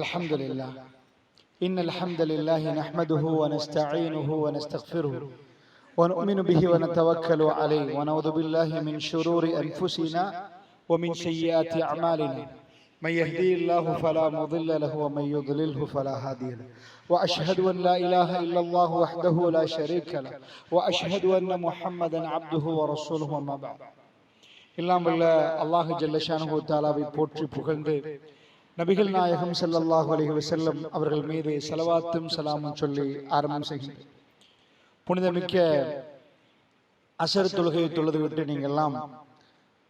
الحمد لله إن الحمد لله نحمده ونستعينه ونستغفره ونؤمن به ونتوكل عليه ونعوذ بالله من شرور أنفسنا ومن سيئات أعمالنا من يهدي الله فلا مضل له ومن يضلله فلا هادي له وأشهد أن لا إله إلا الله وحده لا شريك له وأشهد أن محمدا عبده ورسوله وما بعد எல்லாம் வல்ல அல்லாஹ் ஜல்ல ஷானஹு தஆலாவை போற்றி புகழ்ந்து நபிகள் நாயகம் ஸல்லல்லாஹு அலைஹி வஸல்லம் அவர்கள் மீது ஸலவாத்தும் ஸலாமும் சொல்லி ஆரம்பம் செய்கிறேன். புனிதமிக்க அஸர் தொழுகையை தொழுதுவிட்டு நீங்கள்லாம்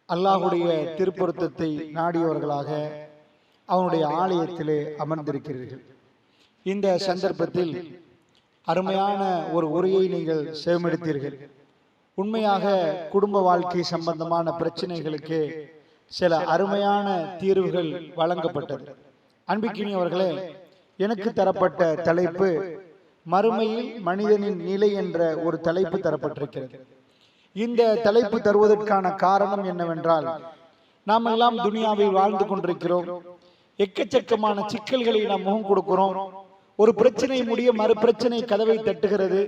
அல்லாஹ்வுடைய திருப்பொருத்தத்தை நாடியவர்களாக அவனுடைய ஆலயத்திலே அமர்ந்திருக்கிறீர்கள். இந்த சந்தர்ப்பத்தில் அருமையான ஒரு உரையை நீங்கள் செவிமடுத்தீர்கள். உண்மையாக குடும்ப வாழ்க்கை சம்பந்தமான பிரச்சனைகளுக்கு சில அருமையான தீர்வுகள் வழங்கப்பட்டது. அன்பிக்கினியவர்களே, எனக்கு தரப்பட்ட தலைப்பு மறுமையில் மனிதனின் நிலை என்ற ஒரு தலைப்பு தரப்பட்டிருக்கிறது. இந்த தலைப்பு தருவதற்கான காரணம் என்னவென்றால், நாம் எல்லாம் துனியாவில் வாழ்ந்து கொண்டிருக்கிறோம். எக்கச்சக்கமான சிக்கல்களை நாம் முகம் கொடுக்கிறோம். ஒரு பிரச்சனை முடிய மறு பிரச்சனை கதவை தட்டுகிறது.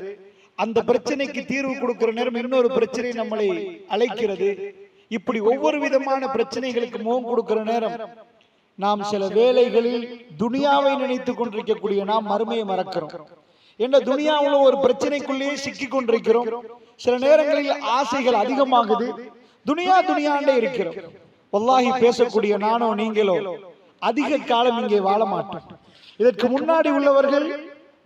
அந்த பிரச்சனைக்கு தீர்வு கொடுக்கிற நேரம் இன்னொரு பிரச்சனை நம்மளை அழைக்கிறது. இப்படி ஒவ்வொரு விதமான பிரச்சனைகளுக்கு முகம் கொடுக்கிற நேரம் நாம் சில வேளைகளில் துனியாவை நினைத்துக் கொண்டிருக்கக்கூடிய நாம் மறுமையை மறக்கிறோம். என்ற துனியாவில் ஒரு பிரச்சனைக்குள்ளேயே சிக்கி கொண்டிருக்கிறோம். சில நேரங்களில் ஆசைகள் அதிகமாகுது. துனியாண்டே இருக்கிறோம். வல்லாஹி பேசக்கூடிய நானோ நீங்களோ அதிக காலம் இங்கே வாழ மாட்டோம். இதற்கு முன்னாடி உள்ளவர்கள்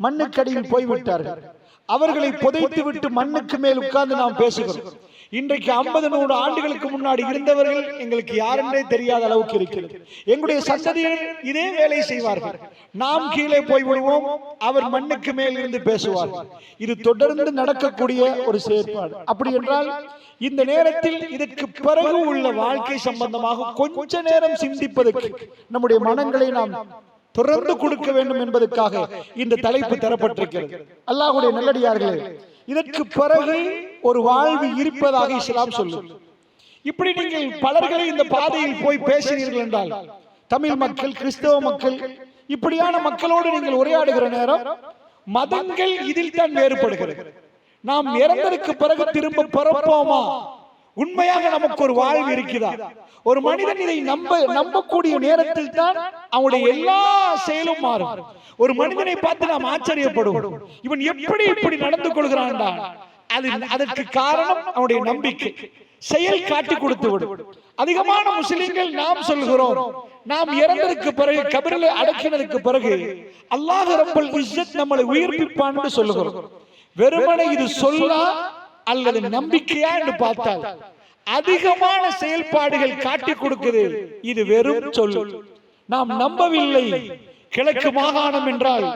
மண்ணுக்கடியில் போய்விட்டார்கள். அவர்களை புதைத்து விட்டு மண்ணுக்கு மேல் உட்கார்ந்து நாம் பேசுகிறோம். இன்றைக்கு 50-100 ஆண்டுகளுக்கு முன்னாடி இருந்தவர்கள் எங்களுக்கு யாரென்றே தெரியாத அளவுக்கு இருக்கிறது. எங்களுடைய சந்ததியினர் இதே வேலை செய்வார்கள். நாம் கீழே போய்விடுவோம், அவர் மண்ணுக்கு மேல் இருந்து பேசுவார்கள். இது தொடர்ந்து நடக்கக்கூடிய ஒரு செயற்பாடு. அப்படி என்றால் இந்த நேரத்தில் இதற்கு பிறகு உள்ள வாழ்க்கை சம்பந்தமாக கொஞ்ச நேரம் சிந்திப்பதற்கு நம்முடைய மனங்களை நாம் தொடர்ந்து கொடுக்க வேண்டும் என்பதற்காக இந்த தலைப்பு தரப்பட்டிருக்கிறது. அல்லாஹ்வுடைய நல்லடியார்களே, இதற்கு பிறகு ஒரு வாழ்வு இருப்பதாக இஸ்லாம் சொல்லும். இப்படி நீங்கள் பலர்களை இந்த பாதையில் போய் பேசினீர்கள் என்றால், தமிழ் மக்கள், கிறிஸ்தவ மக்கள், இப்படியான மக்களோடு நீங்கள் உரையாடுகிற நேரம் மதங்கள் இதில் தான் வேறுபடுகிறது. நாம் இறந்ததற்கு பிறகு திரும்ப பிறப்போமா? உண்மையாக நமக்கு ஒரு வாழ்வு இருக்குதா? ஒரு மனிதன் இதை நம்பக்கூடிய நேரத்தில் தான் அவனுடைய எல்லா செயலும் மாறும். ஒரு மனிதனை பார்த்து நாம் ஆச்சரியப்படுவோம். இவன் எப்படி இப்படி நடந்து கொள்கிறான்? அதற்கு காரணம் அவனுடைய நம்பிக்கை. செயல் காட்டி கொடுத்து விடும். அதிகமான முஸ்லிம்கள் நாம் சொல்கிறோம், நாம் இறந்ததற்கு பிறகு கபரில் அடக்கினதுக்கு பிறகு அல்லாஹ் ரப்பல் இஸ்ஸத் நம்மளை உயிர்ப்பிப்பான் என்று சொல்லுகிறோம். வெறுமனே இது சொல்லா அல்லது நம்பிக்கையா என்று பார்த்தால் அதிகமான செயல்பாடுகள் காட்டி கொடுக்குது. இது வெறும் சொல். நாம் நம்பவில்லை. கிழக்கு மாகாணம் என்றால்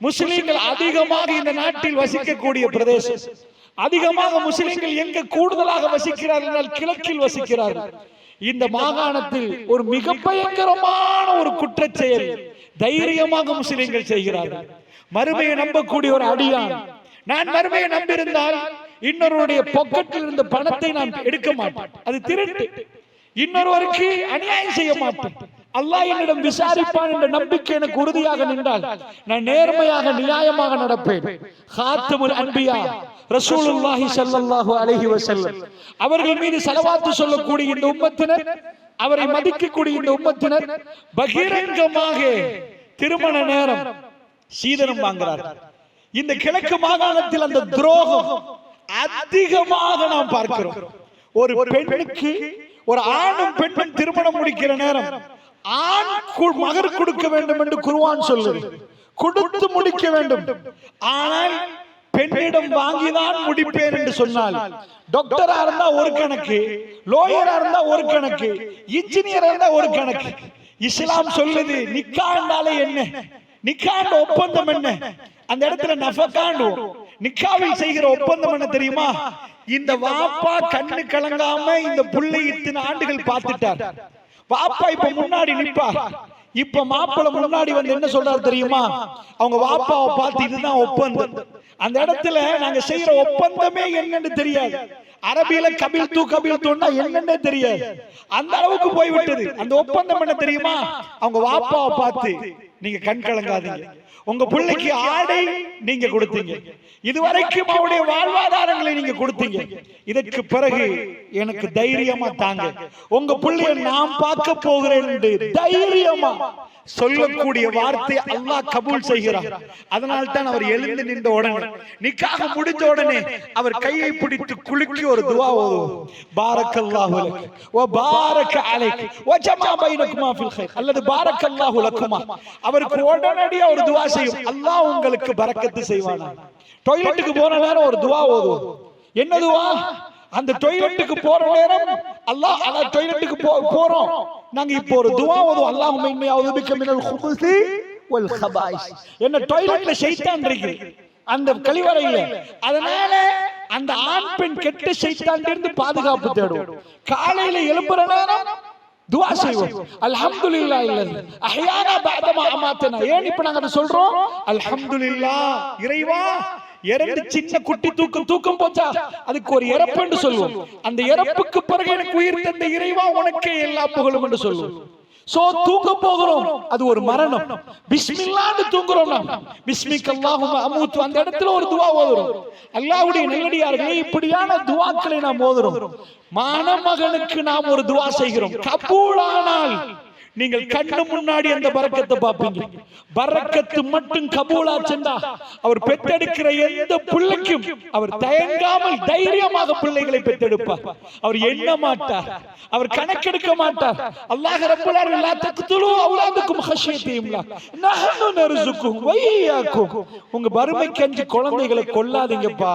முஸ்லிம்கள் அதிகமாக இந்த நாட்டில் வசிக்கக்கூடிய பிரதேசம். அதிகமாக முஸ்லிம்கள் எங்க கூடுதலாக வசிக்கிறார்கள் என்றால் கிழக்கில் வசிக்கிறார்கள். இந்த மாகாணத்தில் ஒரு மிக பயங்கரமான ஒரு குற்றச் செயல் தைரியமாக முஸ்லிம்கள் செய்கிறார்கள். மறுமையை நம்பக்கூடிய ஒரு அடியான், நான் மறுமையை நம்பியிருந்தால் இன்னொருடைய பாக்கெட்டில் இருந்த பணத்தை நான் எடுக்க மாட்டேன், அது திருட்டு. இன்னொருவருக்கு அநியாயம் செய்ய மாட்டேன், அல்லாஹ் என்னிடம் விசாரிப்பான் என்ற நம்பிக்கை எனக்கு உறுதியாக நின்றால் நான் நேர்மையாக நியாயமாக நடப்பேன். ஹாத்தமுல் அன்பியா ரசூலுல்லாஹி ஸல்லல்லாஹு அலைஹி வஸல்லம் அவர்கள் மீது ஸலவாத்து சொல்லக்கூடிய இந்த உம்மத்தினர், அவரை மதிக்கக்கூடிய இந்த உம்மத்தினர் பகிரங்கமாக திருமண நேரம் சீதனம் வாங்குகிறார்கள். இந்த கிழக்கு மாகாணத்தில் அந்த துரோகம் அதிகமாக நாம் பார்க்கிறோம். ஒரு பெண்ணுக்கு, ஒரு ஆணும் பெண்ணும் திருமணம் முடிக்கிற நேரம் ஆண் மகர் கொடுக்க வேண்டும் என்று குர்ஆன் சொல்லுது. கொடுத்து முடிக்க வேண்டும். ஆனால் பெண்ணிடம் வாங்கிதான் முடிப்பேன் என்று சொன்னால், டாக்டரா இருந்தா ஒரு கணக்கு, லோயரா இருந்தா ஒரு கணக்கு, இன்ஜினியரா இருந்தா ஒரு கணக்கு. இஸ்லாம் சொல்லுது நிக்கா என்றாலே என்ன, நிக்காண்ட ஒப்பந்தம் என்ன, அந்த இடத்துல நஃபகாண்டு நிக்காவில் செய்கிற ஒப்பந்தம் என்ன தெரியுமா? இந்த வாப்பா கண்ணு கலங்காம இந்த புள்ளை இத்தனை ஆண்டுகள் பார்த்துட்டார். வாப்பா இப்ப முன்னாடி நிப்பார். இப்ப மாப்பிள்ளை முன்னாடி வந்து என்ன சொல்றாரு தெரியுமா? அவங்க வாப்பாவை பார்த்து இதுதான் ஒப்பந்தம். அந்த இடத்துல நாங்க செய்யற ஒப்பந்தமே என்னன்னு தெரியாது. அரபியில கபில் தூன்னா என்னன்னே தெரியாது. அந்த அளவுக்கு போய்விட்டது. அந்த ஒப்பந்தம் என்ன தெரியுமா? அவங்க வாப்பாவை பார்த்து நீங்க கண் கலங்காதீங்க. உங்க பிள்ளைக்கு ஆடை நீங்க கொடுத்தீங்க, இதுவரைக்கும் அவருடைய வாழ்வாதாரங்களை நீங்க கொடுத்தீங்க. இதற்கு பிறகு எனக்கு தைரியமா தாங்க, உங்க பிள்ளைய நான் பார்க்க போகிறேன் என்று தைரியமா சொல்லக்கூடிய வார்த்தை அல்லாஹ் கபூல் செய்கிறார். அதனால் தான் அவர் எழுந்து நின்ற உடனே, நிக்காஹ் முடிஞ்ச உடனே அவர் கையை பிடித்து குலுக்கி ஒரு துஆ ஓதுவார். பாரக்கல்லாஹு லக் வ பாரக அலைக் வ ஜமா பைனகுமா ஃபில் கைர் அல்லது பாரக்கல்லாஹு லக்குமா. அவருக்கு உடனடியா ஒரு துஆ செய்யும், அல்லாஹ் உங்களுக்கு பரக்கத்து செய்வானா. டாய்லெட்டுக்கு போற நேரம் ஒரு துஆ ஓதுவார். என்ன துஆ? அந்த டாய்லெட்டுக்கு போற நேரம் அல்லாஹ், அந்த டாய்லெட்டுக்கு போறோம் நாங்க, இப்போ ஒரு துஆ ஓதுவோம், அல்லாஹும்ம இன்னி அஊது பிக மினல் குபுஸி வல் கபாயிஸ். என்ன டாய்லெட்ல ஷைத்தான் இருக்கு அந்த கழிவறையில, அதனால அந்த ஆண் பெண் கெட்ட ஷைத்தான்ல இருந்து பாதுகாப்பு தேடுவோம். காலையில எழும்புற நேரம் துஆ செய்வோம், அல்ஹம்துலில்லாஹ் இல்லதி அஹ்யானா பஅதமா அமாத்தனா. ஏன் இப்ப நாங்க அதை சொல்றோம்? அல்ஹம்துலில்லாஹ், இறைவா இறந்து சின்ன குட்டி தூக்கம் போச்சா, அதுக்கு ஒரு இறப்பு என்று சொல்லுவோம். அந்த இறப்புக்கு பிறகு எனக்கு உயிர் தந்த இறைவா உனக்கே எல்லா புகழும் என்று சொல்லுவோம். சோ தூங்க போகிறோம், அது ஒரு மரணம். பிஸ்மில்லாஹ்னு தூங்குறோம், பிஸ்மிக அல்லாஹும்ம அமூத். அந்த இடத்துல ஒரு துஆ ஓதுறோம். அல்லாஹ்வுடைய நல்லடியார்களே, இப்படியான துஆக்களை நாம் ஓதுறோம். மணமகனுக்கு நாம் ஒரு துஆ செய்கிறோம், கபூலானால் நீங்கள் கண்ணு முன்னாடி அந்த பரக்கத்தை பார்ப்பீங்க. பரக்கத்து மட்டும் கபூலாச்சுண்டா அவர் பெற்றெடுக்கிற எந்த பிள்ளைக்கும் அவர் தயங்காமல் தைரியமாக பிள்ளைகளை பெற்றெடுப்பார். அவர் எண்ண மாட்டார், அவர் கணக்கெடுக்க மாட்டார். அல்லாஹ் ரப்பல் ஆலமீன் லா தக்துலு அவுலாதக்கும் ஹஷ்யத்திஹிம்லா நஹ்னு நர்சுக்கும் வ இய்யாக்கும். உங்க வறுமைக்கு அஞ்சி குழந்தைகளை கொல்லாதீங்கப்பா,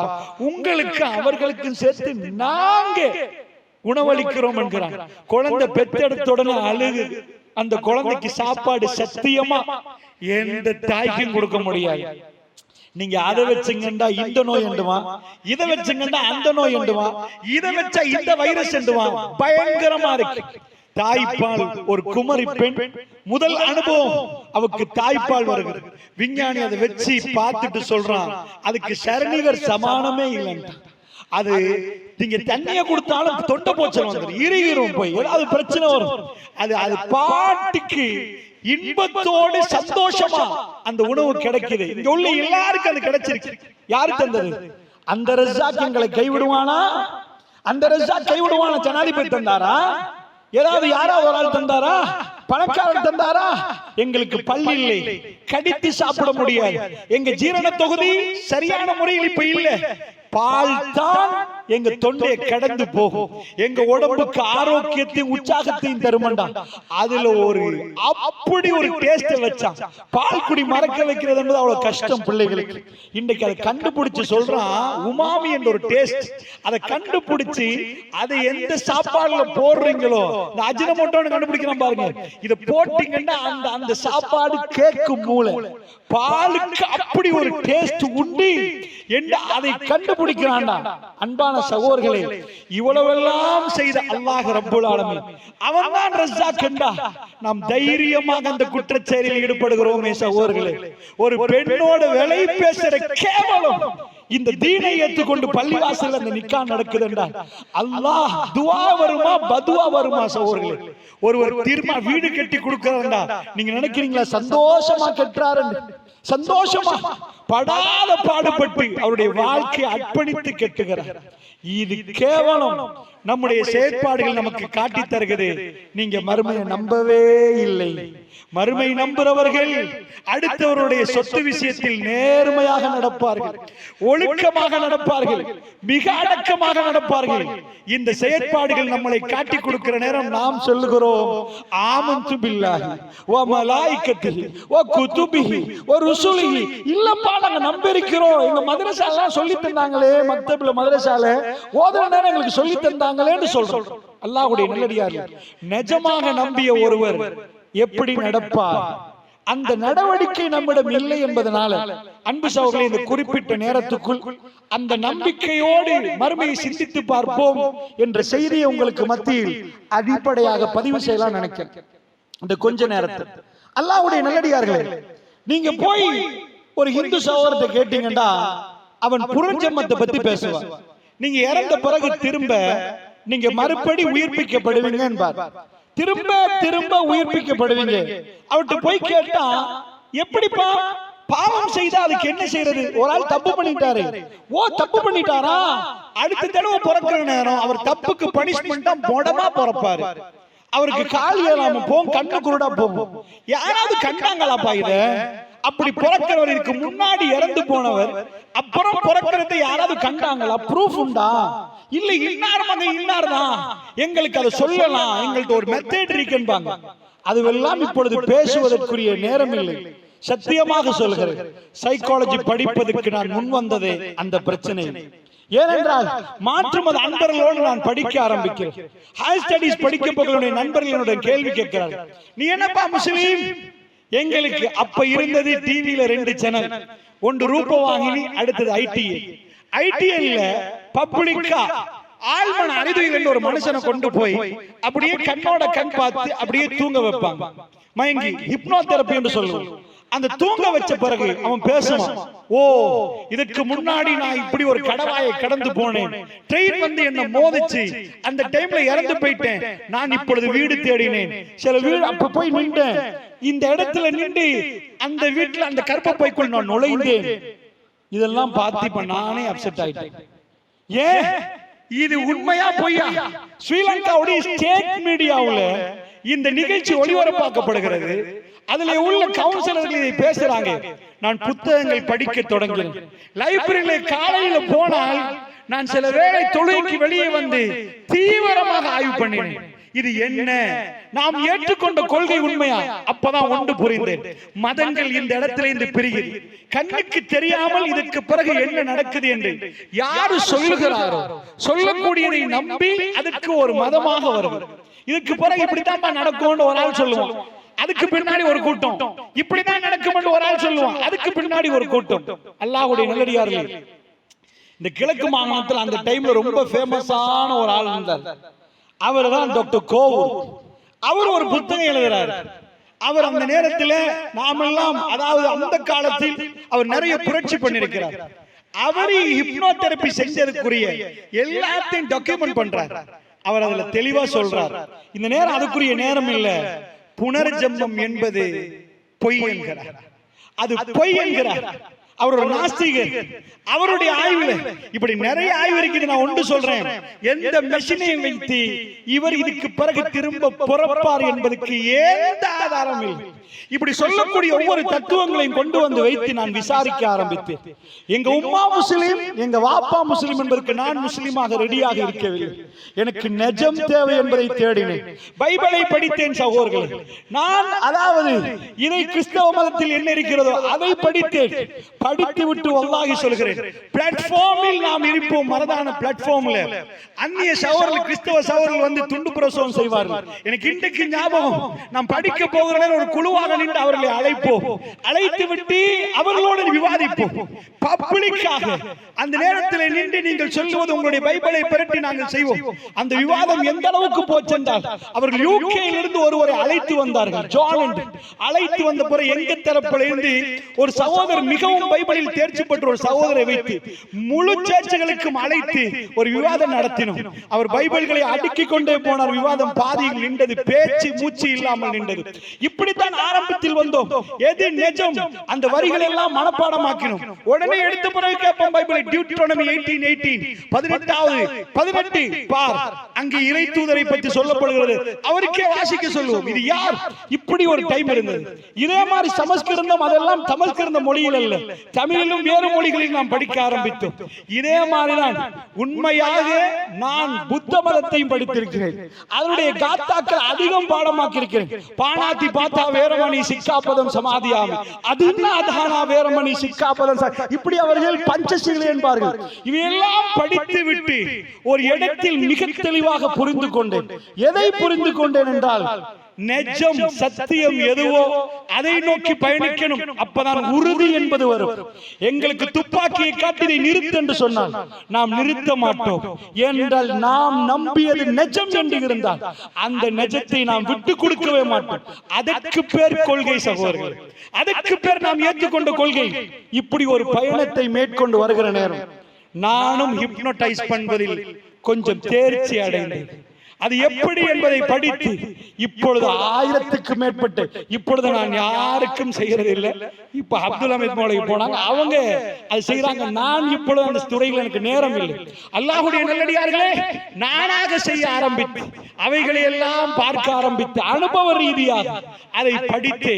உங்களுக்கு அவர்களுக்கு சேர்த்து நாங்க உணவளிக்கிறோம் என்கிறாங்க. குழந்தை பெற்றெடுத்த உடனே அழுகு, அந்த குழந்தைக்கு சாப்பாடு சத்தியமா எந்த தாய்க்கும் கொடுக்க முடியாது. நீங்க அதை வச்சுங்கண்டா இந்த நோய் என்றுவா, இதை வச்சுங்கண்டா அந்த நோய் என்றுவா, இதை வச்சா இந்த வைரஸ் என்றுவா. பயங்கரமா இருக்கு. தாய்ப்பால் ஒரு குமரி பெண் முதல் அனுபவம், அவருக்கு தாய்ப்பால் வருகிறது. விஞ்ஞானி அதை வச்சு பார்த்துட்டு சொல்றான், அதுக்கு சரணிகர் சமானமே இல்லைன்னு. அது நீங்க தண்ணிய கொடுத்தாலும் தொண்டை போச்சல் வந்துடும், இறுகிரும், போய் ஏதாவது பிரச்சனை வரும். அது பாட்டுக்கு இன்பத்தோடு சந்தோஷமா அந்த உணவு கிடைக்குது. இங்க உள்ள எல்லாருக்கும் அது கிடைச்சிருக்கு. யாரு தந்தது? அந்த ரஸாக் எங்களை கைவிடுவானா? அந்த ரஸாக் கைவிடுவானா? ஜனாதிபதி தந்தாரா? ஏதாவது யாராவது ஒரு ஆள் தந்தாரா? பணக்காரன் தந்தாரா? எங்களுக்கு பல் இல்லை, கடித்து சாப்பிட முடியாது, எங்க ஜீரண தொகுதி சரியான முறையில் இப்ப இல்ல, பால் தான் எங்க தொண்டையை கடந்து போகும், எங்க உடம்புக்கு ஆரோக்கியத்தையும் உற்சாகத்தையும் தருமண்டா. அதுல ஒரு அப்படி ஒரு டேஸ்ட் வச்சான். பால் குடி மறக்க வைக்கிறது என்பது அவ்வளவு கஷ்டம் பிள்ளைகளுக்கு. இன்னைக்கு அதை கண்டுபிடிச்சு சொல்றான், உமாமி என்ற ஒரு டேஸ்ட். அதை கண்டுபிடிச்சு அதை எந்த சாப்பாடுல போடுறீங்களோ, இந்த அஜினமோட்டோன்னு கண்டுபிடிக்கிறான் பாருங்க, இதை போட்டீங்கன்னா அந்த அந்த சாப்பாடு கேக்கும் மூளை. பாலுக்கு அப்படி ஒரு டேஸ்ட் உண்டு என்று அதை கண்டுபிடிக்கிறான்டா. அன்பான சகோதரர்களே, இவ்வளவெல்லாம் செய்த அல்லாஹ் ரப்பல் ஆலமீன் அவன்தான் ரஸாக் என்றா நாம் தைரியமாக அந்த குற்றச்செயலில் ஈடுபடுகிறோமே சகோதரர்களே. ஒரு பெண்ணோட விலை பேசுற கேவலம் இந்த தீனை ஏற்றுக்கொண்டு பள்ளிவாசல் அந்த நிக்கா நடக்குதுண்டா, அல்லாஹ் துஆ வருமா பதுவா வருமா சகோதரர்களே? ஒருவர் தீர்மா வீடு கட்டி கொடுக்கறாருண்டா, நீங்க நினைக்கிறீங்களா சந்தோஷமா கட்டுறாரு? சந்தோஷமா படாத பாடுபட்டு அவருடைய வாழ்க்கையை அர்ப்பணித்து கட்டுகிறார். இது கேவலம். நம்முடைய செயற்பாடுகள் நமக்கு காட்டி தருகிறது, நீங்க மறுமையை நம்பவே இல்லை. மறுமை நம்புறவர்கள் அடுத்தவருடைய சொத்து விஷயத்தில் நேர்மையாக நடப்பார்கள், ஒழுக்கமாக நடப்பார்கள், மிக அடக்கமாக நடப்பார்கள். இந்த செயற்பாடுகள் நம்மளை காட்டி கொடுக்கிற நேரம் நாம் சொல்லுகிறோம், ஆமன்து பில்லாஹி வ மலாயிகத்திஹி வ குதுபிஹி வ ருசுலிஹி. இல்லப்பா நாங்க நம்பியிருக்கிறோம், எங்க மதரசால சொல்லி தந்தாங்களே, மக்தப்ல மதரசால ஓதுற நேரம் எங்களுக்கு சொல்லி தந்தாங்களேன்னு சொல்றோம். அல்லாஹ்வுடைய நல்லடியார்கள், நிஜமாக நம்பிய ஒருவர் எப்படி நடப்பார்? அந்த நடவடிக்கை நம்மிடம் இல்லை என்பதனால அன்பு சகோதரர்களே, இந்த குறிப்பிட்ட நேரத்துக்குள் அந்த நம்பிக்கையோடு மறுமையை சிந்தித்து பார்ப்போம் என்ற செய்தியை உங்களுக்கு மத்தியில் அடிப்படையாக பதிவு செய்யலாம் நினைக்கிறேன். இந்த கொஞ்ச நேரத்தில் அல்லாஹ்வுடைய நல்லடியார்களே, நீங்க போய் ஒரு இந்து சகோதரத்தை கேட்டீங்கன்னா அவன் புறஞ்சமத்தை பத்தி பேசுவான். நீங்க இறந்த பிறகு திரும்ப நீங்க மறுபடி உயிர்ப்பிக்கப்படுவீங்க என்பார். திரும்ப திரும்ப உயிர்ப்பிக்கப்படுவீங்க. அவர்கிட்ட போய் கேட்டா எப்படிப்பா பாவம் செய்தா அதுக்கு என்ன செய்யறது? ஒரு ஆள் தப்பு பண்ணிட்டாரு, தப்பு பண்ணிட்டாரா, அடுத்த தடவை பிறக்கிற நேரம் அவர் தப்புக்கு பனிஷ்மெண்டா மொடமா பிறப்பாரு. அவருக்கு கால் ஏறாம போகும், கண்ணு குருடா போகும். யாராவது கண்டாங்களாப்பா இத? அப்படி பிறக்கிறவர், இதுக்கு முன்னாடி இறந்து போனவர், அப்புறம் பிறக்கிறதை யாராவது கண்டாங்களா? ப்ரூஃப் உண்டா? இல்ல, இன்னார்தான், எங்களுக்கு அதை சொல்லலாம், எங்களுக்கு ஒரு மெத்தட் இருக்குன்பாங்க. அதுவெல்லாம் இப்பொழுது பேசுவதற்குரிய நேரம் இல்லை. சத்தியமாக சொல்கிறேன், சைக்காலஜி படிப்பதற்கு நான் முன் வந்ததே அந்த பிரச்சனை. ஏனென்றால் மாற்று மத அன்பர்களோடு நான் படிக்க ஆரம்பிக்கிறேன். ஹையர் ஸ்டடீஸ் படிக்கும் போது நண்பர்களுடைய கேள்வி கேட்கிறார்கள், நீ என்னப்பா முஸ்லீம்? எங்களுக்கு அப்ப இருந்தது டிவியில 2 சேனல், ஒன்று ரூபவாகினி, அடுத்தது ஐடிஎல்ல பப்ளிக்கா ஆழ்மன அறிதுயில் ஒரு மனுஷனை கொண்டு போய் அப்படியே கண்ணோட கண் பார்த்து அப்படியே தூங்க வைப்பாங்க. மயங்கி ஹிப்னோதெரபி என்று சொல்லுவோம். அந்த தூங்க வச்ச பிறகு அவன் பேசுவான், இதுக்கு முன்னாடி நான் இப்படி ஒரு கடவாயை கடந்து போனேன், ட்ரெயின் வந்து என்ன மோதிச்சு, அந்த டைம்ல இறந்து போயிட்டேன், நான் இப்பொழுது வீடு தேடினேன், சில வீடு அப்ப போய் நின்றேன், இந்த இடத்துல நின்று அந்த வீட்டுல அந்த கர்ப்பப்பைக்குள் நான் நுழைந்தேன். இதெல்லாம் பார்த்து இப்ப நானே அப்செட் ஆயிட்டேன். ஏன் இது உண்மையா பொய்யா? ஸ்ரீலங்காவுடைய ஸ்டேட் மீடியாவுல இந்த நிகழ்ச்சி ஒளிபரப்பாக்கப்படுகிறது. அதுல உள்ள கவுன்சிலர்கள் இதை பேசுறாங்க. நான் புத்தகங்கள் படிக்க தொடங்கினேன். லைப்ரரியில காலையில போனால் நான் சில வேளை தொழுகைக்கு வெளியே வந்து தீவிரமாக ஆய்வு பண்ணினேன். இது என்ன, நாம் ஏற்றுக்கொண்ட கொள்கை உண்மையா? அப்பதான் ஒன்று புரிந்தேன். மதங்கள் இந்த இடத்துல இருந்து பிரிகிறது. கண்ணுக்கு தெரியாமல் இதற்கு பிறகு என்ன நடக்குது என்று யாரு சொல்லுகிறாரோ, சொல்லக்கூடியதை நம்பி அதுக்கு ஒரு மதமாக வரும். இதுக்கு பிறகு இப்படித்தான் நடக்கும் ஒரு ஆள் சொல்லுவான், அதுக்கு பின்னாடி ஒரு கூட்டம், இப்படிதான் நடக்கும் என்று ஒரு ஆள் சொல்லுவான், அதுக்கு பின்னாடி ஒரு கூட்டம். அல்லாஹ்வுடைய நல்லடியார்களே, இந்த கிழக்கு மாகாணத்தில் அந்த டைம்ல ரொம்ப ஃபேமஸான ஒரு ஆள் இருந்தார். அவர் தான் டாக்டர் கோவூர். அவர் ஒரு புத்தகம் எழுதுறார். அவர் அந்த நேரத்தில் நாமெல்லாம், அதாவது அந்த காலத்தில் அவர் நிறைய புரட்சி பண்ணிருக்கிறார். அவர் ஹிப்னோதெரபி செஞ்சதுக்குரிய எல்லாத்தையும் டாக்குமெண்ட் பண்றார். அவர் அதுல தெளிவா சொல்றார், இந்த நேரம் அதுக்குரிய நேரம் இல்ல, புனர்ஜென்மம் என்பது பொய் என்கிறார். அது பொய் என்கிறார். அவர் ஒரு நாஸ்திகர். அவருடைய ஆய்வுல இப்படி நிறைய ஆய்வு இருக்குது. நான் ஒன்று சொல்றேன், எந்த மெஷினையும் வைத்து இவர் இதுக்கு பிறகு திரும்ப பிறப்பார் என்பதற்கு எந்த ஆதாரம் இல்லை. இப்படி சொல்லக்கூடிய ஒவ்வொரு தத்துவங்களையும் கொண்டு வந்து வைத்து நான் விசாரிக்க ஆரம்பித்தேன். எங்க உம்மா முஸ்லிம், எங்க வாப்பா முஸ்லிம் என்பதற்கு நான் முஸ்லிமாக ரெடியாக இருக்கவில்லை. எனக்கு நிஜம் தேவை என்பதை தேடினேன். பைபிளை படித்தேன் சகோதரர்களே. நான் அதாவது இதை கிறிஸ்தவ மதத்தில் என்ன இருக்கிறதோ அதை படித்தேன். படித்து விட்டு வல்லாஹி சொல்கிறேன், பிளாட்ஃபார்மில் நாம் இருப்போம். மரதான பிளாட்ஃபார்ம்ல அந்நிய சகோதரர்கள், கிறிஸ்தவ சகோதரர்கள் வந்து துண்டு பிரசவம் செய்வார்கள். எனக்கு இன்றைக்கு ஞாபகம், நாம் படிக்க போகிற ஒரு குழுவாக நின்று அவர்களை அழைப்போம், அழைத்து விட்டு அவர்களோடு விவாதிப்போம் பப்ளிக்காக. அந்த நேரத்தில் நின்று நீங்கள் சொல்லுவது உங்களுடைய பைபிளை பிரட்டி நாங்கள் செய்வோம். அந்த விவாதம் எந்த அளவுக்கு போச்சென்றால், அவர்கள் யூகேயில் இருந்து ஒருவரை அழைத்து வந்தார்கள், ஜான். அழைத்து வந்த பிறகு எங்க தரப்பில் இருந்து ஒரு சகோதரர், மிகவும் பைபிளில் தேர்ச்சி பெற்ற ஒரு சகோதரை வைத்து முழு சர்ச்சைகளுக்கும் அழைத்து ஒரு விவாதம் நடத்தினோம். அவர் பைபிள்களை அடுக்கிக் கொண்டே போனார். விவாதம் பாதியில் நின்றது, பேச்சு மூச்சு இல்லாமல் நின்றது. இப்படித்தான் ஆரம்பத்தில் வந்தோம். எது நிஜம், அந்த வரிகள் எல்லாம் மனப்பாடமாக்கினோம். உடனே எடுத்த பிறகு கேட்போம் பைபிளை. டியூட்டரோனமி 18:18 18 பார், அங்கே இறை தூதரை பற்றி சொல்லப்படுகிறது. அவருக்கே வாசிக்க சொல்லுவோம். இது யார்? இப்படி ஒரு டைம் இருந்தது. இதே மாதிரி சமஸ்கிருதம், அதெல்லாம் சமஸ்கிருத மொழியில் அல்ல, தமிழிலும் வேறு மொழிகளில் நாம் படிக்க ஆரம்பித்தோம். இதே மாதிரிதான் உண்மையாக நான் புத்த மதத்தையும் படித்திருக்கிறேன். அதனுடைய காத்தாக்கள் அதிகம் பாடமாக்கி இருக்கிறேன். பாணாதி பாத்தா வேரமணி சிக்காபதம் சமாதியாமி, அதுன்னா அதஹானா வேரமணி சிக்காபதம், இப்படி அவர்கள் பஞ்சசீலை என்பார்கள். இவையெல்லாம் படித்து விட்டு ஒரு இடத்தில் மிக தெளிவாக புரிந்து கொண்டேன். எதை புரிந்து கொண்டேன் என்றால், நெஜம் சத்தியம் எதுவோ அதை நோக்கி பயணிக்கணும். அப்பதான் உறுதி என்பது வரும். எங்களுக்கு துப்பாக்கியை காட்டி நிறுத்து என்று சொன்னால் நாம் நிறுத்த மாட்டோம். என்றால் நாம் நம்பியது நெஜம் என்று இருந்தால் அந்த நெஜத்தை நாம் விட்டு கொடுக்கவே மாட்டோம். அதற்கு பேர் கொள்கை சகோதரர்கள், அதற்கு பேர் நாம் ஏற்றுக்கொண்ட கொள்கை. இப்படி ஒரு பயணத்தை மேற்கொண்டு வருகிற நேரம் நானும் ஹிப்னோடைஸ் பண்ணுவதில் கொஞ்சம் தேர்ச்சி அடைந்தேன். அது எப்படி என்பதை படித்து இப்பொழுது 1000க்கு மேற்பட்டு, இப்பொழுது நான் யாருக்கும் செய்யறது இல்லை. இப்ப அப்துல் ஹமீத் மௌலவி போனாங்க, அவங்க அது செய்யறாங்க. நான் இப்பொழுது அந்த துறையில் எனக்கு நேரம் இல்லை. அல்லாஹ்வுடைய நல்லடியார்களே, நானாக செய்ய ஆரம்பித்து அவைகளை எல்லாம் பார்க்க ஆரம்பித்து அனுபவ ரீதியாக அதை படித்து,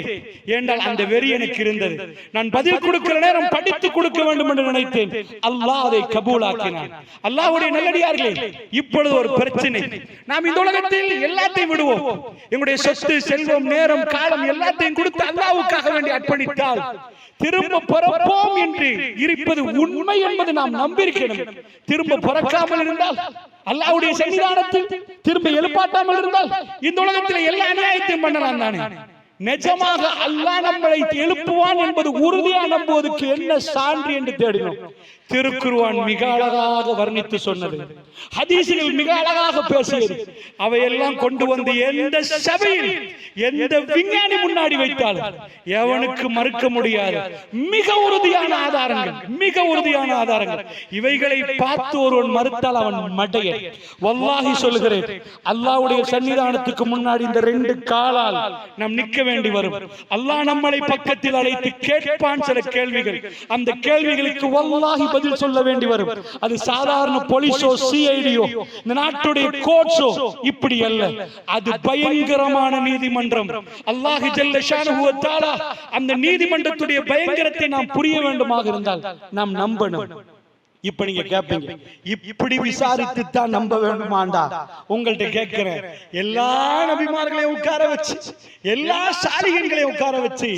என்றால் அந்த வெறி எனக்கு இருந்தது. நான் பதில் கொடுக்கிற நேரம் படித்து கொடுக்க வேண்டும் என்று நினைத்தேன். அல்லாஹ் அதை கபூலாக்கினான். அல்லாஹ்வுடைய நல்லடியார்களே, இப்பொழுது ஒரு பிரச்சனை. நாம் இந்த உலகத்தில் எல்லாத்தையும் விடுவோம். எங்களுடைய சொத்து, செல்வம், நேரம், காலம் எல்லாத்தையும் கொடுத்து அல்லாஹ்வுக்காக வேண்டி அர்ப்பணித்தால் திரும்ப பிறப்போம் என்று இருப்பது உண்மை என்பது நாம் நம்பியிருக்கிறோம். திரும்ப பிறக்காமல் இருந்தால், அல்லாஹ்வுடைய சன்னிதானத்தில் திரும்ப எழுப்பாட்டாமல் இருந்தால், இந்த உலகத்தில் எல்லா அநியாயத்தையும் பண்ணலாம் தானே. நிஜமாக அல்லாஹ் நம்மளை எழுப்புவான் என்பது உறுதியா நம்புவதற்கு என்ன சான்று என்று தேடினோம். திருக்குர்ஆன் மிக அழகாக வர்ணித்து சொன்னது, ஹதீஸ்கள் மிக அழகாக பேசியது. அவையெல்லாம் கொண்டு வந்து எந்த சபையில் எந்த விஞ்ஞானி முன்னாடி வைத்தாலும் எவனுக்கு மறுக்க முடியாது மிக உறுதியான ஆதாரங்கள், மிக உறுதியான ஆதாரங்கள். இவைகளை பார்த்து ஒருவன் மறுத்தால் அவன் மடையன். வல்லாஹி சொல்கிறேன், அல்லாஹ்வுடைய சன்னிதானத்துக்கு முன்னாடி இந்த 2 காலால் நாம் நிற்க வேண்டி வரும். அல்லாஹ் நம்மளை பக்கத்தில் அழைத்து கேட்பான் சில கேள்விகள். அந்த கேள்விகளுக்கு வல்லாஹி பதில் சொல்ல வேண்டி வரும். அது சாதாரண போலீஸோ, சிஐடியோ, இந்த நாட்டுடைய கோர்ட்ஸோ இப்படி அல்ல. அது பயங்கரமான நீதிமன்றம். அல்லாஹ் ஜல்ல ஷானஹு வ தஆலா அந்த நீதிமன்றத்துடைய பயங்கரத்தை நாம் புரிய வேண்டுமாக இருந்தால் நாம் நம்பணும். இப்ப நீங்க கேட்பீங்க, இப்படி விசாரித்து தான் நம்ப வேண்டுமாண்டா? உங்கள்ட்ட கேட்கிறேன், எல்லா நபிமார்களையும் உட்கார வச்சு, எல்லா சாலிஹீன்களையும் உட்கார வச்சு,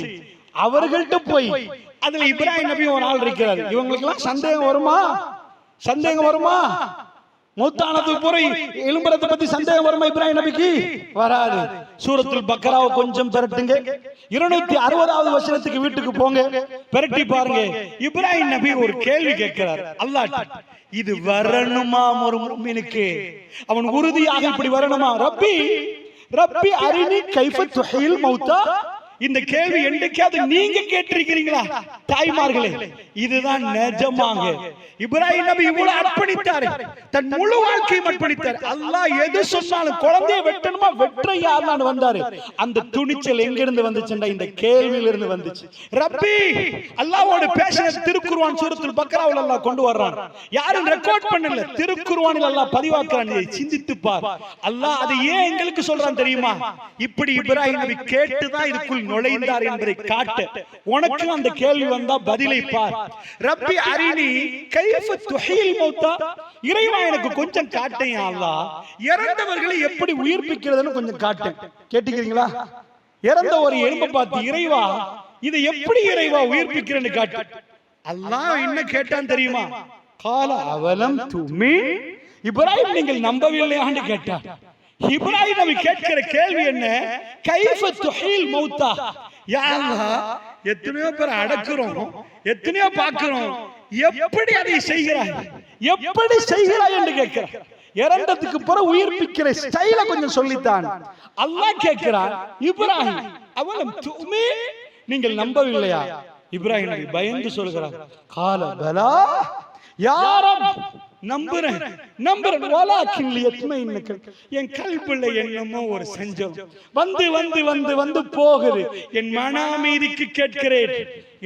அவர்கள்ட்ட போய், அதுல இப்ராஹிம் நபி ஒரு ஆள் இருக்கிறார், இவங்களுக்கு எல்லாம் சந்தேகம் வருமா? சந்தேகம் வருமா? மௌத்தானதுக்கு பிறகு எழும்புறத பத்தி சந்தேகம் வருமா இப்ராஹிம் நபிக்கு? வராது. சூரத்துல் பக்ராவை கொஞ்சம் பெரட்டுங்க, 260வது வசனத்துக்கு வீட்டுக்கு போங்க, பெரட்டி பாருங்க. இப்ராஹிம் நபி ஒரு கேள்வி கேட்கிறார் அல்லாஹ், இது வரணுமா ஒரு முஃமினுக்கு? அவன் உறுதியாக இப்படி வரணுமா? ரப்பி ரப்பி அரினி கைஃப துஹில் மௌத்தா. இந்த கேள்வி என்னைக்காவது நீங்க கேட்டிருக்கிறீங்களா தாய்மார்களே? இதுதான் நிஜமாக இப்ராஹிம் நபி இவ்வளவு அர்ப்பணித்தார், தன் முழு வாழ்க்கையை அர்ப்பணித்தார். அல்லாஹ் எது சொன்னாலும் குழந்தையை வெட்டணுமா வெற்றையா அல்லாஹ் வந்தாரு. அந்த துணிச்சல் எங்க இருந்து வந்துச்சுண்டா? இந்த கேள்வியில இருந்து வந்துச்சு. ரப்பி அல்லாஹ்வோட பேசின திருக்குர்ஆன் சூரத்துல் பக்ராவுல அல்லாஹ் கொண்டு வர்றான். யாரும் ரெக்கார்ட் பண்ணல, திருக்குர்ஆனில் அல்லாஹ் பதிவாக்குறான். இதை சிந்தித்து பார். அல்லாஹ் அதை ஏன் எங்களுக்கு சொல்றான் தெரியுமா? இப்படி இப்ராஹிம் நபி கேட்டுதான் இதுக்குள் நுழைந்தார் என்பதை காட்ட. உனக்கு அந்த கேள்வி வந்தா பதிலை பார். ரப்பி அரினி கைஃப துஹில் மௌத்தா. இறைவா எனக்கு கொஞ்சம் காட்டேன் அல்லாஹ், இறந்தவர்களை எப்படி உயிர்ப்பிக்கிறதுன்னு கொஞ்சம் காட்டேன். கேட்டுக்கிறீங்களா? இறந்த ஒரு எலும்பை பார்த்து, இறைவா இதை எப்படி இறைவா உயிர்ப்பிக்கிறேன்னு காட்டு. அல்லாஹ் என்ன கேட்டான் தெரியுமா? கால அவலம் துமி. இப்ராஹிம் நீங்கள் நம்பவில்லையான்னு கேட்டார். இப்ராஹிம் நபி கேட்கிற கேள்வி என்ன? கைஃப துஹில் மௌத்தா. யா அல்லாஹ், எத்தனையோ பேர் அடக்குறோம், எத்தனையோ பார்க்கிறோம், எப்படி அதை செய்கிறாய், எப்படி செய்கிறாய் என்று கேட்கிறார். இறந்ததுக்கு பிறகு உயிர்ப்பிக்கிற ஸ்டைல கொஞ்சம் சொல்லித்தான். அல்லாஹ் கேட்கிறார், இப்ராஹிம் அவலம் துமி, நீங்கள் நம்பவில்லையா? இப்ராஹிம் நபி பயந்து சொல்கிறார், கால பலா யா ரப், நம்புறேன் நம்புறேன், வலாக்கின் லியத்மைன்னக, என் கல்புல என்னமோ ஒரு சஞ்சம் வந்து வந்து வந்து வந்து போகுது, என் மன அமைதிக்கு கேட்கிறேன்.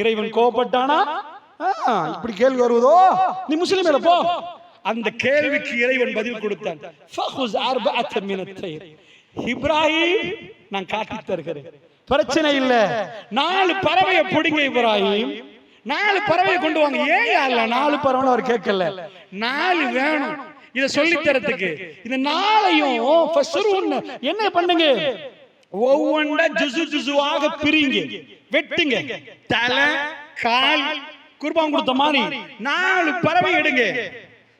இறைவன் கோபப்பட்டானா? இப்படி கேள்வி வருவதோ? நீ முஸ்லிம் போ. அந்த கேள்விக்கு இறைவன் பதில் கொடுத்தான். ஃபஹுஸ் அர்பஅத மின் அத்-தய்ர். இப்ராஹிம், நான் காட்டி தருகிறேன், பிரச்சனை இல்ல. 4 பறவையை பிடிங்க இப்ராஹிம், 4 பறவையை கொண்டு வாங்க. ஏன் அல்ல 4 பறவை அவர் கேட்கல, 4 வேணும் இத சொல்லி தரத்துக்கு. இந்த 4ஐயும் ஃபஸ்ருன் என்ன பண்ணுங்க, ஒவ்வொன்றா ஜுசு ஜுசுவாக பிரிங்க, வெட்டுங்க. தலை, கால், குர்பான் கொடுத்த மாதிரி 4 பறவை எடுங்க.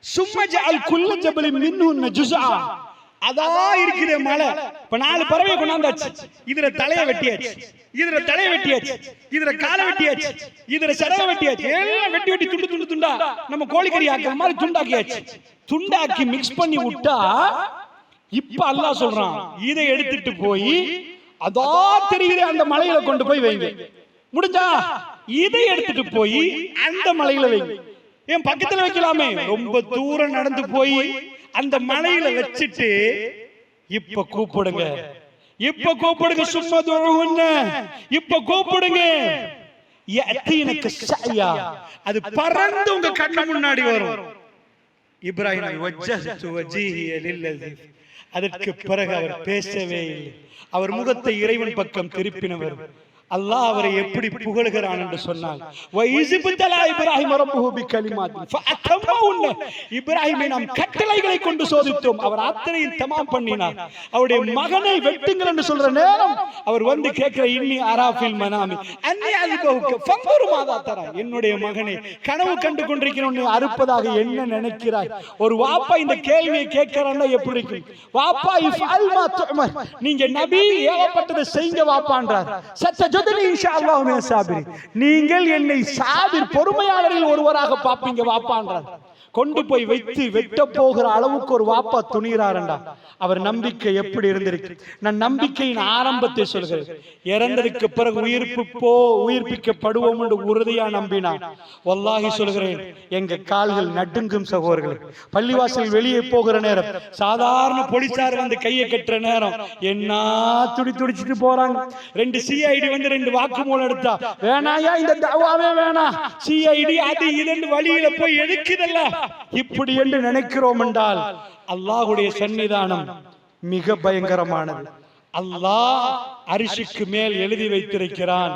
சும்மஜஅல் குல்ல ஜபலின் மின்ஹுன்ன ஜுஸா. அதா இருக்குது மலை. இப்ப 4 பறவை கொண்டாந்தாச்சு. இதுல தலைய வெட்டியாச்சு, இதுல தலைய வெட்டியாச்சு, இதுல காலை வெட்டியாச்சு, இதுல சரவை வெட்டியாச்சு. எல்லாம் வெட்டி வெட்டி துண்டு துண்டு துண்டா நம்ம கோழிக்கறி ஆக்குற மாதிரி துண்டாக்கியாச்சு. துண்டாக்கி மிக்ஸ் பண்ணி விட்டா இப்ப அல்லாஹ் சொல்றான், இதை எடுத்துட்டு போய் அதா தெரியுற அந்த மலையில கொண்டு போய் வைங்க. முடிஞ்சா இதை எடுத்துட்டு போய் அந்த மலையில வைங்க. என் பக்கத்துல வைக்கலாமே, ரொம்ப தூரம் நடந்து போய் அந்த மலையில வச்சுட்டு இப்ப கூப்பிடுங்க, இப்ப கூப்பிடுங்க, சும்மா துழுவுன்ன இப்ப கூப்பிடுங்க. அது பறந்து உங்க கண்ணு முன்னாடி வரும். இப்ராஹிம் அதற்கு பிறகு அவர் பேசவே இல்லை. அவர் முகத்தை இறைவன் பக்கம் திருப்பினவர். அல்லாஹ் அவரை எப்படி புகழுகிறான் என்று சொன்னால், இப்ராஹிமை நாம் கட்டளைகளை கொண்டு சோதித்தோம், அவர் அத்தனையும் தமாம் பண்ணினார். அவருடைய மகனை வெட்டுங்கள் என்று சொல்ற நேரம் அவர் வந்து கேட்கிற, இன்னி அராஃபில் மனாமி அன்னி அல்பவுக ஃபன்துரு மாதா தரா, என்னுடைய மகனை கனவு கண்டு கொண்டிருக்கிறேன், அறுப்பதாக என்ன நினைக்கிறாய்? ஒரு வாப்பா இந்த கேள்வியை கேட்கிறான்னா எப்படி இருக்கும்? வாப்பா இஃப்அல் மா துஅமர், நீங்க நபி ஏவப்பட்டதை செய்யுங்க வாப்பான்றார். நீங்கள் என்னை சாபிர் பொறுமையாளரில் ஒருவராக பாப்பீங்க வாப்பான்றார். கொண்டு போய் வைத்து வெட்ட போகிற அளவுக்கு ஒரு வாப்பா துணிகிறாரண்டா. அவர் நம்பிக்கை எப்படி இருந்திருக்கு? நான் நம்பிக்கையின் ஆரம்பத்தை சொல்கிறேன். இறந்ததுக்கு பிறகு உயிர்ப்பிக்கப்படுவோம் என்று உறுதியா நம்பினான். வல்லாஹி சொல்கிறேன், எங்க கால்கள் நடுங்கும் சகோதரர்களே. பள்ளிவாசல் வெளியே போகிற நேரம், சாதாரண போலீசார் வந்து கையை கட்டுற நேரம் என்ன துடிச்சிட்டு போறாங்க. 2 CID வந்து 2 வாக்குமூலம் எடுத்தா, வேணாயா இந்த தவாவே வேணாம், CID அது இதுன்னு வழியில போய் எடுக்குதல்ல. இப்படி என்று நினைக்கிறோம் என்றால் அல்லாஹ்வுடைய சன்னிதானம் மிக பயங்கரமானது. அல்லாஹ் அரிசிக்கு மேல் எழுதி வைத்திருக்கிறான்,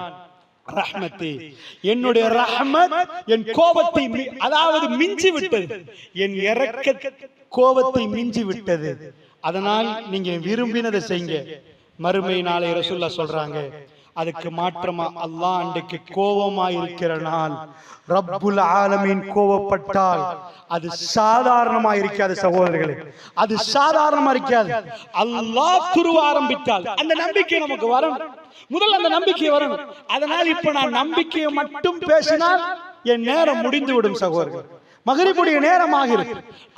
ரஹ்மத்தி, என்னுடைய ரஹ்மத் என் கோபத்தை அதாவது மிஞ்சி விட்டது, என் இரக்க கோபத்தை மிஞ்சி விட்டது. அதனால் நீங்க விரும்பினதை செய்யுங்க. மறுமை நாளை ரசூலுல்லாஹ் சொல்றாங்க, அதுக்கு மாற்றமா அல்லாஹ் அன்றைக்கு கோபமாயிருக்கிற நாள், ரப்புல் ஆலமீன் கோபப்பட்டால் அது சாதாரணமா இருக்காது சகோதரர்களே, அது சாதாரணமா இருக்காது. அல்லாஹ் துருவ ஆரம்பித்தால் அந்த நம்பிக்கை நமக்கு வரணும். முதல்ல அந்த நம்பிக்கை வரணும். அதனால் இப்ப நான் நம்பிக்கையை மட்டும் பேசினால் என் நேரம் முடிந்து விடும் சகோதரர்கள். மகரிபுடைய நேரம் ஆகிறது.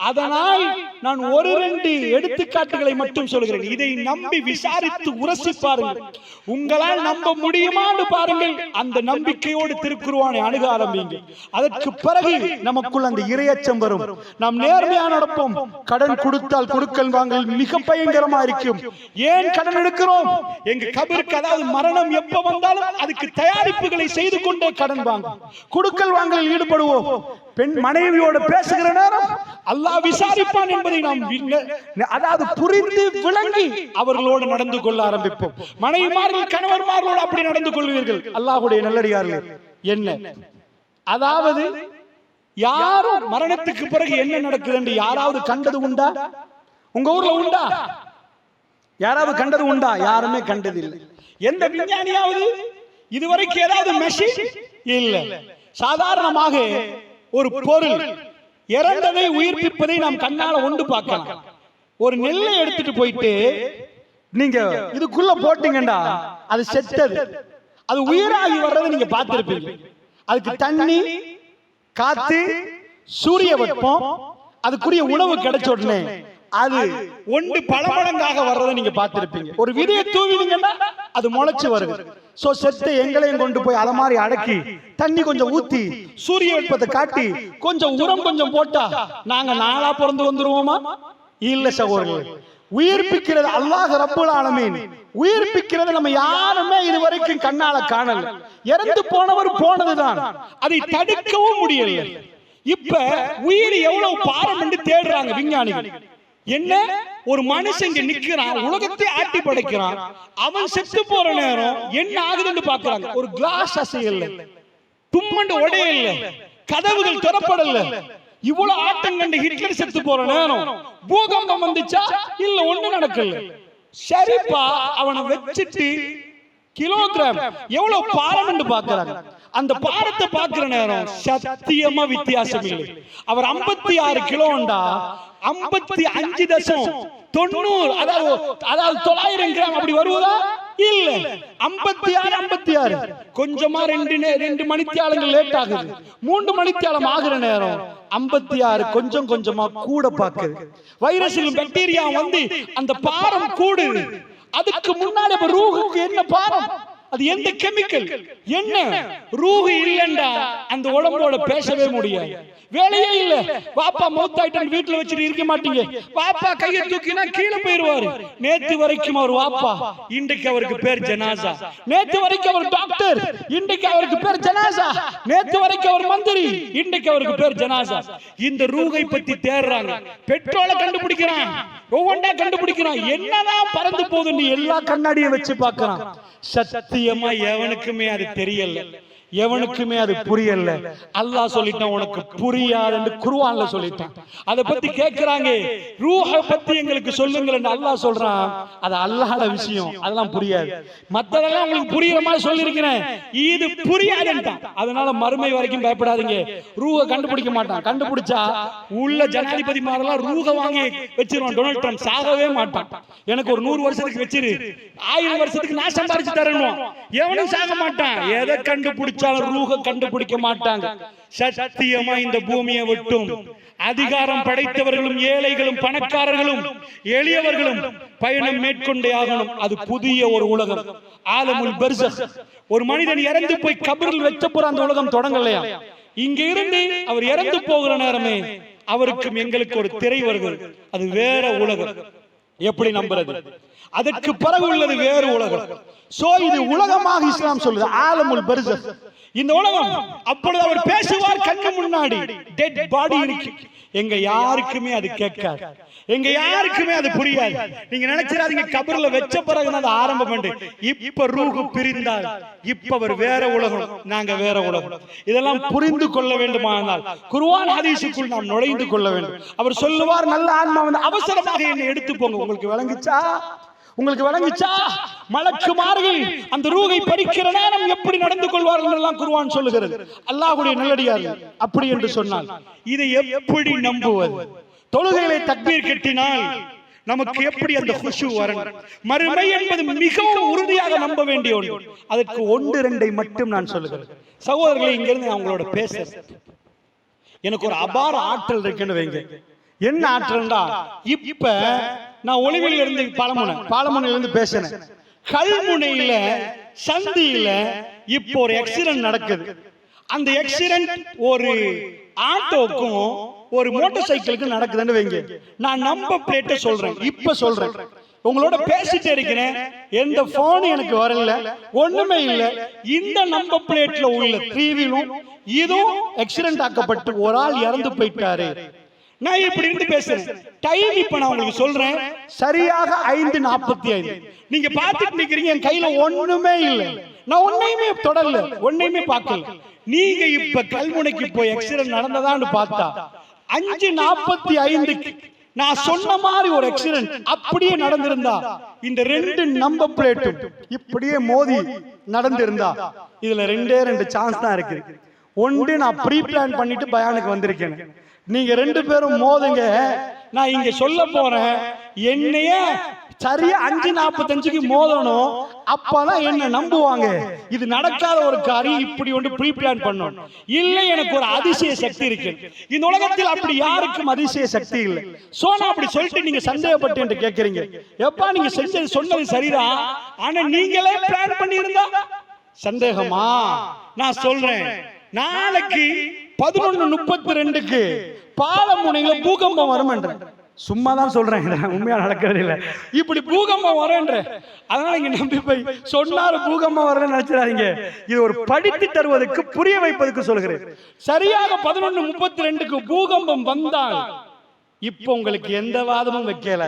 அதனால் நான் 1-2 எடுத்துக்காட்டுகளை மட்டும் சொல்கிறேன். இதை நம்பி விசாரித்து உரசி பாருங்கள். உங்களால் நம்ப முடியுமான்னு பாருங்கள். அந்த நம்பிக்கையோடு திருக்குர்ஆனை அணுக ஆரம்பிங்க. அதற்கு பிறகு நமக்குள் அந்த இறையச்சம் வரும். நாம் நேர்மையா நடப்போம். கடன் கொடுத்தால் கொடுக்கல் வாங்கல் மிக பயங்கரமா இருக்கும். ஏன் கடன் எடுக்கிறோம்? எங்க கபருக்கு, அதாவது மரணம் எப்ப வந்தாலும் அதுக்கு தயாரிப்புகளை செய்து கொண்டே கடன் வாங்கும். கொடுக்கல் வாங்கலில் ஈடுபடுவோம். பெண் மனைவியோடு பேசுகிற நேரம் அல்லாஹ் விசாரிப்பான் என்பதை நாம் அதாவது புரிந்து விளங்கி அவர்களோடு நடந்து கொள்ள ஆரம்பிப்போம். மனைவிமார்கள் கணவன்மார்களோடு அப்படி நடந்து கொள்வீர்கள். அல்லாஹ்வுடைய நல்லடியார்களே, என்ன அதாவது யாரும் மரணத்துக்கு பிறகு என்ன நடக்குது என்று யாராவது கண்டது உண்டா? உங்க ஊர்ல உண்டா? யாராவது கண்டது உண்டா? யாருமே கண்டதில்லை. எந்த விஞ்ஞானியாவது இதுவரைக்கும் ஏதாவது மெஷின் இல்ல. சாதாரணமாக ஒரு பொருள் இறந்ததை உயிர்ப்பிப்பதை நாம் கண்ணால ஒன்று பார்க்கலாம். ஒரு நெல்லை எடுத்துட்டு போயிட்டு நீங்க இதுக்குள்ள போட்டீங்கன்னா அது செத்தது, அது உயிராகி வர்றதை நீங்க பார்த்திருப்பீங்க. அதுக்கு தண்ணி, காத்து, சூரிய வெப்பம், அதுக்குரிய உணவு கிடைச்ச உடனே அது ஒன்று பல மடங்காக வர்றதை நீங்க பார்த்திருப்பீங்க. ஒரு விதையை தூவினீங்கன்னா அது முளைச்சு வருது. சோ செத்த எங்களையும் கொண்டு போய் அத மாதிரி அடக்கி தண்ணி கொஞ்சம் ஊத்தி சூரிய வெப்பத்தை காட்டி கொஞ்சம் உரம் கொஞ்சம் போட்டா நாங்க நாளா பிறந்து வந்துருவோமா? இல்ல சகோதரர்களே. உயிர்ப்பிக்கிறது அல்லாஹ் ரப்புல் ஆலமீன். உயிர்ப்பிக்கிறது நம்ம யாருமே இதுவரைக்கும் கண்ணால காணல. இறந்து போனவர் போனதுதான், அதை தடுக்கவும் முடியல. இப்ப உயிர் எவ்வளவு பாரம் என்று தேடுறாங்க விஞ்ஞானிகள். என்ன, ஒரு மனுஷன் இங்க நிக்கிறான், உலகத்தை ஆட்டி படைக்கிறான், அவன் செத்து போற நேரம் என்ன ஆகுதுன்னு பாக்குறாங்க. ஒரு கிளாஸ் அசையல்ல, தும்மண்டு உடையல்ல, கதவுகள் திறப்படல. இவ்வளவு ஆட்டம் கண்டு ஹிட்லர் செத்து போற நேரம் பூகம்பம் வந்துச்சா? இல்ல, ஒண்ணு நடக்கல. சரிப்பா, அவனை வச்சுட்டு கிலோகிராம் எவ்வளவு பாரம் என்று பாக்குறாங்க. அந்த பாரத்தை பார்க்கிற நேரம் சத்தியமா வித்தியாசம் இல்லை. அவர் 56 கிலோண்டா 55.90, அதாவது 900 கிராம் அப்படி வருவதா? இல்ல, 56 கொஞ்சமா 2 மணித்தியாலங்கள் லேட் ஆகுது. 3 மணித்தியாலம் ஆகிற நேரம் 56 கொஞ்சம் கொஞ்சமா கூட பாக்குது. வைரஸிலும் பாக்டீரியா வந்து அந்த பாரம் கூடுது. அதுக்கு முன்னாடி ரூஹுக்கு என்ன பாரம்? அது எந்த கெமிக்கல்? என்ன ரூஹ் இல்லண்டா அந்த உடம்போட பேசவே முடியாது, வேலையே இல்ல. பாப்பா மௌத்தாயிட்டு வீட்டுல வச்சுட்டு இருக்க மாட்டீங்க. பாப்பா கையை தூக்கினா கீழே போயிருவாரு. நேத்து வரைக்கும் அவர் வாப்பா, இன்றைக்கு அவருக்கு பேர் ஜனாசா. நேத்து வரைக்கும் அவர் டாக்டர், இன்றைக்கு அவருக்கு பேர் ஜனாசா. நேத்து வரைக்கும் அவர் மந்திரி, இன்றைக்கு அவருக்கு பேர் ஜனாசா. இந்த ரூஹை பத்தி தேடுறாங்க, பெட்ரோலை கண்டுபிடிக்கிறான், ஒவ்வொன்றா கண்டுபிடிக்கிறான். என்னதான் பறந்து போகுதுன்னு எல்லா கண்ணாடியை வச்சு பார்க்கறான். சத்தியமா எவனுக்குமே அது தெரியல, எவனுக்குமே அது புரியல. அல்லாஹ் சொல்லிட்டான் உனக்கு புரியாதுன்னு குர்ஆன்ல சொல்லிட்டான். அதை பத்தி கேக்குறாங்க, ரூஹ பத்தி எங்களுக்கு சொல்லுங்கள் அல்லாஹ் சொல்றான். அது அல்லாஹ்வோட விஷயம், அதெல்லாம் புரியாது. மத்ததெல்லாம் உங்களுக்கு புரியுற மாதிரி சொல்லியிருக்கிறேன், இது புரியாதுன்றான். அதனால மறுமை வரைக்கும் பயப்படாதீங்க. ரூஹ கண்டுபிடிக்க மாட்டான். கண்டுபிடிச்சா உள்ள ஜனாதிபதி மாதிரிலாம் ரூஹ வாங்கி வச்சிருவான். டொனால்ட் ட்ரம்ப் சாகவே மாட்டான். எனக்கு ஒரு 100 வருஷத்துக்கு வச்சிரு, 1000 வருஷத்துக்கு நான் சம்பாரிச்சு தரணும். எவனும் சாக மாட்டான். எதை கண்டுபிடிச்சு ரூஹ கண்டுபிடிக்க மாட்டாங்க. சத்தியமா இந்த பூமியை விட்டும் அதிகாரம் படைத்தவர்களும் ஏழைகளும் பணக்காரர்களும் எளியவர்களும் பயணம் மேற்கொண்டே ஆகணும். அது புதிய ஒரு உலகம், ஆலமுல் பர்ஸக். ஒரு மனிதன் இறந்து போய் கபரில் வைத்த போற அந்த உலகம் தொடங்கலையா? இங்க இருந்து அவர் இறந்து போகிற நேரமே அவருக்கும் எங்களுக்கு ஒரு திரை வருகிறது, அது வேற உலகம். எப்படி நம்புறது? அதற்கு பிறகு உள்ளது வேறு உலகம். சோ இது உலகமாக இஸ்லாம் சொல்லுது, ஆலமுல் பர்ஸக். இந்த உலகம் அப்பொழுது அவர் பேசுவார், கண்ணு முன்னாடி டெட் பாடி இருக்கு. எங்க யாருக்குமே அது கேட்காது, எங்க யாருக்குமே அது புரியாது. நீங்க நினைச்சிடாதீங்க கபர்ல வெச்ச பிறகு அது ஆரம்பம் பண்ணு. இப்ப ரூஹ் பிரிந்தால் இப்ப அவர் வேற உலகம், நாங்க வேற உலகம். இதெல்லாம் புரிந்து கொள்ள வேண்டுமானால் குர்ஆன் ஹதீஸுக்குள் நாம் நுழைந்து கொள்ள வேண்டும். அவர் சொல்லுவார், நல்ல ஆன்மா வந்து அவசரமாக என்னை எடுத்து போங்க. உங்களுக்கு விளங்குச்சா? உங்களுக்கு விளங்குச்சா? மலக்குமார்கள் அந்த ரூஹை பறிக்கிற நேரம் எப்படி நடந்து கொள்வார்கள் எல்லாம் குர்ஆன் சொல்லுகிறது. அல்லாஹ்வுடைய நல்லடியார்கள் அப்படி என்று சொன்னால் இதை எப்படி நம்புவது? தொழுகைகளை தக்பீர் கட்டினால் நமக்கு எப்படி அந்த குஷு வரணும்? மறுமை என்பது மிகவும் உறுதியாக நம்ப வேண்டிய ஒன்று. அதற்கு 1-2 மட்டும் நான் சொல்லுகிறேன். சகோதரர்களே, இங்க இருந்து அவங்களோட பேசுறேன். எனக்கு ஒரு அபார ஆற்றல் இருக்குன்னு வைங்க. என்ன ஆற்றல்டா, இப்ப நான் ஒளிவில் இருந்து பாலமுனையில இருந்து பேசினேன். கல்முனையில சந்தியில இப்போ ஒரு ஆக்சிடென்ட் நடக்குது. அந்த ஆக்சிடென்ட் ஒரு ஆட்டோக்கும் ஒரு மோட்டார் சைக்கிளுக்கு நடக்குதுன்னு வைங்க. நான் நம்பர் பிளேட்டை சொல்றேன், இப்ப சொல்றேன், உங்களோட பேசிட்டே இருக்கிறேன். எந்த போன் எனக்கு வரல, ஒண்ணுமே இல்ல. இந்த நம்பர் பிளேட்ல உள்ள 3 வீலும் இதுவும் ஆக்சிடென்ட் ஆக்கப்பட்டு ஒரு ஆள் இறந்து போயிட்டாரு. நான் இப்படி இருந்து பேசுறேன். டைம் இப்ப நான் உங்களுக்கு சொல்றேன், சரியாக 5:45. நீங்க பாத்துட்டு நிக்கிறீங்க, என் கையில ஒண்ணுமே இல்ல, நான் ஒன்னையுமே தொடரல, ஒன்னையுமே பார்க்கல. நீங்க இப்ப கல்முனைக்கு போய் ஆக்சிடென்ட் நடந்ததான்னு பார்த்தா 5:45 நான் சொன்ன மாதிரி ஒரு ஆக்சிடென்ட் அப்படியே நடந்திருந்தா, இந்த 2 நம்பர் பிளேட்டும் இப்படியே மோதி நடந்திருந்தா, இதுல 2 சான்ஸ் தான் இருக்கு. ஒன்று, நான் ப்ரீ பிளான் பண்ணிட்டு பயானுக்கு வந்திருக்கேன். நீங்க 2 பேரும் மோதுங்க. நான் இங்க சொல்ல போறேன், என்னைய சரியா 5:45 மோதணும். அப்பதான் என்ன நம்புவாங்க. இது நடக்காத ஒரு காரியம், இப்படி ஒன்று ப்ரீ பிளான் பண்ணணும். இல்ல, எனக்கு ஒரு அதிசய சக்தி இருக்கு. இந்த உலகத்தில் அப்படி யாருக்கும் அதிசய சக்தி இல்லை. சோ நான் அப்படி சொல்லிட்டு நீங்க சந்தேகப்பட்டு என்று கேட்கறீங்க. எப்பா நீங்க செஞ்சது சொன்னது சரிதான், ஆனா நீங்களே பிளான் பண்ணி இருந்தா சந்தேகமா? நான் சொல்றேன், நாளைக்கு 11:32 பாலமுனையில பூகம்பம் வரும் என்ற. சும்மா தான் சொல்றேன், உண்மையா நடக்கிறது இல்ல. இப்படி பூகம்பம் வரேன்ற, அதனால இங்க நம்பி போய் சொன்னாரு பூகம்பம் வரலன்னு நினைச்சிடாதீங்க. இது ஒரு படித்து தருவதற்கு, புரிய வைப்பதற்கு சொல்கிறேன். சரியாக 11:32 பூகம்பம் வந்தால் இப்ப உங்களுக்கு எந்த வாதமும் வைக்கல.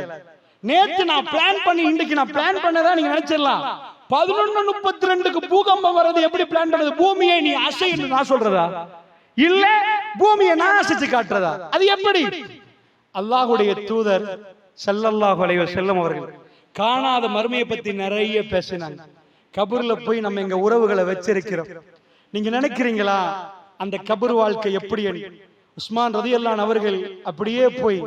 நேத்து நான் பிளான் பண்ணி, இன்னைக்கு நான் பிளான் பண்ணதா நீங்க நினைச்சிடலாம். 11:32 பூகம்பம் வர்றது எப்படி பிளான் பண்ணது? பூமியை நீ அசை என்று நான் சொல்றதா, இல்ல பூமியை நான் அசைச்சு காட்டுறதா? அது எப்படி? அல்லாஹ்வுடைய தூதர் ஸல்லல்லாஹு அலைஹி வஸல்லம் அவர்கள் காணாத மர்மையை பத்தி நிறைய பேசினாங்க. கபர்ல போய் நம்ம எங்க உறவுகளை வச்சிருக்கிறோம். நீங்க நினைக்கிறீங்களா அந்த கபர் வாழ்க்கை எப்படி? உஸ்மான் ரலியல்லாஹு அன்ஹு அவர்கள் அப்படியே போய்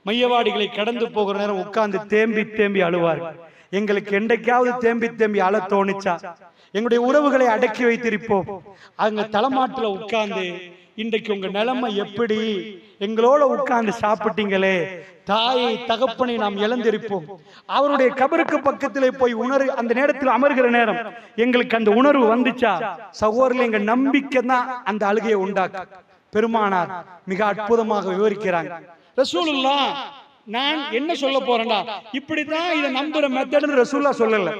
மையவாடிகளை கடந்து போகிற நேரம் உட்கார்ந்து தேம்பி தேம்பி அழுவார். எங்களுக்கு என்றைக்காவது தேம்பி தேம்பி அழ தோணிச்சா எங்களுடைய உறவுகளை அடக்கி வைத்திருப்போம். அங்க தலைமாட்டுல உட்கார்ந்து, இன்றைக்கு உங்க நிலைமை எப்படி எங்களோட உட்கார்ந்து சாப்பிட்டீங்களே, தாயை தகப்பனை நாம் இழந்திருப்போம். அவருடைய கபருக்கு பக்கத்திலே போய் அந்த நேரத்தில் அமர்கிற நேரம் எங்களுக்கு அந்த உணர்வு வந்துச்சா? சகோதரர்களே, எங்க நம்பிக்கை தான் அந்த அழுகையை உண்டாக்கு. பெருமானார் மிக அற்புதமாக விவரிக்கிறாங்க. ரசூலுல்லாஹ், நான் என்ன சொல்ல போறேன்டா, இப்படிதான் இதை நம்புற மெத்தட்னு ரசூலுல்லாஹ் சொல்லல.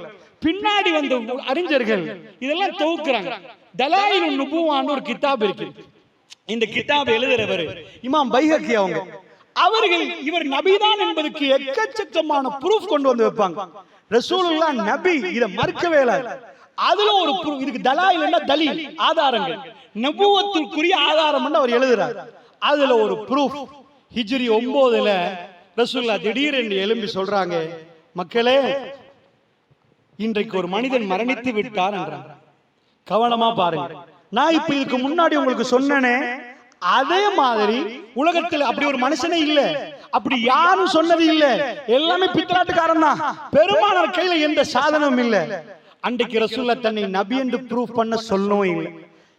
பின்னாடி வந்த அறிஞர்கள் இதெல்லாம் தொகுக்குறாங்க. தலாயிலுன் நுபுவான்னு ஒரு கிதாப் இருக்கு. இந்த கிதாப் எழுதுறவர் இமாம் பைஹக்கி அவர்கள் இவர் நபிதான் என்பதற்கு எக்கச்சக்கமான ப்ரூஃப் கொண்டு வந்து வைப்பாங்க. ரசூலுல்லாஹ் நபி, இதை மறுக்கவே இல்லை. அதுல ஒரு இதுக்கு தலாயில்னா தலீல், ஆதாரங்கள், நபுவத்துக்குரிய ஆதாரம் அவர் எழுதுறார். அதுல ஒரு ப்ரூஃப், ஹிஜ்ரி 9ல ரசூலுல்லாஹ் திடீரென்று எழும்பி சொல்றாங்க, மக்களே, இன்றைக்கு ஒரு மனிதன் மரணித்து விட்டார் என்றார். கவனமா பாருங்க. நான் இப்ப இதுக்கு முன்னாடி உங்களுக்கு சொன்னனே, அதே மாதிரி உலகத்தில் அப்படி ஒரு மனுஷனே இல்ல, அப்படி யாரும் சொன்னது இல்ல, எல்லாமே பித்தலாட்டுக்காரன் தான். பெருமானார் கையில எந்த சாதனமும் இல்ல. அன்றைக்கு ரசூலுல்லாஹ் தன்னை நபி என்று ப்ரூஃப் பண்ண சொல்லவும் இல்லை.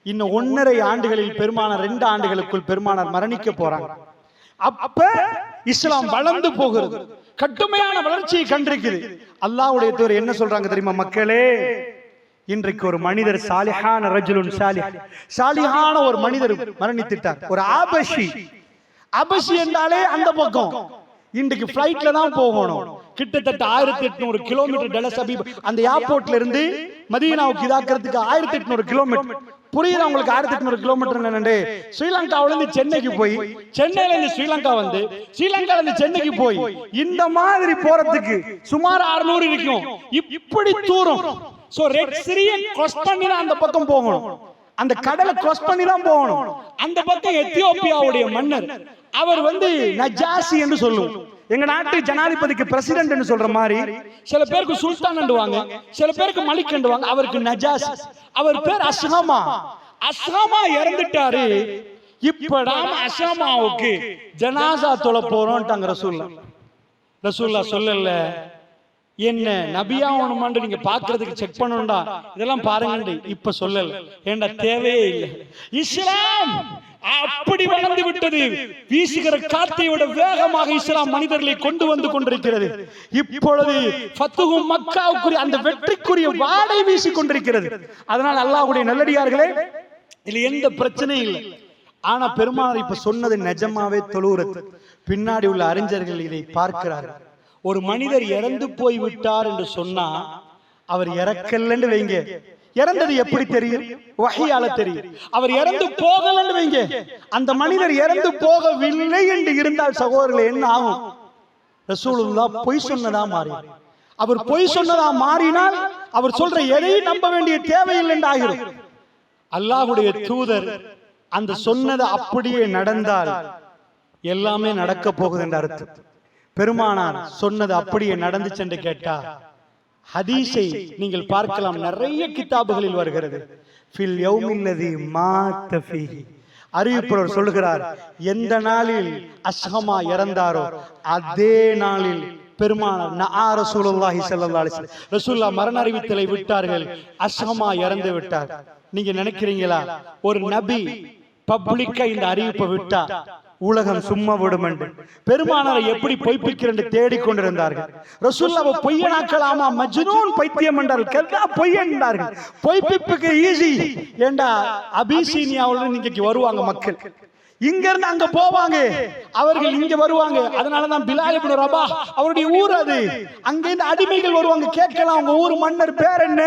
இன்னும் 1.5 ஆண்டுகளில் பெருமானார் 2 ஆண்டுகளுக்குள் பெருமானார் மரணிக்க போறாங்க. அப்ப இஸ்லாம் வளர்ந்து போகிறது, கட்டுமையான வளர்ச்சியை கண்டிருக்குது. அல்லாஹ்வுடைய தூதர் என்ன சொல்றாங்க தெரியுமா? மக்களே, இன்றைக்கு ஒரு மனிதர் சாலிஹான ரஜுலுன் சாலிஹான ஒரு மனிதர் மரணித்துட்டார். ஒரு அபஷி என்றாலே அந்த பக்கம் இன்றைக்கு பிளைட்ல தான் போகணும். கிட்டத்தட்ட 1800 கிலோமீட்டர் டெலஸ் அபீப் அந்த ஏர்போர்ட்ல இருந்து மதீனாவுக்கு இதாக்கிறதுக்கு 1800 கிலோமீட்டர். புரியுதா உங்களுக்கு? 1800 கிலோமீட்டர் என்னன்னு? ஸ்ரீலங்காவில இருந்து சென்னைக்கு போய், சென்னையில இருந்து ஸ்ரீலங்கா வந்து, ஸ்ரீலங்கால இருந்து சென்னைக்கு போய், இந்த மாதிரி போறதுக்கு சுமார் 600 இருக்கும். இப்படி தூரம். சோ ரெட் சீயை கிராஸ் பண்ணி தான் அந்த பக்கம் போகணும். அந்த கடலை கிராஸ் பண்ணி தான் போகணும். அந்த பக்கம் எத்தியோப்பியாவுடைய மன்னர் அவர் நஜாசி என்று சொல்லுவோம். எங்க நாட்டு ஜனாதிபதிக்கு பிரசிடென்ட் என்று சொல்ற மாதிரி, சில பேருக்கு சுல்தான் என்றுவாங்க, சில பேருக்கு மலிக் என்றுவாங்க. அவருக்கு நஜாசி, அவர் பேர் அஸ்ஹாமா இறந்துட்டாரு. இப்படாம அஸ்ஹாமாவுக்கு ஜனாசா தொழ போறோம்ட்டாங்க ரசூலுல்லாஹ் சொல்லல. என்ன நபியா ஒண்ணுமான்னு நீங்க பாக்குறதுக்கு செக் பண்ணணும்டா, இதெல்லாம் பாருங்க. இப்ப சொல்லல, ஏண்டா தேவையே இல்லை. இஸ்லாம் அப்படி வளர்ந்து விட்டது. வீசுகிற காத்தை விட வேகமாக இஸ்லாம் மனிதர்களை கொண்டு வந்து கொண்டிருக்கிறது. இப்பொழுது ஃபத்ஹு மக்காவுக்குரிய அந்த வெற்றிக்குரிய வாடை வீசி கொண்டிருக்கிறது. அதனால் அல்லாஹ்வுடைய நல்லடியார்களே, இதுல எந்த பிரச்சனையும் இல்லை. ஆனா பெருமானார் இப்ப சொன்னது நிஜமாவே தொழுகிறது. பின்னாடி உள்ள அறிஞர்கள் இதை பார்க்கிறார்கள். ஒரு மனிதர் இறந்து போய் விட்டார் என்று சொன்னா அவர் இறக்கலன்னு வைங்க, இறந்தது எப்படி தெரியும்? வஹியால தெரியும். அவர் இறந்து போகலன்னு வைங்க, அந்த மனிதர் இறந்து போகவில்லை என்று இருந்தால் சகோதரர்களே என்ன ஆகும்? ரசூலுல்லாஹ் பொய் சொன்னதா மாறி, அவர் பொய் சொன்னதா மாறினால் அவர் சொல்ற எதையும் நம்ப வேண்டிய தேவையில்லை என்று ஆகிறது. அல்லாஹ்வுடைய தூதர் அந்த சொன்னது அப்படியே நடந்தால் எல்லாமே நடக்க போகுது என்ற அர்த்தம். பெருமானார் சொன்னது அப்படியே நடந்துச்சு என்று கேட்டா, ஹதீஸை நீங்கள் பார்க்கலாம், நிறைய கிதாபுகளில் வருகிறது. ஃபில் யௌமில்லதி மாத ஃபீஹி, அறிவிப்பவர் சொல்லுகிறார், எந்த நாளில் அஸ்ஹமா இறந்தாரோ அதே நாளில் பெருமானார் நஆ ரசூலுல்லாஹி ஸல்லல்லாஹு அலைஹி வஸல்லம், ரசூலுல்லாஹ் மரண அறிவித்தலை விட்டார்கள், அஸ்ஹமா இறந்து விட்டார். நீங்க நினைக்கிறீங்களா ஒரு நபி பப்ளிக்கா இந்த அறிவிப்பை விட்டா உலகம் சும்மா விடும் என்று பெருமானாரை எப்படி பொய்ப்பிக்கிறேன் தேடிக்கொண்டிருந்தார்கள். ரசூலுல்லாஹ் பொய்யனாக்கலாமா, மஜ்னூன் பைத்தியம் என்றார்கள், கல்லா பொய் என்றார்கள். பொய்ப்பிப்புக்கு ஈஸி ஏண்டா, அபிசீனியாவுல நீங்க வருவாங்க மக்கள், இங்க இருந்து அங்க போவாங்க, அவர்கள் இங்க வருவாங்க. அதனாலதான் பிலால் இப்னு ரபாஹ் அவருடைய ஊர் அது, அங்க இருந்து அடிமைகள் வருவாங்க, கேட்கலாம் உங்க ஊர் மன்னர் பேர் என்ன,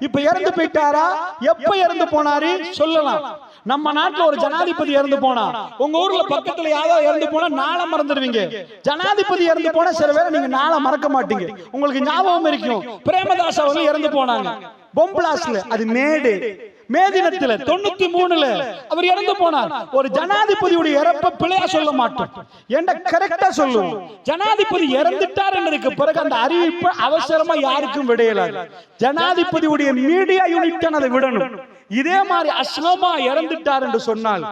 இப்ப இறந்து போயிட்டாரா, எப்ப இறந்து போனாரு சொல்லலாம். நம்ம நாட்டுல ஒரு ஜனாதிபதி இறந்து போனா, உங்க ஊர்ல பக்கத்துல யாராவது இறந்து போனா நாளை மறந்துடுவீங்க. ஜனாதிபதி இறந்து போனா சில பேரை நீங்க நாளை மறக்க மாட்டீங்க, உங்களுக்கு ஞாபகம் இருக்கும். பிரேமதாஸ் அவர்கள் இறந்து போனாங்க பொம்பிளாஸ்ல, அது மேதினத்துல 93ல அவர் இறந்து போனார். ஒரு ஜனாதிபதியுடைய இறப்ப பிழையா சொல்ல மாட்டோம், ஏண்டா கரெக்டா சொல்லுவோம். ஜனாதிபதி இறந்துட்டார் என்பதற்கு பிறகு அந்த அறிவிப்பு அவசரமா யாருக்கும் விடையலாது. ஜனாதிபதியுடைய மீடியா யூனிட் அதை விடணும். இதே மாதிரி அஸ்ஹாமா இறந்துட்டார் என்று சொன்னால்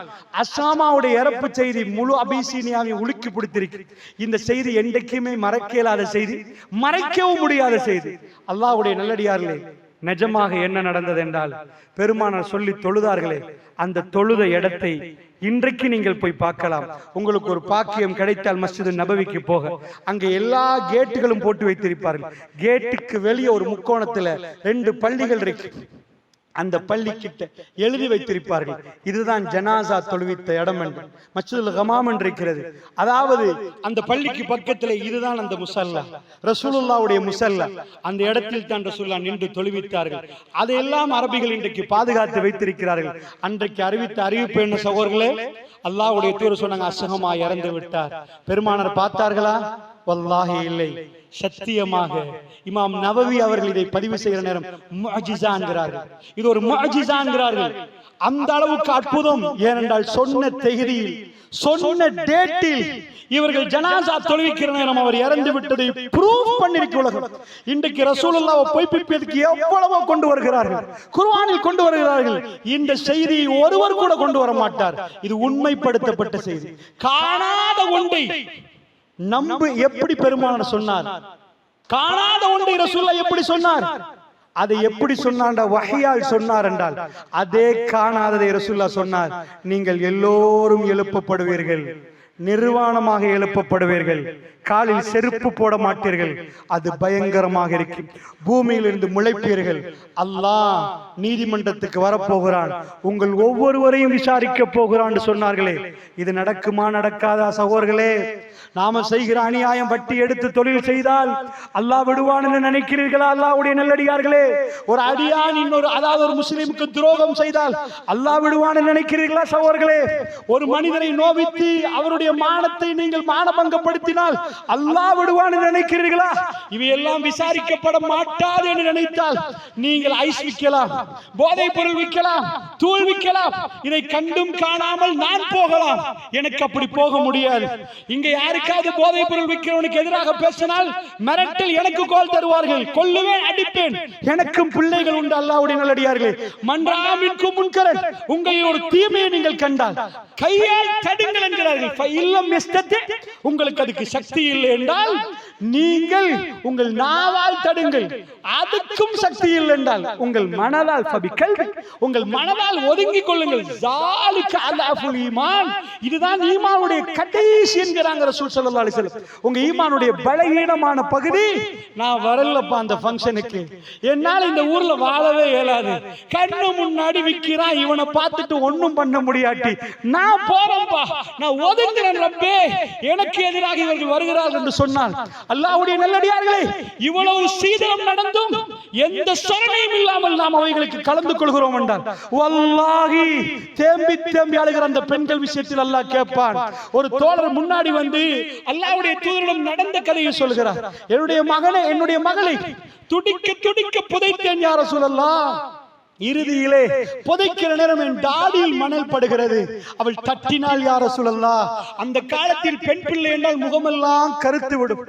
அஸ்ஹாமாவுடைய இறப்பு செய்தி முழு அபிசீனியாவை உலுக்கி பிடித்திருக்கு. இந்த செய்தி என்றைக்குமே மறைக்க இயலாத செய்தி, மறைக்கவும் முடியாத செய்தி. அல்லாஹ்வுடைய நல்லடியார்களே, நிஜமாக என்ன நடந்தது என்றால், பெருமானார் சொல்லி தொழுதார்களே, அந்த தொழுத இடத்தை இன்றைக்கு நீங்கள் போய் பார்க்கலாம். உங்களுக்கு ஒரு பாக்கியம் கிடைத்தால் மஸ்ஜிது நபவிக்கு போக, அங்க எல்லா கேட்டுகளும் போட்டு வைத்திருப்பார்கள். கேட்டுக்கு வெளியே ஒரு முக்கோணத்துல 2 பள்ளிகள் இருக்கு. அந்த பள்ளி கிட்ட எழுதி வைத்திருப்பார்கள், இதுதான் ஜனாசா தொழுவித்த இடம் என்று. மஸ்ஜிதுல் ஹமாம் என்று இருக்கிறது. அதாவது அந்த பள்ளிக்கு பக்கத்தில் இதுதான் அந்த முசல்லா, ரசூலுல்லாஹ்வுடைய முசல்லா. அந்த இடத்தில் தான் ரசூலுல்லாஹ் நின்று தொழுவித்தார்கள். அதையெல்லாம் அரபிகள் இன்றைக்கு பாதுகாத்து வைத்திருக்கிறார்கள். அன்றைக்கு அறிவித்த அறிவிப்பு என்ன சகோதரர்களே? அல்லாஹ்வுடைய தூதர் சொன்னாங்க, அஸ்ஹமா இறந்து விட்டார். பெருமானார் பார்த்தார்களா? வல்லாஹி இல்லை. சத்தியமாக இமாம் நவவி அவர்கள் இதை பதிவு செய்கிற நேரம் முஅஜிஸா என்கிறார்கள். இது ஒரு முஅஜிஸா என்கிறார்கள். அந்த அளவுக்கு அற்புதம். ஏனென்றால் சொன்ன தேதியில், சொன்ன டேட்டில் இவர்கள் ஜனாசா தொழுவிக்கிற நேரம் அவர் இறந்து விட்டதை ப்ரூவ் பண்ணிருக்கு உலகம். இன்றைக்கு ரசூலுல்லாஹ்வை பொய்ப்பிப்பதற்கு எவ்வளவோ கொண்டு வருகிறார்கள், குர்ஆனில் கொண்டு வருகிறார்கள். இந்த செய்தியை ஒருவர் கூட கொண்டு வர மாட்டார். இது உண்மைப்படுத்தப்பட்ட செய்தி. காணாத ஒன்றை நம்பு எப்படி பெருமானார் சொன்னார்? காணாத ஒன்றை ரசூலுல்லாஹ் எப்படி சொன்னார்? அதை எப்படி சொன்னார்? வஹியால் சொன்னார் என்றால், அதே காணாததை ரசூலுல்லாஹ் சொன்னார், நீங்கள் எல்லோரும் எழுப்பப்படுவீர்கள், நிர்வாணமாக எழுப்பப்படுவீர்கள், காலில் செருப்பு போட மாட்டீர்கள், அது பயங்கரமாக இருக்கும், பூமியிலிருந்து முளைப்பீர்கள், அல்லாஹ் நீதிமன்றத்துக்கு வரப்போகிறான், உங்கள் ஒவ்வொருவரையும் விசாரிக்க போகிறான் சொன்னார்களே. இது நடக்குமா நடக்காதா சகோதரர்களே? நாம செய்கிற அநியாயம், வட்டி எடுத்து தொழில் செய்தால் அல்லாஹ் விடுவான் என்று நினைக்கிறீர்களா? அல்லாஹ்வுடைய நல்லடியார்களே, ஒரு அடியான் இன்னொரு, அதாவது ஒரு முஸ்லிமுக்கு துரோகம் செய்தால் அல்லாஹ் விடுவான் என்று நினைக்கிறீர்களா சகோதரர்களே? ஒரு மனிதரை நோவித்து அவருடைய மானத்தை நீங்கள் மானபங்கப்படுத்தினால் அல்லாஹ் விடுவான் என்று நினைக்கிறீர்களா? இவையெல்லாம் விசாரிக்கப்பட மாட்டாது என்று நினைத்தால் நீங்கள் ஐஸ் விற்கலாம், போதைப் பொருள் விற்கலாம், தூள் விற்கலாம், இதை கண்டும் காணாமல் நான் போகலாம். எனக்கு அப்படி போக முடியாது. இங்க யாருக்காவது போதைப் பொருள் விற்கிறவனுக்கு எதிராக பேசினால் மிரட்டல், எனக்கு கோல் தருவார்கள், கொல்லுவேன், அடிப்பேன். எனக்கும் பிள்ளைகள் உண்டு. அல்லாஹ்வுடைய நல்லடியார்களே, மன்றாமின்கும் முன்கரன், உங்களை ஒரு தீமையை நீங்கள் கண்டால் கையால் தடுங்கள் என்கிறார்கள். உங்களுக்கு அதுக்கு சக்தி இல்லை என்றால் நீங்கள் உங்கள் நாவால் தடுங்கள். அதுக்கும் சக்தி இல்லை என்றால் உங்கள் மனதால், உங்கள் மனதால் ஒதுங்கிக் கொள்ளுங்கள். இதுதான் ஈமானுடைய கடைசி என்கிறாங்க ரசூல் ஸல்லல்லாஹு அலைஹி வஸல்லம். உங்க ஈமானுடைய பலவீனமான பகுதி, நான் வரலப்பா அந்த ஃபங்க்ஷனுக்கு, என்னால இந்த ஊர்ல வாழவே இயலாது, கண்ணு முன்னாடி விக்கிறான், இவனை பார்த்துட்டு ஒண்ணும் பண்ண முடியாட்டி நான் போறேன்பா, நான் ஒதுங்குறேன் ரப்பே, எனக்கு எதிராக இவர்கள் வருகிறார்கள் என்று சொன்னால், அல்லாஹ்வுடைய நல்லடியார்களே, இவ்வளவு சீதனம் நடந்தும் எந்த சரணையும் இல்லாமல் நாம் அவைகளுக்கு கலந்து கொள்கிறோம் என்றால் வல்லாஹி தேம்பி தேம்பி அழுகிற அந்த பெண்கள் விஷயத்தில் அல்லாஹ் கேட்பான். ஒரு தோழர் முன்னாடி வந்து அல்லாஹ்வுடைய தூதரிடம் நடந்த கதையை சொல்கிறார். என்னுடைய மகனை, என்னுடைய மகளை துடிக்க துடிக்க புதைத்தேன் யா ரசூலல்லாஹ். இறுதியிலே புதைக்கிற நேரம் என் தாடியில் மணல் படுகிறது. அவள் தட்டினால் யா ரசூலல்லாஹ். அந்த காலத்தில் பெண் பிள்ளை என்றால் முகமெல்லாம் கருத்து விடும்,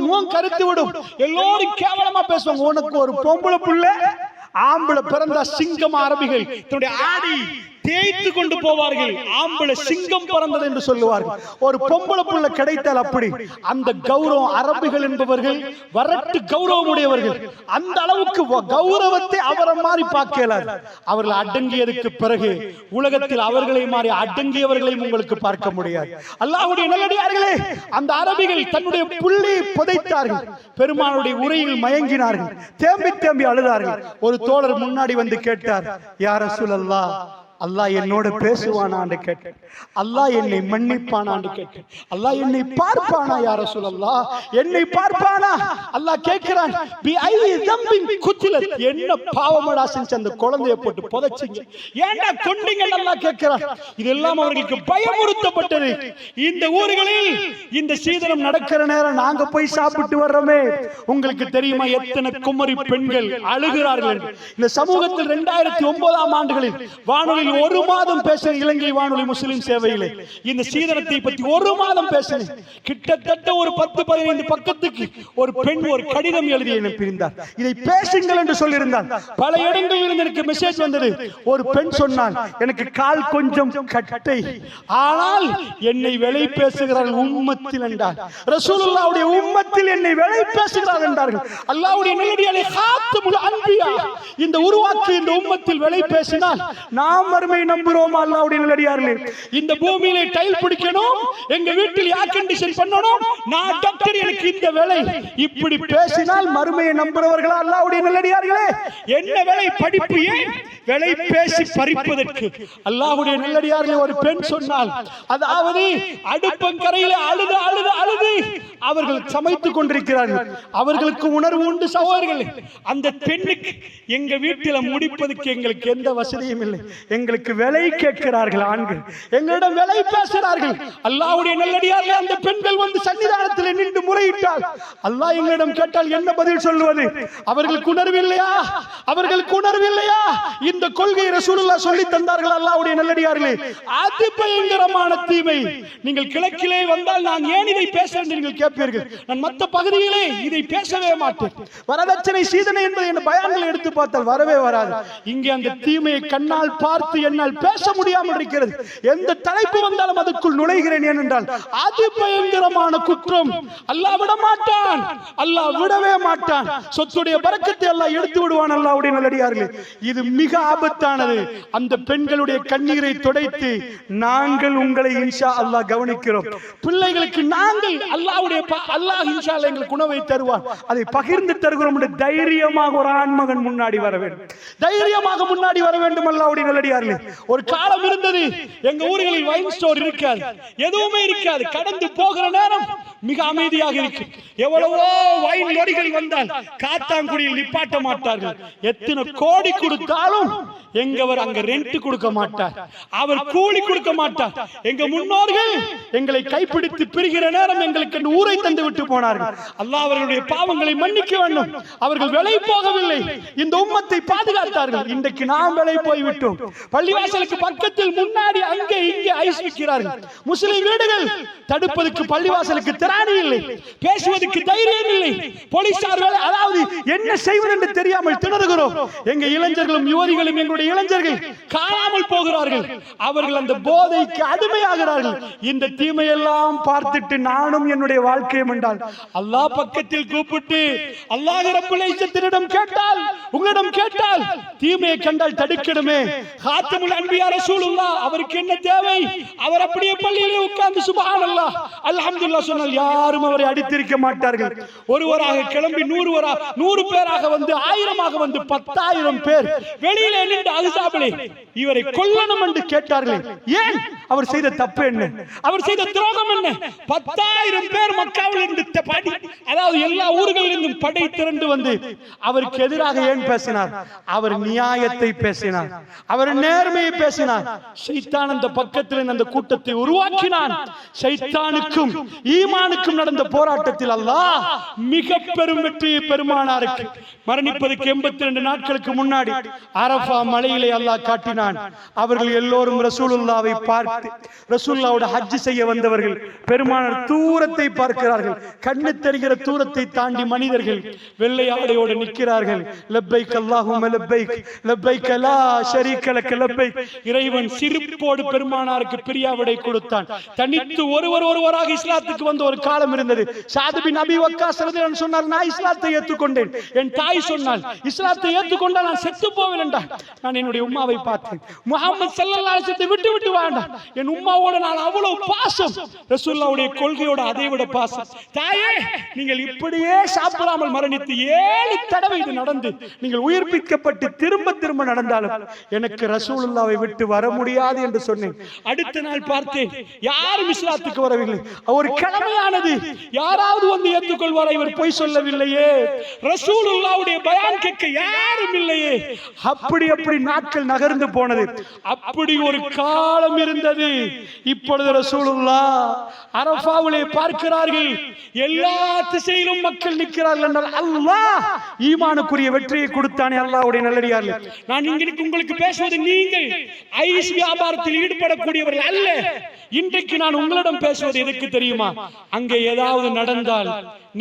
முகம் கருத்து விடும், எல்லோரும் கேவலமா பேசுவாங்க. உனக்கு ஒரு பொம்பளை பிள்ளை, ஆம்பளை பிறந்தா சிங்கம். அரபிகள் தன்னுடைய ஆடி தேய்த்து கொண்டு போவார்கள், ஆம்பளை சிங்கம் பிறந்தது என்று சொல்லுவார்கள். ஒரு பொம்பளை புள்ள கிடைத்தால் அப்படி. அந்த கௌரவம், அரபிகள் என்பவர்கள் வரட்டு கௌரவம் உடையவர்கள். அந்த அளவுக்கு கௌரவத்தை அவரை மாறி பார்க்கலாது. அவர்கள் அடங்கியதுக்கு பிறகு உலகத்தில் அவர்களை மாறி அடங்கியவர்களையும் உங்களுக்கு பார்க்க முடியாது. அல்லாஹ்வுடைய நல்லடியார்களே, அந்த அரபிகள் தன்னுடைய புள்ளி புதைத்தார்கள், பெருமானுடைய உரையில் மயங்கினார்கள், தேம்பி தேம்பி அழுதார்கள். ஒரு தோழர் முன்னாடி வந்து கேட்டார், யா ரசூலல்லாஹ், அல்லாஹ் என்னோட பேசுவானான்னு கேட்டேன், அல்லாஹ் என்னை மன்னிப்பானான்னு கேட்டேன், அல்லாஹ் என்னை பார்ப்பானா யா ரசூலல்லாஹ், என்னை பார்ப்பானா? அல்லாஹ் கேட்கிறான், பி ஐ தம்பின் குத்திலத், என்ன பாவமடா செஞ்ச அந்த குழந்தையை போட்டு புதைச்சீங்க, ஏன்டா கொண்டீங்க? அல்லாஹ் கேட்கிறான். இதெல்லாம் அவர்களுக்கு பயமுறுத்தப்பட்டது. இந்த ஊர்களில் இந்த சீதனம் நடக்கிற நேரம் நாங்க போய் சாப்பிட்டு வர்றோமே, உங்களுக்கு தெரியுமா எத்தனை குமரி பெண்கள் அழுகிறார்கள்? இந்த சமூகத்தில் 2009ஆம் ஆண்டுகளில் வானொலி வானொலியில் ஒரு மாதம் பேசின இலங்கை வானொலி முஸ்லிம் சேவையிலே இந்த சீதனத்தை பற்றி ஒரு மாதம் பேசினேன். கிட்டத்தட்ட ஒரு 10-15 பக்கத்துக்கு ஒரு பெண் ஒரு கடிதம் எழுதி அனுப்பியிருந்தார். இதை பேசுங்கள் என்று சொல்லியிருந்தார். பல இடங்களில் இருந்து எனக்கு மெசேஜ் வந்தது. ஒரு பெண் சொன்னான், எனக்கு கால் கொஞ்சம் கட்டை, ஆனால் என்னை விலை பேசுகிறார்கள் உம்மத்தில் என்றார். ரசூலுல்லாஹ்வுடைய உம்மத்தில் என்னை விலை பேசுகிறார்கள் என்றார்கள். அல்லாஹ்வுடைய நல்லடியாரே, காத்துமுல் அன்பியா, இந்த உருவாக்கி இந்த உம்மத்தில் விலை பேசினால் நாம் மறுமை நம்புறோம். அல்லாஹ்வுடைய நல்லடியார்களே, இந்த பூமியிலே டைல் பிடிக்கணும், எங்க வீட்டில் ஏர் கண்டிஷன் பண்ணணும், நான் டாக்டர், எனக்கு இந்த விலை, இப்படி பேசினால் மறுமையை நம்புறவர்களா? அல்லாஹ்வுடைய நல்லடியார்களே, என்ன விலை? படிப்பு ஏன் விலை பேசி பறிப்பதற்கு? அல்லாஹ்வுடைய நல்லடியார்களே, ஒரு பெண் சொன்னால், அதாவது அடுப்பங்கரையில அழுது அழுது அழுது அவர்கள் சமைத்துக் கொண்டிருக்கிறார்கள். அவர்களுக்கு உணர்வு உண்டு சகோதரர்களே. அந்த பெண்ணுக்கு எங்க வீட்டில முடிப்பதற்கு எங்களுக்கு எந்த வசதியும் இல்லை, எங்களுக்கு விலை கேட்கிறார்கள் ஆண்கள், எங்களிடம் விலை பேசுகிறார்கள். அல்லாஹ்வுடைய நல்லடியார்களே, அந்த பெண்கள் வந்து சன்னிதானத்தில் நின்று முறையிட்டால் அல்லாஹ் எங்களிடம் கேட்டால் என்ன பதில் சொல்லுவது? அவர்களுக்கு உணர்வு இல்லையா? அவர்களுக்கு உணர்வு இல்லையா? இந்த கொள்கை ரசூலுல்லாஹ் சொல்லி தந்தார்கள். அல்லாஹ்வுடைய நல்லடியார்களே, அது பயங்கரமான தீமை. நீங்கள் கிழக்கிலே வந்தால் நான் ஏன் இதை பேசுகிறேன் நீங்கள் கேட்பீர்கள். நான் மற்ற பகுதியிலே இதை பேசவே மாட்டேன். வரதட்சணை சீதனை என்பதை என் பயான்களை எடுத்து பார்த்தால் வரவே வராது. இங்கே அந்த தீமையை கண்ணால் பார்த்து என்னால் பேச முடியாமல் இருக்கிறது. எந்த தலைப்பு வந்தாலும் அதுக்குள் நுழைகிறேன். ஏனென்றால் அது பயங்கரமான குற்றம். அல்லாஹ் விட மாட்டான், அல்லாஹ் விடவே மாட்டான். சொத்துடைய பரக்கத்தை அல்லாஹ் எடுத்து விடுவான். அல்லாஹ்வுடைய நல்லடியார்களே, இது மிக ஆபத்தானது. அந்த பெண்களுடைய கண்ணீரை துடைத்து நாங்கள் உங்களை இன்ஷா அல்லாஹ் கவனிக்கிறோம். பிள்ளைகளுக்கு நாங்கள் அல்லாஹ்வுடைய அல்லாஹ் இன்ஷா அல்லாஹ் எங்களுக்கு உணவை தருவான், அதை பகிர்ந்து தருகிறோம் என்று தைரியமாக ஒரு ஆண்மகன் முன்னாடி வர வேண்டும். தைரியமாக முன்னாடி வர வேண்டும். அல்லாஹ்வுடைய நல்லடியார்களே, ஒரு காலம் இருந்தது, எங்க ஊர்களில் வைன் ஸ்டோர் இருக்காது, எதுவுமே இருக்காது. கடந்து போகிற நேரம் மிக அமைதியாக இருக்கு. எவ்வளவோ வைன் லொரிகள் வந்தால் காத்தாங்குடியில் நிப்பாட்ட மாட்டார்கள். எத்தனை கோடி கொடுத்தாலும் எங்கவர் அங்க ரெண்ட் கொடுக்க மாட்டார், அவர் கூலி கொடுக்க மாட்டார். எங்க முன்னோர்கள் எங்களை கைப்பிடித்து பிரிகிற நேரம் எங்களுக்கு ஊரை தந்து விட்டு போனார்கள். அல்லாஹ் அவர்களுடைய பாவங்களை மன்னிக்க வேண்டும். அவர்கள் விலை போகவில்லை, இந்த உம்மத்தை பாதுகாத்தார்கள். இன்றைக்கு நாம் விலை போய்விட்டோம். பள்ளிவாசலுக்கு பக்கத்தில் முன்னாடி அங்கே இங்கே ஐஸ் விற்கிறார்கள். முஸ்லிம் வீடுகள் தடுப்பதற்கு பள்ளிவாசலுக்கு திராணி இல்லை, பேசுவதற்கு தைரியம் இல்லை. போலீசார் வேலை, அதாவது என்ன செய்வது என்று தெரியாமல் திணறுகிறோம். எங்க இளைஞர்களும் யுவதிகளும் எங்களுடைய இளைஞர்கள் காணாமல் போகிறார்கள். அவர்கள் அந்த போதைக்கு அடிமையாகிறார்கள். இந்த தீமையெல்லாம் பார்த்துட்டு நானும் என்னுடைய வாழ்க்கையை என்றால் அல்லாஹ் பக்கத்தில் கூப்பிட்டு அல்லாஹ் ரப்பல் இஸ்ஸத்தினிடம் கேட்டால், உங்களிடம் கேட்டால் தீமையை கண்டால் தடுக்கணுமே. காத்துமுல் அன்பியா ரசூலுல்லாஹ், அவருக்கு என்ன தேவை? அவர் அப்படியே பள்ளியிலே உட்கார்ந்து சுப்ஹானல்லாஹ் அல்ஹம்துலில்லாஹ் சொன்னால் யாரும் அவரை அடித்திருக்க மாட்டார்கள். ஒருவராக கிளம்பி 100 பேராக வந்து 1000ஆக வந்து 10,000 பேர் வெளியிலே நின்று அஹ்ஸாபிலே இவரை கொல்லணும் என்று கேட்டார்கள். ஏன்? அவர் செய்த தப்பு என்ன? அவர் செய்த துரோகம் என்ன? 10,000 பேர் மக்காவில் இருந்து அதாவது எல்லா ஊர்களில் இருந்தும் படை திரண்டு வந்து அவருக்கு எதிராக ஏன் பேசினார்? அவர் நியாயத்தை பேசினார், அவர் நேர்மையை பேசினார். ஷைத்தான் அந்த பக்கத்தில் அந்த கூட்டத்தை உருவாக்கினான். ஷைத்தானுக்கும் ஈமானுக்கும் நடந்த போராட்டத்தில் அல்லாஹ் மிக பெரும் வெற்றியை பெருமானாருக்கு மரணிப்பதற்கு 82 நாட்களுக்கு முன்னாடி அரஃபா மலையிலே அல்லாஹ் காட்டினான். அவர்கள் எல்லோரும் ரசூலுல்லாவை பார்த்து, ரசூலுல்லாவோட ஹஜ் செய்ய வந்தவர்கள் பெருமானார் தூரத்தை பார்க்கிறார்கள். கண்ணு தெரிகிற தூரத்தை தாண்டி மனிதர்கள் வெள்ளை ஆடையோடு நிற்கிறார்கள். லப்பைக் அல்லாஹும்ம லப்பைக், லப்பைக் லா ஷரீக லக லப்பைக். இறைவன் சிரிப்போடு பெருமானாருக்கு பிரியாவிடை கொடுத்தான். தனித்து ஒருவராக இஸ்லாத்துக்கு வந்த ஒரு காலம் இருந்தது. சாத் பின் அபி வக்காஸ் ரலியல்லாஹு சொன்னார், நான் இஸ்லாத்தை ஏற்றுக்கொண்டேன். என் தாய் சொன்னாள், இஸ்லாத்தை ஏற்றுக்கொண்டால் நான் செத்து போவேன் என்றார். நான் என்னுடைய உம்மாவை பார்த்தேன். முஹம்மது ஸல்லல்லாஹு அலைஹி வஸல்லம் விட்டு வேண்டாம், என் உம்மாவோட நான் அவ்வளவு பாசம், ரசூலுல்லாஹ்வுடைய கொள்கையோட அதை விட பாசம். தாயே, நீங்கள் இப்படியே சாப்பிடாமல் மரணித்து 7 தடவை இது நடந்து நீங்கள் உயிர்ப்பிக்கப்பட்டு திரும்ப நடந்தாலும் எனக்கு ரசூலுல்லாஹ்வை விட்டு வர முடியாது என்று சொன்னேன். அடுத்த நாள் பார்த்தேன், யாரும் இஸ்லாத்துக்கு வரவில்லை. ஒரு கடமையானது, யாராவது வந்து ஏற்றுக்கொள்வாரா? இவர் பொய் சொல்லவில்லையே, ரசூலுல்லாஹ்வுடைய பயான் கேட்க யாரும் இல்லையே. அப்படி நாட்கள் நகர்ந்து போனது. அப்படி ஒரு காலம் இருந்தது. இப்பொழுது ரசூலுல்லாஹ் அரஃபாவிலே பார்க்கிறார்கள், எல்லா திசையிலும் மக்கள் நிற்கிறார்கள் என்றால் அல்லாஹ் ஈமானுக்குரிய வெற்றியை கொடுத்தானே. அல்லாஹ்வுடைய நல்லடியார்களே, நான் இங்கே உங்களுக்கு பேசுவது நீ நீங்கள் ஐஸ் வியாபாரத்தில் ஈடுபடக்கூடியவர்கள் அல்ல. இன்றைக்கு நான் உங்களிடம் பேசுவது எதுக்கு தெரியுமா? அங்கே ஏதாவது நடந்தால்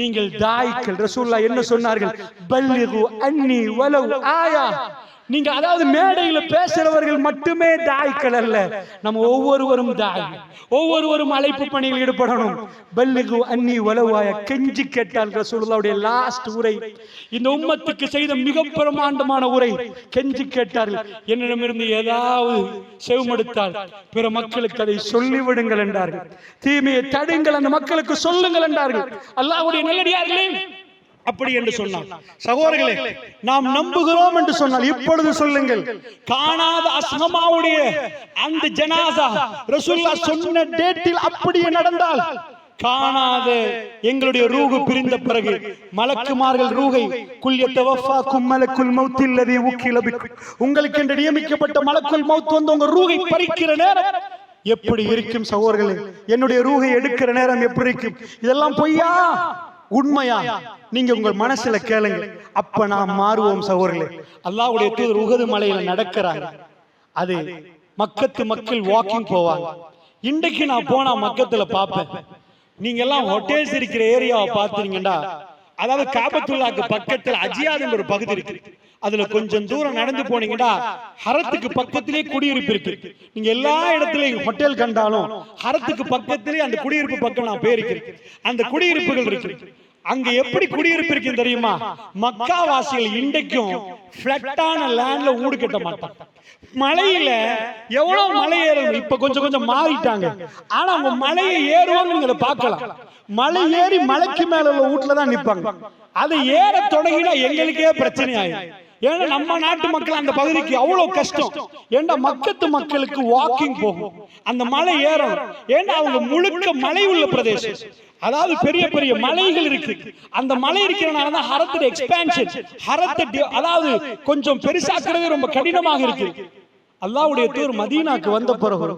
நீங்கள் தாய்கள். ரசூலுல்லாஹ் என்ன சொன்னார்கள்? பல்லிகு அன்னி வலவ் ஆயா. நீங்க அதாவது மேடையில் பேசுறவர்கள் மட்டுமே தாய்கள் அல்ல, நம்ம ஒவ்வொருவரும் தாய். ஒவ்வொருவரும் அழைப்பு பணியில் ஈடுபடணும். பல்லிகு அன்னி வலவ் ஆயா. கெஞ்சி கேட்டால் ரசூலுல்லாஹ்வுடைய லாஸ்ட் உரை, இந்த உம்மத்துக்கு செய்த மிக பிரமாண்டமான உரை. கெஞ்சி கேட்டார்கள், என்னிடமிருந்து ஏதாவது செவிமடுத்தால் பிற மக்களுக்கு அதை சொல்லிவிடுங்கள் என்றார்கள். தீமையை தடுங்கள், அந்த மக்களுக்கு சொல்லுங்கள் என்றார்கள். அல்லாஹ்வுடைய நல்லடியார்களே, அப்படி என்று சொன்னார். சகோதரர்களே, நாம் நம்புகிறோம் என்று சொன்னால் இப்பொழுது சொல்லுங்கள், காணாத அஸ்மாவுடைய அந்த ஜனாசா ரசூலுல்லாஹ் சொன்ன டேட்டில் அப்படியே நடந்தால், காணாத எங்களுடைய ரூஹு பிரிந்த பிறகு மலக்குமார்கள் ரூஹை குல் யதவஃபாக்கும் மலக்குல் மௌத் அல்லதி வக்கில பிக்கும், உங்களுக்கு என்று நியமிக்கப்பட்ட மலக்குல் மௌத் வந்து உங்க ரூஹை பறிக்கிற நேரம் எப்படி இருக்கும் சகோதரர்களே? என்னுடைய ரூஹை எடுக்கிற நேரம் எப்படி இருக்கும்? இதெல்லாம் பொய்யா உண்மையா? நீங்க உங்கள் மனசுல கேளுங்க, அப்ப நாம் மாறுவோம் சகோதரர்களே. அல்லாஹ்வுடைய தூதர் உஹது மலையில நடக்கிறாங்க. அது மக்கத்து மக்கள் வாக்கிங் போவாங்க. இன்றைக்கு நான் போனா மக்கத்துல பாப்பேன், நீங்க எல்லாம் ஹோட்டல்ஸ் இருக்கிற ஏரியாவை பார்த்தீங்கன்னா, அதாவது காபத்துல்லாஹ்க்கு பக்கத்துல அஜியாத் ஒரு பகுதி இருக்கு. அதுல கொஞ்சம் தூரம் நடந்து போனீங்கன்னா ஹரத்துக்கு பக்கத்திலே குடியிருப்பு இருக்கு. நீங்க எல்லா இடத்துலயும் ஹோட்டல் கண்டாலும் ஹரத்துக்கு பக்கத்திலே அந்த குடியிருப்பு பக்கம் நான் போயிருக்கிறேன். அந்த குடியிருப்புகள் இருக்கு. அங்க எப்படி குடியிருப்பு இருக்கு தெரியுமா? மக்கா வாசிகள் இன்றைக்கும் பிளாட்டான லேண்ட்ல ஊடு கட்ட மாட்டாங்க. மலையில எவ்வளவு மலை ஏறும், இப்ப கொஞ்சம் கொஞ்சம் மாறிட்டாங்க. ஆனா அவங்க மலையை ஏறுவாங்க, நீங்க பார்க்கலாம். மலை ஏறி மலைக்கு மேல உள்ள வீட்டுல தான் நிப்பாங்க. அதை ஏற தொடங்கினா எங்களுக்கே பிரச்சனை ஆயிடும். ஏன்னா நம்ம நாட்டு மக்கள் அந்த பகுதிக்கு அவ்வளவு கஷ்டம். ஏன்னா மக்கத்து மக்களுக்கு வாக்கிங் போகும், அந்த மலை ஏறும். ஏன்னா அவங்க முழுக்க மலை உள்ள பிரதேசம், அதாவது பெரிய பெரிய மலைகள் இருக்கு. அந்த மலை இருக்கிறனாலதான் ஹரத்தோட எக்ஸ்பான்ஷன், ஹரத்தை அதாவது கொஞ்சம் பெருசாக்குறது ரொம்ப கடினமாக இருக்கு. அல்லாஹ்வுடைய தூதர் மதீனாக்கு வந்த பிறகு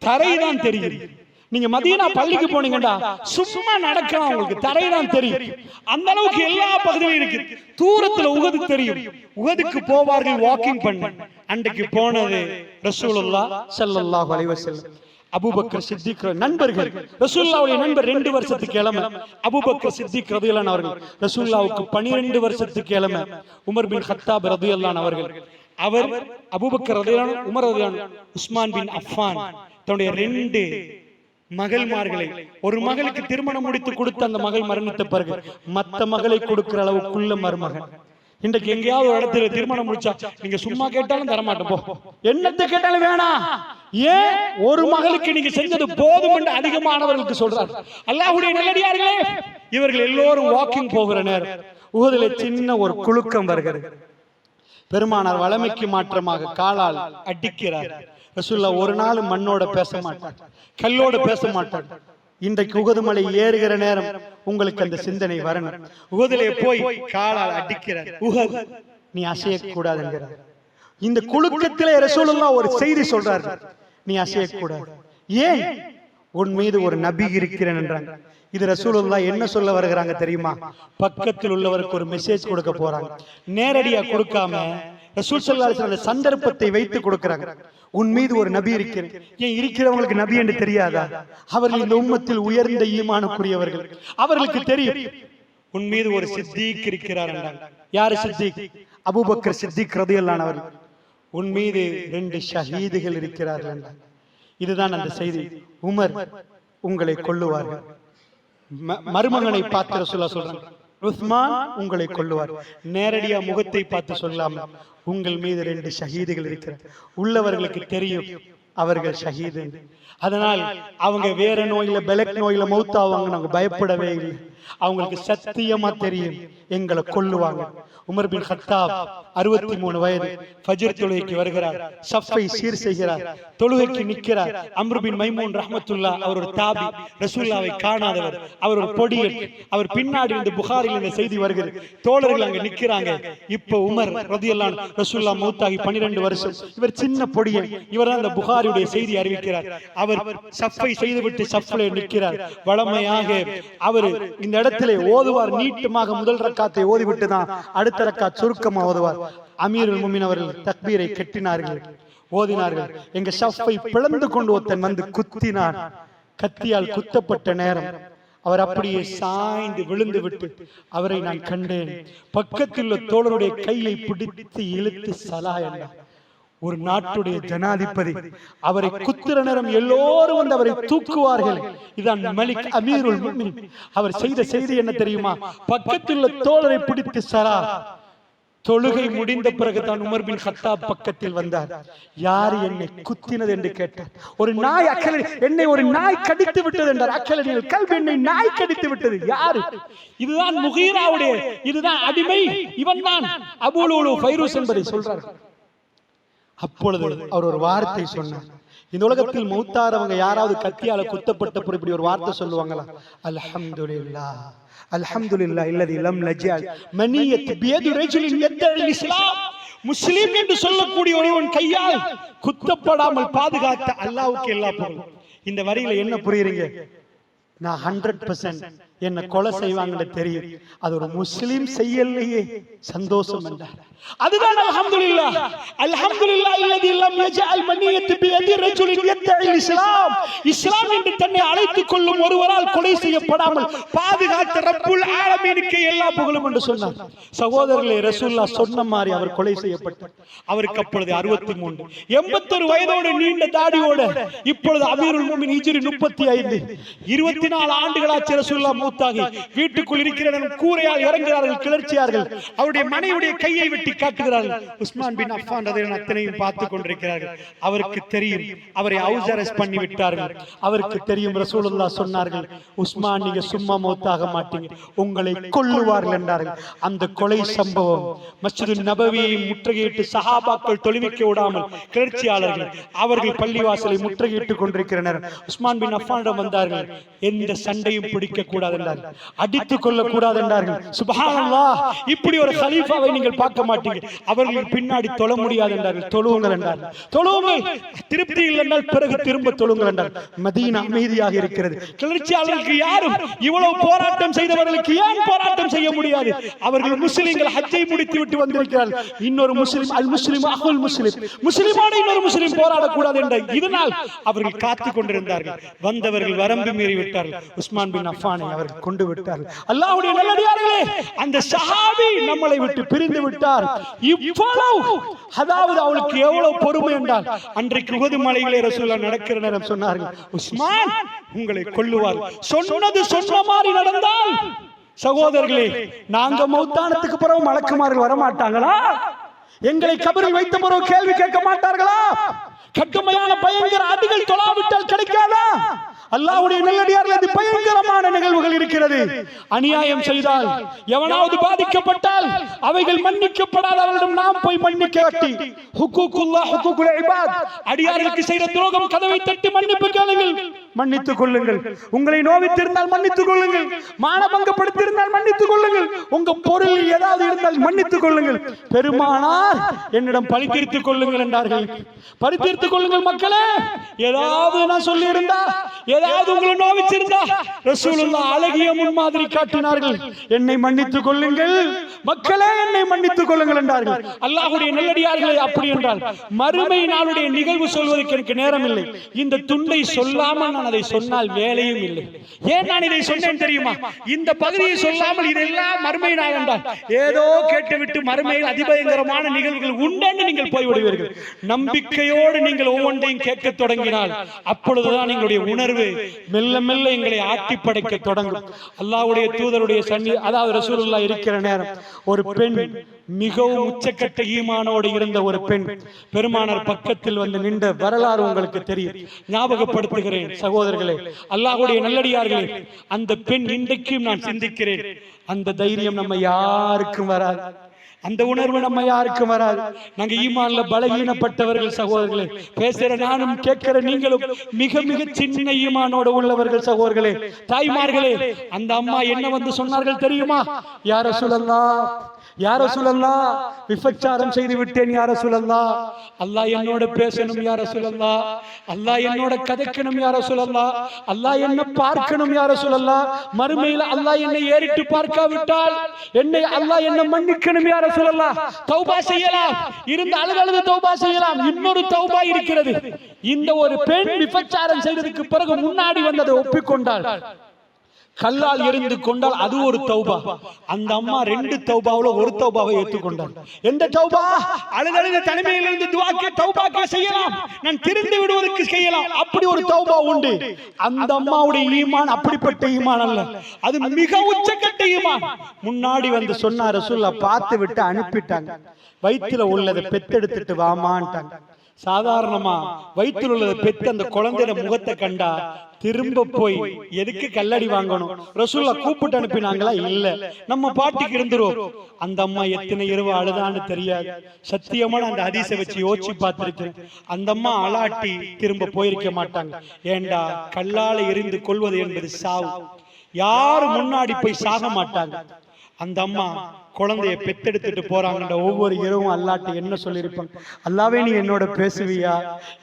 தரைதான் தெரியுது. நீங்க மதீனா பள்ளிக்கு போனீங்கடா சும்மா நடக்கலாம், உங்களுக்கு தரைதான் தெரியும். அந்த அளவுக்கு எல்லா பகுதியிலும் இருக்கு. தூரத்துல உஹது தெரியும். உஹதுக்கு போவார்கள் வாக்கிங் பண்ண. அன்றைக்கு போனது ரசூலுல்லாஹ் ஸல்லல்லாஹு அலைஹி வஸல்லம், அபூபக்கர் சித்திக் நண்பர்கள். ரசூலுல்லாஹ்வுடைய நண்பர் 2 வருஷத்துக்கு இளமை அபூபக்கர் சித்திக் ரலியல்லாஹு அன்ஹு அவர்கள். ரசூலுல்லாஹ்வுக்கு 12 வருஷத்துக்கு இளமை உமர் பின் கத்தாப் ரலியல்லாஹு அன்ஹு அவர்கள். அவர் அபூபக்கர் ரலியல்லாஹு அன்ஹு, உமர் ரலியல்லாஹு அன்ஹு, உஸ்மான் பின் அஃபான் தன்னுடைய 2 மகள்மார்களை, ஒரு மகளுக்கு திருமணம் முடித்து கொடுத்த அந்த மகள் மரணித்த பிறகு மத்த மகளை கொடுக்கிற அளவுக்குள்ள மருமகன். இன்றைக்கு எங்கேயாவது ஒரு இடத்துல திருமணம் முடிச்சா நீங்க சும்மா கேட்டாலும் தரமாட்டோம், போ என்னத்தை கேட்டாலும் வேணாம். ஏன்? ஒரு மகளுக்கு நீங்க செஞ்சது போதும் என்று அதிகமானவர்களுக்கு சொல்றார். அல்லாஹ்வுடைய நல்லடியார்களே, இவர்கள் எல்லோரும் வாக்கிங் போகிற நேரம் உஹதிலே சின்ன ஒரு குலுக்கம் வருகிறது. பெருமானார் வளமைக்கு மாற்றமாக காலால் அடிக்கிறார். ரசூலுல்லாஹ் ஒரு நாள் மண்ணோட பேச மாட்டார், கல்லோட பேச மாட்டார். இன்றைக்கு உஹது மலை ஏறுகிற நேரம் உங்களுக்கு அந்த சிந்தனை வரணும். உஹதிலே போய் காலால் அடிக்கிறார். உஹது நீ அசையக்கூடாது என்கிறார். இந்த குலுக்கத்திலே ரசூலுல்லாஹ் ஒரு செய்தி சொல்றார்கள், நீ அசையக்கூடாது. ஏன்? உன் மீது ஒரு நபி இருக்கிறேன் என்றாங்க. இது ரசூலுல்லாஹ் என்ன சொல்ல வருகிறாங்க தெரியுமா? பக்கத்தில் உள்ளவருக்கு ஒரு மெசேஜ் கொடுக்க போறாங்க. நேரடியா கொடுக்காம ரசூல் ஸல்லல்லாஹு அலைஹி வஸல்லம் சந்தர்ப்பத்தை வைத்து கொடுக்கிறாங்க. உன் மீது ஒரு நபி இருக்கிறேன். ஏன் இருக்கிறவங்களுக்கு நபி என்று தெரியாதா? அவர்கள் இந்த உம்மத்தில் உயர்ந்த ஈமானுக்குரியவர்கள், அவர்களுக்கு தெரியும். உன் மீது ஒரு சித்திக் இருக்கிறார் என்றாங்க. யாரு சித்திக்? அபூபக்கர் சித்திக் ரலியல்லாஹு அன்ஹு அவர்கள். உன் மீது 2 ஷஹீதுகள் இருக்கிறார்கள் என்றாங்க. இதுதான் அந்த செய்தி. உமர் உங்களை கொல்லுவார்கள். மருமகனை பார்த்து ரசூலுல்லாஹ் சொல்றாங்க, உஸ்மான் உங்களை கொல்லுவார். நேரடியா முகத்தை பார்த்து சொல்லாம உங்கள் மீது 2 ஷஹீதுகள் இருக்கிறார். உள்ளவர்களுக்கு தெரியும் அவர்கள் ஷஹீது. அதனால் அவங்க வேற நோயில பெலக் நோயில மௌத்தாவாங்க, நாங்க பயப்படவே இல்லை. அவங்களுக்கு சத்தியமா தெரியும் எங்களை கொல்லுவாங்க. உமர் பின் கத்தாப் 63 வயது, ஃபஜ்ர் தொழுகைக்கு வருகிறார், ஸஃபை சீர் செய்கிறார், தொழுகைக்கு நிற்கிறார். அம்ர் பின் மைமூன் ரஹ்மத்துல்லாஹ் அவர் ஒரு தாபி, ரசூலுல்லாஹ்வை காணாதவர், அவர் ஒரு பொடியன். அவர் பின்னாடி இருந்து புகாரில் இந்த செய்தி வருகிறது. தோழர்கள் அங்க நிற்கிறாங்க. இப்போ உமர் ரலியல்லாஹு அன்ஹு ரசூலுல்லாஹ் மௌத்தாகி 12 வருஷம். இவர் சின்ன பொடியன். இவர் தான் இந்த புகாரியுடைய செய்தி அறிவிக்கிறார். அவர் ஸஃபை செய்துவிட்டு ஸஃப்ல நிற்கிறார். வளமையாக அவர் இந்த இடத்திலே ஓதுவார், நீட்டமாக முதல் ரக்காத்தை ஓதிவிட்டு தான் அடுத்த ரக்காத் சுருக்கமா ஓதுவார். அமீருல் முஃமினீன் அவர்கள் தக்பீரை கட்டினார்கள். ஓதினார்கள். எங்க ஷஃப்பை பிளந்து கொண்டு ஒருத்தன் வந்து குத்தினான். கத்தியால் குத்தப்பட்ட நேரம் அவர் அப்படியே சாய்ந்து விழுந்து விட்டு அவரை நான் கண்டேன். பக்கத்தில் உள்ள தோழருடைய கையை பிடித்து இழுத்து சலா என்றார். ஒரு நாட்டுடைய ஜனாதிபதி அவரை குத்துற நேரம் எல்லோரும் வந்து அவரை தூக்குவார்கள். இதான் மலிக் அமீருல் முஃமினீன். அவர் செய்த செய்தி என்ன தெரியுமா? பக்கத்தில் உள்ள தோழரை பிடித்து சலா. தொழுகை முடிந்த பிறகுதான் உமர் பின் கத்தாப் பக்கத்தில் வந்தார். யார் என்னை குத்தினது என்று கேட்டார். ஒரு நாய் அக்கலை என்னை ஒரு நாய் கடித்து விட்டது என்றார். அக்கலை கல்வி என்னை நாய் கடித்து விட்டது. யாரு? இதுதான் முகீராவுடைய, இதுதான் அடிமை, இவன் தான் அபூ லுலு ஃபைரூஸ் என்பதை சொல்றார். அப்பொழுது அவர் ஒரு வார்த்தை சொன்னார். இந்த உலகத்தில் மௌத்தாரவங்க யாராவது கத்தியால குத்தப்பட்ட இப்படி ஒரு வார்த்தை சொல்லுவாங்களா? அல்ஹம்துலில்லாஹ் அல்ஹம்துலில்லாஹ் இல்லதி லம் நஜ்அல் மனியத் பியதி ரஜுலின் யத்தல் இஸ்லாம். முஸ்லிம் என்று சொல்லக்கூடிய ஒருவன் கையால் குத்தப்படாமல் பாதுகாத்த அல்லாஹ்வுக்கு எல்லா புகழும். இந்த வரியில என்ன புரியுறீங்க? நான் 100% என்ன கொலை செய்வாங்கன்னு தெரியும். அது ஒரு முஸ்லிம் செய்யலையே சந்தோஷம் என்றார். அதுதான் அல்ஹம்துலில்லாஹ். அல்ஹம்துலில்லாஹ் இல்லதி லம் யஜஅல் மனியத் பியதி ரஜுலின் யத்தல் இஸ்லாம். இஸ்லாம் என்று தன்னை அழைத்துக் கொள்ளும் ஒருவரால் கொலை செய்யப்படாமல் பாதுகாத்த ரப்புல் ஆலமீனுக்கு எல்லா புகழும் என்று சொன்னார். சகோதரர்களே, ரசூலுல்லாஹ் சொன்ன மாதிரி அவர் கொலை செய்யப்பட்டார். அவருக்கு அப்பொழுது 63, 81 வயதோடு நீண்ட தாடியோடு. இப்பொழுது அமீருல் முஃமினீன் ஹிஜ்ரி 35, 24 ஆண்டுகளாச்சு ரசூலுல்லாஹ் மூத்தாகி வீட்டுக்குள் இருக்கிற கூரையால் இறங்குகிறார்கள், கிளர்ச்சியார்கள். அவருடைய மனைவியுடைய கையை வெட்டி காட்டுகிறார்கள். உஸ்மான் பின் அஃபான் ரலியல்லாஹு அத்தனையும் பார்த்து கொண்டிருக்கிறார்கள். அவருக்கு தெரியும் அவரை ஹவுஸ் அரெஸ்ட் பண்ணி விட்டார்கள். அவருக்கு தெரியும் ரசூலுல்லாஹ் சொன்னார்கள், உஸ்மான் நீங்க சும்மா மௌத்தாக மாட்டீங்க, உங்களை கொல்லுவார்கள் என்றார்கள். அந்த கொலை சம்பவம் மஸ்ஜிது நபவியை முற்றுகையிட்டு சஹாபாக்கள் தொழுவிக்க விடாமல் கிளர்ச்சியாளர்கள் அவர்கள் பள்ளிவாசலை முற்றுகையிட்டுக் கொண்டிருக்கிறனர். உஸ்மான் பின் அஃபானிடம் வந்தார்கள். எந்த சண்டையும் பிடிக்க கூடாது என்றார்கள், அடித்துக் கொள்ள கூடாது என்றார்கள். சுப்ஹானல்லாஹ், இப்படி ஒரு கலீஃபாவை நீங்கள் பார்க்க மாட்டீங்க. அவர்கள் பின்னாடி தொழ முடியாது என்றார்கள். தொழுவுங்கள் என்றார்கள். தொழுவுங்கள், திருப்தி இல்லை என்றால் பிறகு திரும்ப தொழுவுங்கள் என்றார்கள். மதீனா அமைதியாக இருக்கிறது. கிளர்ச்சியாளர்களுக்கு யாரும் இவ்வளவு போராட்டம் செய்தவர்களுக்கு ஏன் போராட்டம் செய்ய முடியாது? அவர்கள் முஸ்லிம்கள் ஹஜ்ஜை முடித்து விட்டு வந்திருக்கிறார்கள். இன்னொரு முஸ்லிம் அல் முஸ்லிம் அஹுல் முஸ்லிம், முஸ்லிமோடு இன்னொரு முஸ்லிம் போராடக்கூடாது என்ற இதனால் அவர்கள் காத்துக் கொண்டிருந்தார்கள். வந்தவர்கள் வரம்பு மீறி விட்டார்கள். உஸ்மான் பின் அஃபானை அவர்கள் கொண்டு விட்டார்கள். அல்லாஹ்வுடைய நல்லடியார்களே, அந்த சஹாபி நம்மளை விட்டு பிரிந்து விட்டார். இவ்வளவு, அதாவது அவளுக்கு எவ்வளவு பொறுமை என்றால், அன்றைக்கு உஹது மலையிலே ரசூலுல்லாஹ் நடக்கிற நேரம் சொன்னார்கள், உஸ்மான் உங்களை கொல்லுவார். சொன்னது சொன்ன மாதிரி நடந்தால், சகோதரர்களே, நாங்க மௌத்தானத்துக்கு பிறகு மலக்குமார்கள் வர மாட்டாங்களா? எங்களை கபரில் வைத்த பிறகு கேள்வி கேட்க மாட்டார்களா? கடுமையான பயங்கர அடிகள் தொழாவிட்டால் கிடைக்காதா? அல்லாஹ்வுடைய நல்லடியார்களே, அது பயங்கரமான நிகழ்வுகள் இருக்கிறது. அநியாயம் செய்தால், எவனாவது பாதிக்கப்பட்டால் அவைகள் மன்னிக்கப்படாத அவர்களிடம் நாம் போய் மன்னிக்க கட்டி, ஹுக்கூக்குல்லாஹ் ஹுக்கூக்குல் இபாத், அடியார்களுக்கு செய்த துரோகம் கதவை தட்டி மன்னிப்பு கேளுங்கள், மன்னித்துக் கொள்ளுங்கள். உங்களை நோவித்திருந்தால் மன்னித்துக் கொள்ளுங்கள். மானபங்கப்படுத்தியிருந்தால் மன்னித்துக் கொள்ளுங்கள். உங்க பொருளில் ஏதாவது இருந்தால் மன்னித்துக் கொள்ளுங்கள். பெருமானார் என்னிடம் பழி தீர்த்துக் கொள்ளுங்கள் என்றார்கள். பழி தீர்த்துக் கொள்ளுங்கள் மக்களே. ஏதாவது நான் சொல்லி இருந்தா, ஏதாவது உங்களை நோவிச்சிருந்தா, ரசூலுல்லாஹ் அழகிய முன்மாதிரி காட்டினார்கள். என்னை மன்னித்துக் கொள்ளுங்கள் மக்களே, என்னை மன்னித்துக் கொள்ளுங்கள் என்றார்கள். அல்லாஹ்வுடைய நல்லடியார்களே, அப்படி என்றால் மறுமை நாளுடைய நிகழ்வு சொல்வதற்கு எனக்கு நேரம் இல்லை. இந்த துண்டை சொல்லாமல் நான் அதை சொன்னால் வேலையும் இல்லை. ஏன் நான் இதை சொன்னேன் தெரியுமா? இந்த பகுதியை சொல்லாமல் இதெல்லாம் மறுமை நாள் என்றால் ஏதோ கேட்டுவிட்டு மறுமையில் அதிபயங்கரமான நிகழ்வுகள் உண்டென்று நீங்கள் போய்விடுவீர்கள். நம்பிக்கையோடு நீங்கள் ஒவ்வொன்றையும் கேட்க தொடங்கினால் அப்பொழுதுதான் எங்களுடைய உணர்வு மெல்ல மெல்ல எங்களை ஆட்டி படைக்க தொடங்கும். அல்லாஹ்வுடைய தூதருடைய சன்னி, அதாவது ரசூலுல்லாஹ் இருக்கிற நேரம், ஒரு பெண், மிகவும் உச்சக்கட்ட ஈமானோடு இருந்த ஒரு பெண் பெருமானார் பக்கத்தில் வந்து நின்ற வரலாறு உங்களுக்கு தெரியும். ஞாபகப்படுத்துகிறேன் சகோதரர்களே, அல்லாஹ்வுடைய நல்லடியார்களே, அந்த பெண் இன்றைக்கும் நான் சிந்திக்கிறேன். அந்த தைரியம் நம்ம யாருக்கும் வராது, அந்த உணர்வு நம்ம யாருக்கும் வராது. நாங்க ஈமான்ல பலகீனப்பட்டவர்கள் சகோதரர்களே. பேசுற நானும் கேட்கிற நீங்களும் மிக மிக சின்ன ஈமானோடு உள்ளவர்கள் சகோதரர்களே, தாய்மார்களே. அந்த அம்மா என்ன வந்து சொன்னார்கள் தெரியுமா? யா ரசூலல்லாஹ், யா ரசூலல்லாஹ், விபச்சாரம் செய்து விட்டேன் யா ரசூலல்லாஹ், அல்லாஹ் என்னோட பேசணும் யா ரசூலல்லாஹ், அல்லாஹ் என்னோட கதைக்கணும் யா ரசூலல்லாஹ், அல்லாஹ் என்ன பார்க்கணும் யா ரசூலல்லாஹ், மறுமையில் அல்லாஹ் என்னை ஏறிட்டு பார்க்காவிட்டால் அல்லாஹ் என்ன மன்னிக்கணும் யா ரசூலல்லாஹ். தௌபா செய்யலாம், இருந்த அழுது தௌபா செய்யலாம். இன்னொரு தௌபா இருக்கிறது. இந்த ஒரு பெண் விபச்சாரம் செய்ததுக்கு பிறகு முன்னாடி வந்ததை ஒப்பிக்கொண்டாள், கல்லால் எறிந்து கொண்டால் அது ஒரு தௌபா. அந்த அம்மா 2 தௌபாவுல ஒரு தௌபாவை ஏற்றுக்கொண்டார். எந்த தௌபா? அழுதழுத தனிமையிலிருந்து துஆக்கே தௌபாக்கே செய்யலாம், நான் திருந்தி விடுவதற்கு செய்யலாம். அப்படி ஒரு தௌபா உண்டு. அந்த அம்மாவுடைய ஈமான் அப்படிப்பட்ட ஈமான் அல்ல, அது மிக உச்சக்கட்ட ஈமான். முன்னாடி வந்து சொன்னார் ரசூலுல்லாஹ், பார்த்து விட்டு அனுப்பிட்டாங்க. வயிற்றுல உள்ளதை பெத்தெடுத்துட்டு வாமான்ட்டாங்க. சாதாரணமா வயிற்றில் உள்ளதை பெத்து அந்த குழந்தைய முகத்தை கண்டா திரும்ப போய் எதுக்கு கல்லடி வாங்கணும்? ரசூலுல்லாஹ் கூப்பிட்டு அனுப்பினாங்களா? இல்ல, நம்ம பாட்டிக்கு இருந்துரும். அந்த அம்மா எத்தனை இரவு அழுதான்னு தெரியாது. சத்தியமான அந்த ஹதீஸை வச்சு யோசிச்சு பார்த்திருக்கேன். அந்த அம்மா அலாட்டி திரும்ப போயிருக்க மாட்டாங்க. ஏண்டா, கல்லால எறிந்து கொள்வது என்பது சாவு. யாரு முன்னாடி போய் சாக மாட்டாங்க. அந்த அம்மா குழந்தைய பெத்தெடுத்துட்டு போறாங்க. ஒவ்வொரு இரவும் அல்லாட்ட என்ன சொல்லியிருப்பாங்க? அல்லாவே நீ என்னோட பேசுவியா,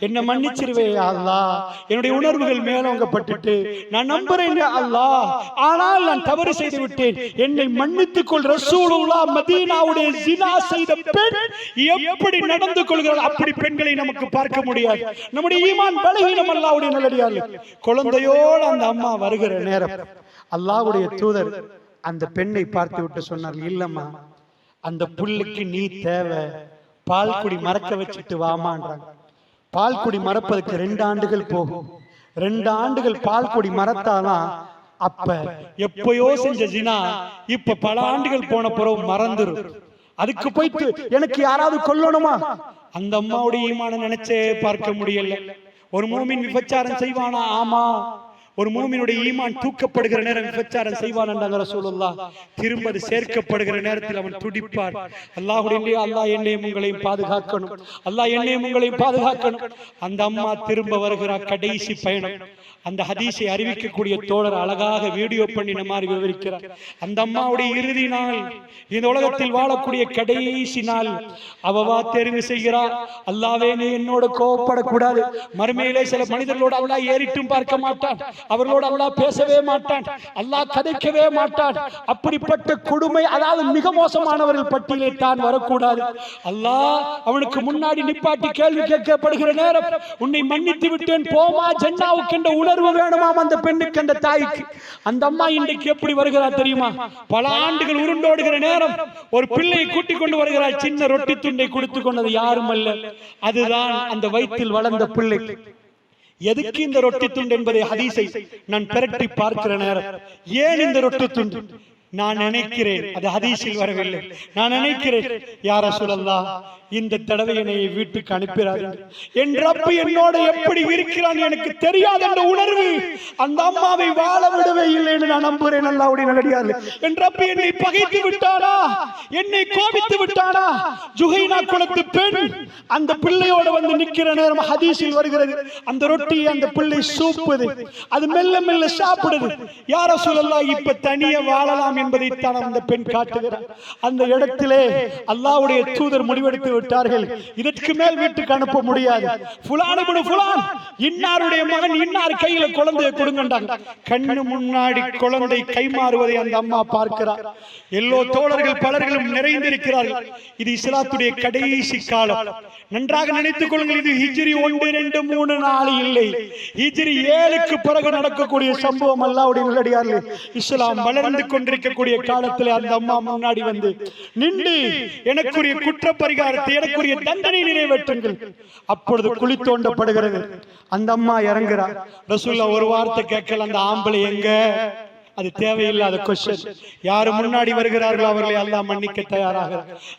என்ன மன்னிச்சிருவேயா அல்லாஹ், என்னுடைய உணர்வுகள் மேலோங்கப்பட்டுட்டு நான் நம்புறேன் அல்லாஹ், ஆனால் நான் தவறு செய்து விட்டேன், என்னை மன்னித்துக் கொள். ரசூலுல்லாஹ் மதீனாவுடைய ஜினா செய்த பெண் எப்படி நடந்து கொள்கிறாள், அப்படி பெண்களை நமக்கு பார்க்க முடியாது. நம்முடைய ஈமான் பலகீனம். அல்லாஹ்வுடைய நல்லடியார்களே, குழந்தையோடு அந்த அம்மா வருகிற நேரம் அல்லாஹ்வுடைய தூதர் அந்த பெண்ணை பார்த்து விட்டு சொன்னார், இல்லம்மா, அந்த புள்ளுக்கு நீ தேவை, பால் குடி மறக்க வச்சுட்டு வாமான்றாங்க. பால் குடி மறப்பதற்கு 2 ஆண்டுகள் போகும். 2 ஆண்டுகள் பால் குடி மறத்தாலாம். அப்ப எப்பயோ செஞ்ச ஜினா இப்ப பல ஆண்டுகள் போன பிறகு மறந்துரும். அதுக்கு போயிட்டு எனக்கு யாராவது கொல்லணுமா? அந்த அம்மாவுடைய ஈமான நினைச்சே பார்க்க முடியல. ஒரு மூமின் விபச்சாரம் செய்வானா? ஆமா. ஒரு மூமினுடைய ஈமான் தூக்கப்படுகிற நேரம் விபச்சாரம் செய்வான் என்றாங்க ரசூலுல்லாஹ். திரும்ப அது சேர்க்கப்படுகிற நேரத்தில் அவன் துடிப்பார். அல்லாஹ்வுடைய அல்லாஹ் என்னையும் உங்களையும் பாதுகாக்கணும், அல்லாஹ் என்னையும் உங்களையும் பாதுகாக்கணும். அந்த அம்மா திரும்ப வருகிறார். கடைசி பயணம். அந்த ஹதீஸை அறிவிக்கக்கூடிய தோழர் அழகாக வீடியோ பண்ணின மாதிரி விவரிக்கிறார். அந்த அம்மாவுடைய இறுதி நாள், இந்த உலகத்தில் வாழக்கூடிய கடைசி நாள். அவவா தெரிவு செய்கிறார், அல்லாவே நீ என்னோட கோபப்படக்கூடாது. மறுமையிலே சில மனிதர்களோடு அல்லாஹ் ஏறிட்டும் பார்க்க மாட்டான், அவர்களோடு அல்லாஹ் பேசவே மாட்டான், அல்லாஹ் கதைக்கவே மாட்டான். அப்படிப்பட்ட கொடுமை, அதாவது மிக மோசமானவர்கள் பட்டியலே தான் வரக்கூடாது. அல்லாஹ் அவனுக்கு முன்னாடி நிப்பாட்டி கேள்வி கேட்கப்படுகிற நேரம், உன்னை மன்னித்து விட்டேன் போமா ஜன்னாவுக்கு என்ற உணர்வு வேணுமாம் அந்த பெண்ணுக்கு, அந்த தாய்க்கு. அந்த அம்மா இன்றைக்கு எப்படி வருகிறார் தெரியுமா? பல ஆண்டுகள் உருண்டோடுகிற நேரம் ஒரு பிள்ளையை கூட்டிக் கொண்டு வருகிறார். சின்ன ரொட்டி துண்டை கொடுத்து கொண்டது யாரும் அல்ல, அதுதான் அந்த வயிற்றில் வளர்ந்த பிள்ளை. எதுக்கு இந்த ரொட்டி துண்டு என்பதை ஹதீஸை நான் பிரட்டி பார்க்கிற நேரம், ஏன் இந்த ரொட்டி துண்டு? நான் நினைக்கிறேன், அது ஹதீஸில் வரவில்லை. நான் நினைக்கிறேன், யா ரசூலல்லாஹ், இந்த தடவை என்னை வீட்டுக்கு அனுப்பிறார்கள், என் ரப்பு என்னோட எப்படி இருக்கிறான் எனக்கு தெரியாது என்ற உணர்வு அந்த அம்மாவை வாழ விடவே இல்லை என்று நான் நம்புகிறேன். அல்லாஹ்வுடைய நல்லடியார்களே, என் ரப்பு என்னை பகைத்து விட்டானா, என்னை கோபித்து விட்டானா? ஜுஹைனா குலத்து பெண் அந்த பிள்ளையோட வந்து நிற்கிற நேரம் ஹதீஸில் வருகிறது, அந்த ரொட்டியை அந்த பிள்ளை சூப்புது, அது மெல்ல மெல்ல சாப்பிடுது. யா ரசூலல்லாஹ், இப்ப தனியே வாழலாம் என்பதைத்தான் அந்த பெண் காட்டுகிறார். அந்த இடத்திலே அல்லாஹ்வுடைய தூதர் முடிவெடுத்து விட்டார்கள், இதற்கு மேல் வீட்டுக்கு அனுப்ப முடியாது. ஃபுலான் இப்னு ஃபுலான், இன்னாருடைய மகன் இன்னார் கையில குழந்தையை கொடுங்கண்டாங்க. கண்ணு முன்னாடி குழந்தை கைமாறுவதை அந்த அம்மா பார்க்கிறார். எல்லோ தோழர்கள் பலர்களும் நிறைந்திருக்கிறார்கள். இது இஸ்லாத்துடைய கடைசி காலம். நன்றாக நினைத்துக் கொள்ளுங்கள், இது ஹிஜ்ரி 1, 2, 3, 4 இல்லை, ஹிஜ்ரி 7க்கு பிறகு நடக்கக்கூடிய சம்பவம். அல்லாஹ்வுடைய நல்லடியார்களே, இஸ்லாம் வளர்ந்து கொண்டிருக்கக்கூடிய காலத்தில் அந்த அம்மா முன்னாடி வந்து நின்று, எனக்குரிய குற்ற பரிகாரத்தை, எனக்குரிய தண்டனை நிறைவேற்றுங்கள். அப்பொழுது குழி தோண்டப்படுகிறது. அந்த அம்மா இறங்குறார். ரசூலுல்லாஹ் ஒரு வார்த்தை கேட்கல, அந்த ஆம்பளை எங்க? அது தேவையில்லாத கொஸ்டின். யாரு முன்னாடி வருகிறார்களோ அவர்களை அல்லாஹ் மன்னிக்க தயாராக.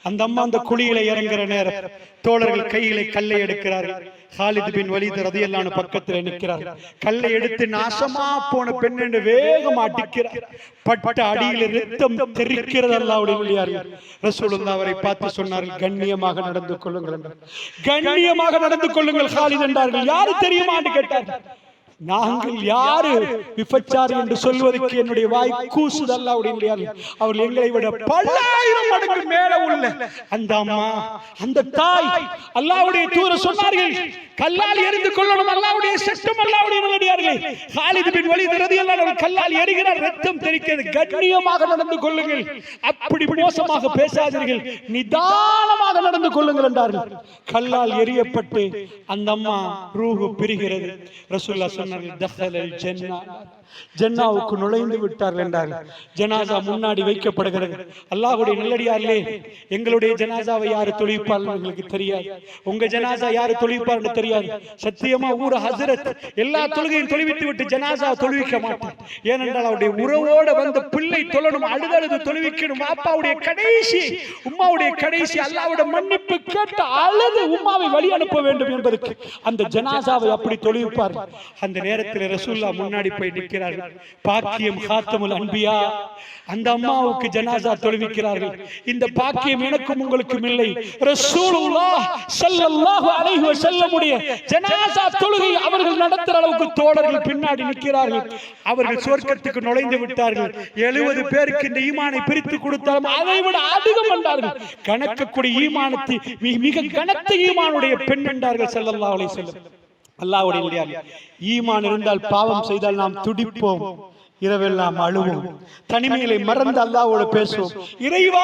அந்த அம்மா அந்த குழியில இறங்குற நேரம் தோழர்கள் கையிலே கல்லை எடுக்கிறார்கள். ஹாலித் பின் வலீத் ரலியல்லாஹு அன்ஹு பக்கத்தில் நிற்கிறார்கள். கல்லை எடுத்து நாசமா போன பெண் என்று வேகம் அடிக்கிறார். பட்ட அடியில் இரத்தம் தெறிக்கிறது. அல்லாஹ்வுடைய நல்லடியார்கள், ரசூலுல்லாஹ் அவரை பார்த்து சொன்னார்கள், கண்ணியமாக நடந்து கொள்ளுங்கள் என்றார். கண்ணியமாக நடந்து கொள்ளுங்கள் ஹாலித் என்றார்கள். யாரு தெரியுமா என்று கேட்டார்கள். நாங்கள் யாரு விபச்சாரி என்று சொல்வதற்கு என்னுடைய வாய் கூசுது. அல்லாஹ்வுடைய அவர்கள் எங்களை விட பல்லாயிரம் மடங்கு மேல உள்ள அந்த அம்மா, அந்த தாய், அல்லாஹ்வுடைய தூதர் சொன்னார்கள், கல்லால் எரிந்து கொள்ளணும். அல்லாஹ்வுடைய சட்டம், அல்லாஹ்வுடைய நல்லடியார்களே, காலித் பின் வலீத் ரலியல்லாஹு அன்ஹு கல்லால் எரிகிறார், ரத்தம் தெரிக்கிறது. கண்ணியமாக நடந்து கொள்ளுங்கள், அப்படி மோசமாக பேசாதீர்கள், நிதானமாக நடந்து கொள்ளுங்கள் என்றார்கள். கல்லால் எரியப்பட்டு அந்த அம்மா ரூஹு பிரிகிறது. ரசூலுல்லாஹ் சொன்னார்கள், தஹலல் ஜன்னா, ஜன்னாவுக்கு நுழைந்து விட்டார்கள் என்றார்கள். ஜனாசா முன்னாடி வைக்கப்படுகிறது. அல்லாஹ்வுடைய நல்லடியார்களே, எங்களுடைய ஜனாசாவை யாரு தொழுவிப்பார்கள் எங்களுக்கு தெரியாது. உங்க ஜனாசா யாரு தொழுவிப்பார்கள் தெரியாது. சத்தியமா ஊர் ஹஸ்ரத் எல்லா தொழுகையும் தொழுவித்து விட்டு ஜனாசா தொழுவிக்க மாட்டார். ஏனென்றால் அவருடைய உறவோட வந்த பிள்ளை தொழணும், அழுதழுது தொழுவிக்கணும். அப்பாவுடைய கடைசி, உம்மாவுடைய கடைசி அல்லாஹ்வுடைய மன்னிப்பு கேட்டு அழுது உம்மாவை வழி அனுப்ப வேண்டும் என்பதற்கு அந்த ஜனாசாவை அப்படி தொழுவிப்பார்கள். அந்த நேரத்தில் ரசூலுல்லாஹ் முன்னாடி போய் நிற்கிறார்கள். பாக்கியம் காத்தமுல் அன்பியா, அந்த அம்மாவுக்கு ஜனாசா தொழுவிக்கிறார்கள். இந்த பாக்கியம் எனக்கும் உங்களுக்கும் இல்லை. ரசூலுல்லாஹ் ஸல்லல்லாஹு அலைஹி வஸல்லம் உடைய ஜனாசா தொழுகை அவர்கள் நடத்துற அளவுக்கு தோழர்கள் பின்னாடி நிற்கிறார்கள். அவர்கள் சொர்க்கத்துக்கு நுழைந்து விட்டார்கள். 70 பேருக்கு இந்த ஈமானை பிரித்து கொடுத்தாலும் அதை விட அதிகம் என்றார்கள். கணக்கக்கூடிய ஈமானத்தை மிக கனத்த ஈமானுடைய பெண் என்றார்கள் ஸல்லல்லாஹு அலைஹி வஸல்லம். அல்லாஹ்வுடைய ஈமான் இருந்தால் பாவம் செய்தால் நாம் துடிப்போம், இரவெல்லாம் அழுவோம், தனிமையிலே மறந்து அல்லாஹ்வோடு பேசுவோம். இறைவா,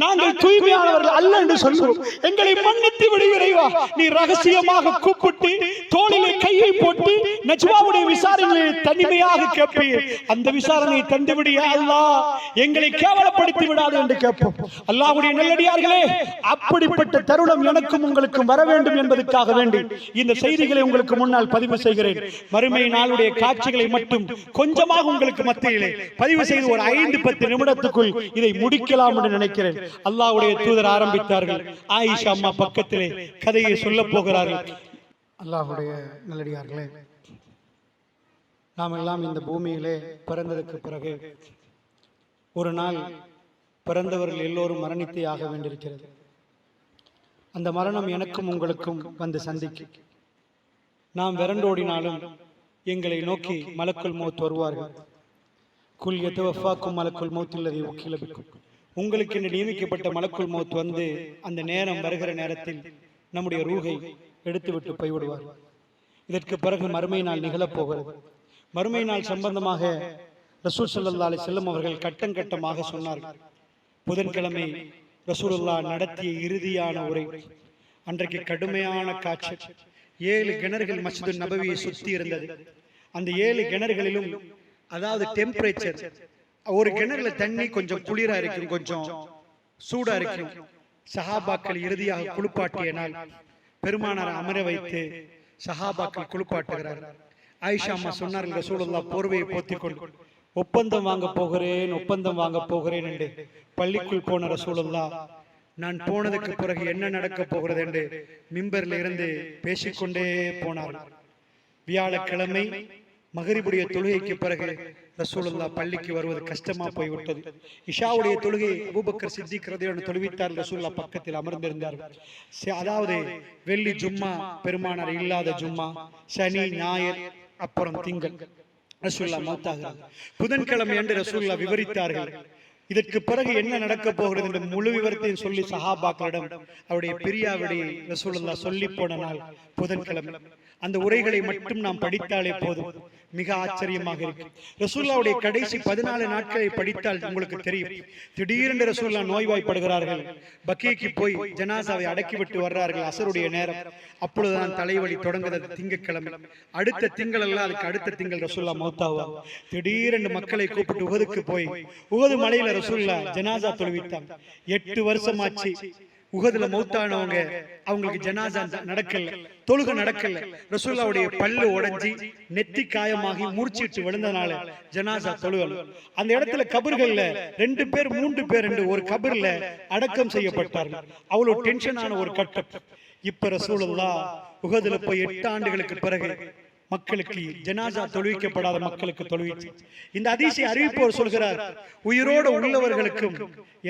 நாங்கள் தூய்மையானவர்கள் அல்ல என்று சொல்லுவோம், எங்களை மன்னித்து விடு இறைவா. நீ ரகசியமாக கூப்பிட்டு தோளிலே கையை போட்டு நஜ்வாவுடைய விசாரணையை தனிமையாக கேட்பீர். அந்த விசாரணையை தந்துவிடு யா அல்லாஹ், எங்களை கேவலப்படுத்தி விடாது என்று கேட்போம். அல்லாஹ்வுடைய நல்லடியார்களே, அப்படிப்பட்ட தருணம் எனக்கும் உங்களுக்கும் வர வேண்டும் என்பதற்காக வேண்டி இந்த செய்திகளை உங்களுக்கு முன்னால் பதிவு செய்கிறேன். மறுமை நாளுடைய காட்சிகளை மட்டும் கொஞ்சமாக உங்களுக்கு மத்தியிலே பதிவு செய்து ஒரு 5-10 நிமிடத்துக்குள் இதை முடிக்கலாம் என்று நினைக்கிறேன். அல்லாஹ்வுடைய தூதர் ஆரம்பித்தார்கள். ஆயிஷா அம்மா பக்கத்திலே கதையை சொல்ல போகிறார்கள். அல்லாஹ்வுடைய நல்லடியார்களே, நாம் எல்லாம் இந்த பூமியிலே பிறந்ததற்கு பிறகு ஒரு நாள் பிறந்தவர்கள் எல்லோரும் மரணித்தே ஆக வேண்டியிருக்கிறது. அந்த மரணம் எனக்கும் உங்களுக்கும் வந்து சந்திக்கும். நாம் விரண்டோடினாலும் எங்களை நோக்கி மலக்குல் மௌத் வருவார்கள். குல் யதவஃபாக்கும் மலக்குல் மௌத் அல்லதி வக்கீல பிக்கும். உங்களுக்கு என்று நியமிக்கப்பட்ட மலக்குல் மௌத் வந்து அந்த நேரம் வருகிற நேரத்தில் நம்முடைய ரூஹை எடுத்துவிட்டு போய்விடுவார். இதற்கு பிறகு மறுமை நாள் நிகழப்போகிறது. மறுமை நாள் சம்பந்தமாக ரசூல் ஸல்லல்லாஹு அலைஹி வஸல்லம் அவர்கள் கட்டம் கட்டமாக சொன்னார்கள். புதன்கிழமை ரசூலுல்லாஹ் நடத்திய இறுதியான உரை. அன்றைக்கு கடுமையான காய்ச்சல். 7 கிணறுகள் மஸ்ஜிது நபவியை சுத்தி இருந்தது. அந்த 7 கிணறுகளிலும் அதாவது டெம்பரேச்சர், ஒரு கிணறுல தண்ணி கொஞ்சம் குளிரா இருக்கும், கொஞ்சம் சூடா இருக்கும். சஹாபாக்கள் இறுதியாக குளிப்பாட்டிய நாள். பெருமானார் அமர வைத்து சஹாபாக்கள் குளிப்பாட்டுகிறார். ஆயிஷா அம்மா சொன்னார்கள், ரசூலுல்லாஹ் போர்வையை போத்திக் கொண்டு ஒப்பந்தம் வாங்க போகிறேன் என்று பள்ளிக்குள் போன ரசூலுல்லாஹ், நான் போனதுக்கு பிறகு என்ன நடக்க போகிறது என்று மிம்பர்ல இருந்து பேசிக்கொண்டே போனார். வியாழக்கிழமை மகரிபுடைய தொழுகைக்கு பிறகு ரசூலுல்லாஹ் பள்ளிக்கு வருவது கஷ்டமா போய்விட்டது. இஷாவுடைய தொழுகை அபூபக்கர் சித்திக் ரலியல்லாஹு தொழுவித்தார். ரசூலுல்லாஹ் பக்கத்தில் அமர்ந்திருந்தார்கள். அதாவது வெள்ளி ஜும்மா, பெருமானார் இல்லாத ஜும்மா, சனி ஞாயிறு, அப்புறம் திங்கள் ரசூலுல்லாஹ் மௌத்தாகிறார். புதன்கிழமை என்று ரசூலுல்லாஹ் விவரித்தார்கள். இதற்கு பிறகு என்ன நடக்க போகிறது என்ற முழு விவரத்தையும் சொல்லி சஹாபாக்களிடம் அவருடைய பிரியாவிடையை ரசூலுல்லாஹ் சொல்லி போன நாள் புதன்கிழமை. அந்த உரைகளை மட்டும் நாம் படித்தாலே போதும், மிக ஆச்சரியமாக இருக்கு. ரசூலுல்லாஹ்வுடைய கடைசி 14 நாட்களை படித்தால் உங்களுக்கு தெரியும். திடீரென்று ரசூலுல்லாஹ் நோய்வாய்ப்படுகிறார்கள். பக்கீக்கு போய் ஜனாசாவை அடக்கிவிட்டு வர்றார்கள். அசருடைய நேரம். அப்பொழுதுதான் தலைவலி தொடங்குகிறது. திங்கட்கிழமை. அடுத்த திங்கள் அல்ல, அதுக்கு அடுத்த திங்கள் ரசூலுல்லாஹ் மௌத்தாவார். திடீரென்று மக்களை கூப்பிட்டு உஹதுக்கு போய் உஹது மலையில ரசூலுல்லாஹ் ஜனாசா தொழுவித்தாங்க. 8 வருஷமாச்சு. உஹதுல மௌத்தானவங்க, அவங்களுக்கு ஜனாசா நடக்கல, தொழுகை நடக்கல. ரசூலுல்லாஹ்வுடைய பல்லு உடைஞ்சி நெத்தி காயமாகி மூர்ச்சிட்டு விழுந்தனால ஜனாசா தொழுகல. அந்த இடத்துல கபர்கள்ல 2 பேர் 3 பேர் என்று ஒரு கபர்ல அடக்கம் செய்யப்பட்டார்கள். அவ்வளவு டென்ஷனான ஒரு கட்டம். இப்ப ரசூலுல்லாஹ் உஹதுல போய் 8 ஆண்டுகளுக்கு பிறகு மக்களுக்கு ஜனாசா தொழுவிக்கப்படாத மக்களுக்கு தொழுவிச்சு. இந்த ஹதீஸை அறிவிப்பவர் சொல்கிறார், உயிரோடு உள்ளவர்களுக்கும்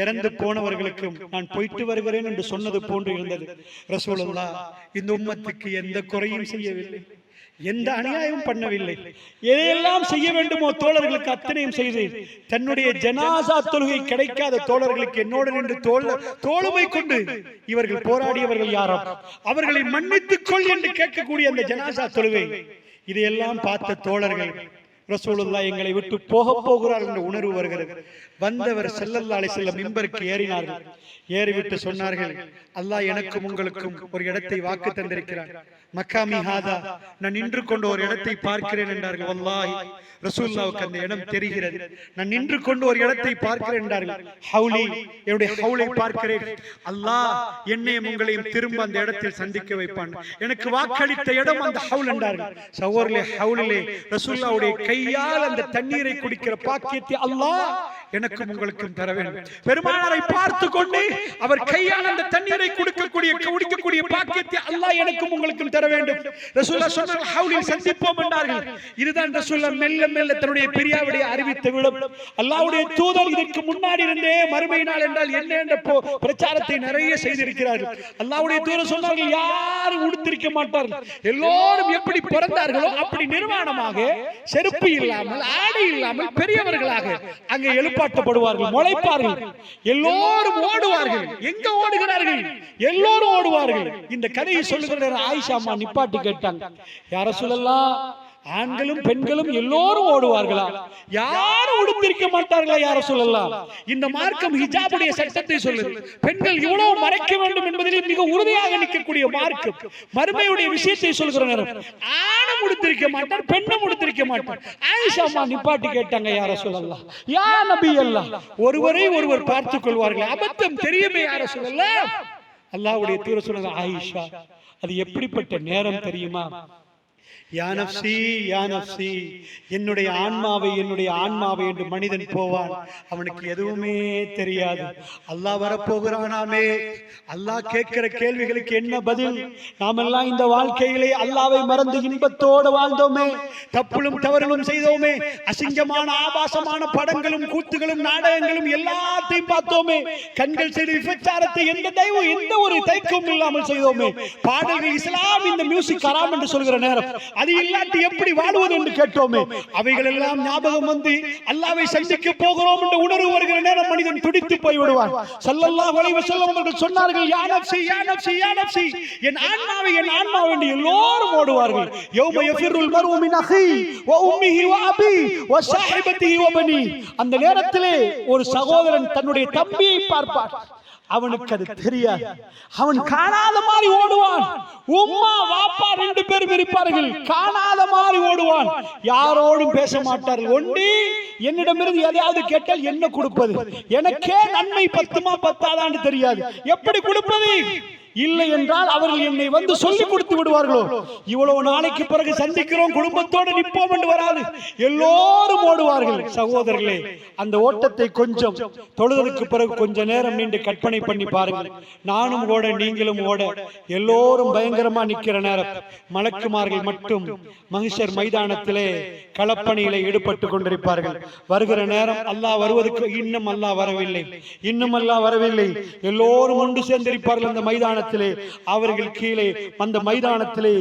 இறந்து போனவர்களுக்கும் நான் போயிட்டு வருகிறேன் என்று சொன்னது போன்று இருந்தது. ரசூலுல்லாஹ் இந்த உம்மத்துக்கு எந்த குறையும் செய்யவில்லை, எந்த அநியாயமும் பண்ணவில்லை. எதையெல்லாம் செய்ய வேண்டுமோ தோழர்களுக்கு அத்தனையும் செய்து தன்னுடைய ஜனாசா தொழுகை கிடைக்காத தோழர்களுக்கு என்னோடு நின்று தோளுமை கொண்டு இவர்கள் போராடியவர்கள் யாரோ அவர்களை மன்னித்துக் கொள் என்று கேட்கக்கூடிய அந்த ஜனாசா தொழுகை, இதையெல்லாம் பார்த்த தோழர்கள் ரசூலுல்லாஹ் எங்களை விட்டு போகிறார் என்ற உணர்வு வருகிறது. வந்தவர் ஸல்லல்லாஹு அலைஹி வஸல்லம் மிம்பருக்கு ஏறினார்கள். ஏறிவிட்டு சொன்னார்கள், அல்லாஹ் எனக்கும் உங்களுக்கும் ஒரு இடத்தை வாக்கு தந்திருக்கிறார். மக்காமி ஹாதா, நான் நின்று கொண்டு ஒரு இடத்தை பார்க்கிறேன் என்றார்கள். வல்லாஹி ரசூலுல்லாஹ்வுக்கு அந்த இடம் தெரிகிறது. நான் நின்று கொண்டு ஒரு இடத்தை பார்க்கிறேன் என்றார்கள். ஹவுலி, என்னுடைய ஹவுலை பார்க்கிறேன். அல்லாஹ் என்னையும் உங்களையும் திரும்ப அந்த இடத்தில் சந்திக்க வைப்பான். எனக்கு வாக்களித்த இடம் அந்த ஹவுல் என்றார்கள். சகோதரர்களே, ஹவுலிலே ரசூலுல்லாஹ்வுடைய கையால் அந்த தண்ணீரை குடிக்கிற பாக்கியத்தை அல்லாஹ் எனக்கும் உங்களுக்கும் தர வேண்டும். பெருமானாரை பார்த்து கொண்டு அவர் கையால் அந்த தண்ணீரை குடிக்கக்கூடிய பாக்கியத்தை அல்லாஹ் எனக்கும் உங்களுக்கும் தர வேண்டும். ரசூலுல்லாஹ் சொன்னார்கள், ஹவுலில் சந்திப்போம் என்றார்கள். இதுதான் ரசூலுல்லாஹ் மெல்ல மெல்ல தன்னுடைய பிரியாவிடையை அறிவித்த விடம். அல்லாஹ்வுடைய தூதர் இதற்கு முன்னாடி இருந்தே மறுமை நாள் என்றால் என்ன என்ற பிரச்சாரத்தை நிறைய செய்திருக்கிறார்கள். அல்லாஹ்வுடைய தூதர் சொன்னார்கள், யாரும் உடுத்திருக்க மாட்டார்கள், எல்லோரும் எப்படி பிறந்தார்களோ அப்படி நிர்வாணமாக செருப்பு இல்லாமல் ஆடை இல்லாமல் பெரியவர்களாக அங்கே எழுப்பாட்டப்படுவார்கள், முளைப்பார்கள், எல்லோரும் ஓடுவார்கள். எங்க ஓடுகிறார்கள்? எல்லோரும் ஓடுவார்கள். இந்த கதையை சொல்லுகிற ஆயிஷா அம்மா நிப்பாட்டி கேட்டாங்க, யா ரசூலல்லாஹ், ஆண்களும் பெண்களும் எல்லோரும் ஓடுவார்களா? யாரும் உடுத்திருக்க மாட்டார்களா யா ரசூலல்லாஹ்? இந்த மார்க்கம் ஹிஜாபுடைய சட்டத்தை சொல்லுது. பெண்கள் இவ்வளவு மறைக்க வேண்டும் என்பதில் மிக உறுதியாக நிற்கக்கூடிய மார்க்கம். மறுமையுடைய விஷயத்தை சொல்கிற நேரம் ஆணும் உடுத்திருக்க மாட்டார், பெண்ணும் உடுத்திருக்க மாட்டார். ஆயிஷா அம்மா நிப்பாட்டி கேட்டாங்க, யா ரசூலல்லாஹ், யா நபி அல்லாஹ், ஒருவரை ஒருவர் பார்த்துக் கொள்வார்கள், அபத்தம் தெரியுமே யா ரசூலல்லாஹ். அல்லாஹ்வுடைய தூதர் சொன்னாங்க, ஆயிஷா, அது எப்படிப்பட்ட நேரம் தெரியுமா? யா நஃப்ஸி, யா நஃப்ஸி, என்னுடைய ஆன்மாவை என்று மனிதன் போவான், அவனுக்கு எதுவுமே தெரியாது. அல்லாஹ் வரப்போகிறானாமே, அல்லாஹ் கேட்கிற கேள்விகளுக்கு என்ன பதில்? நாமெல்லாம் இந்த வாழ்க்கையிலே அல்லாஹ்வை மறந்து இன்பத்தோடு வாழ்ந்தோமே, தப்புகளும் தவறுகளும் செய்தோமே, அசிங்கமான ஆபாசமான படங்களும் கூத்துகளும் நாடகங்களும் எல்லாத்தையும் பார்த்தோமே, கண்கள் செய்த விபச்சாரத்தை எந்த ஒரு தைக்கும் இல்லாமல் செய்தோமே, பாடல்கள் இஸ்லாம் இந்த மியூசிக் ஹராம் என்று சொல்கிற நேரம் அது இல்லாட்டி எப்படி வாழுவது என்று கேட்டோமே, அவைகள் எல்லாம் ஞாபகம் வந்து அல்லாஹ்வை சந்திக்க போகிறோம் என்ற உணர்வு வருகிற நேரம் மனிதன் துடித்து போய் விடுவான். ஸல்லல்லாஹு அலைஹி வஸல்லம் அவர்கள் சொன்னார்கள், யா நஃப்ஸி, யா நஃப்ஸி, யா நஃப்ஸி, என் ஆன்மாவை என்று எல்லோரும் ஓடுவார்கள். யௌம யஃபிருல் மர்உ மின் அஹி வ உம்மிஹி வ அபி வ ஸாஹிபதிஹி வ பனி. அந்த நேரத்திலே ஒரு சகோதரன் தன்னுடைய தம்பியை பார்ப்பார். அவனுக்கு அது தெரியாது. அவன் காணாத மாதிரி ஓடுவான். உம்மா வாப்பா ரெண்டு பேரும் இருப்பார்கள், காணாத மாதிரி ஓடுவான். யாரோடும் பேச மாட்டார்கள். ஒண்டி என்னிடமிருந்து எதையாவது கேட்டால் என்ன கொடுப்பது, எனக்கே நன்மை பத்துமா பத்தாதான்னு தெரியாது, எப்படி கொடுப்பது? இல்லை என்றால் அவர்கள் என்னை வந்து சொல்லிக் கொடுத்து விடுவார்களோ, இவ்வளவு நாளைக்கு பிறகு சந்திக்கிறோம், குடும்பத்தோடு நிற்போம் என்று வராது, எல்லோரும் ஓடுவார்கள். சகோதரர்களே, அந்த ஓட்டத்தை கொஞ்சம் தொழுதலுக்கு பிறகு கொஞ்ச நேரம் நின்று கற்பனை பண்ணி பாருங்கள். நானும் ஓட, நீங்களும் ஓட, எல்லோரும் பயங்கரமா நிற்கிற நேரம் மலக்குமார்கள் மட்டும் மஹ்ஷர் மைதானத்திலே களப்பணியிலே ஈடுபட்டு கொண்டிருப்பார்கள். வருகிற நேரம் அல்லாஹ் வருவதற்கு இன்னும் அல்லாஹ் வரவில்லை, எல்லோரும் ஒன்று சேர்ந்திருப்பார்கள் அந்த மைதானத்தில். அவர்கள் கீழே அந்த மைதானத்திலே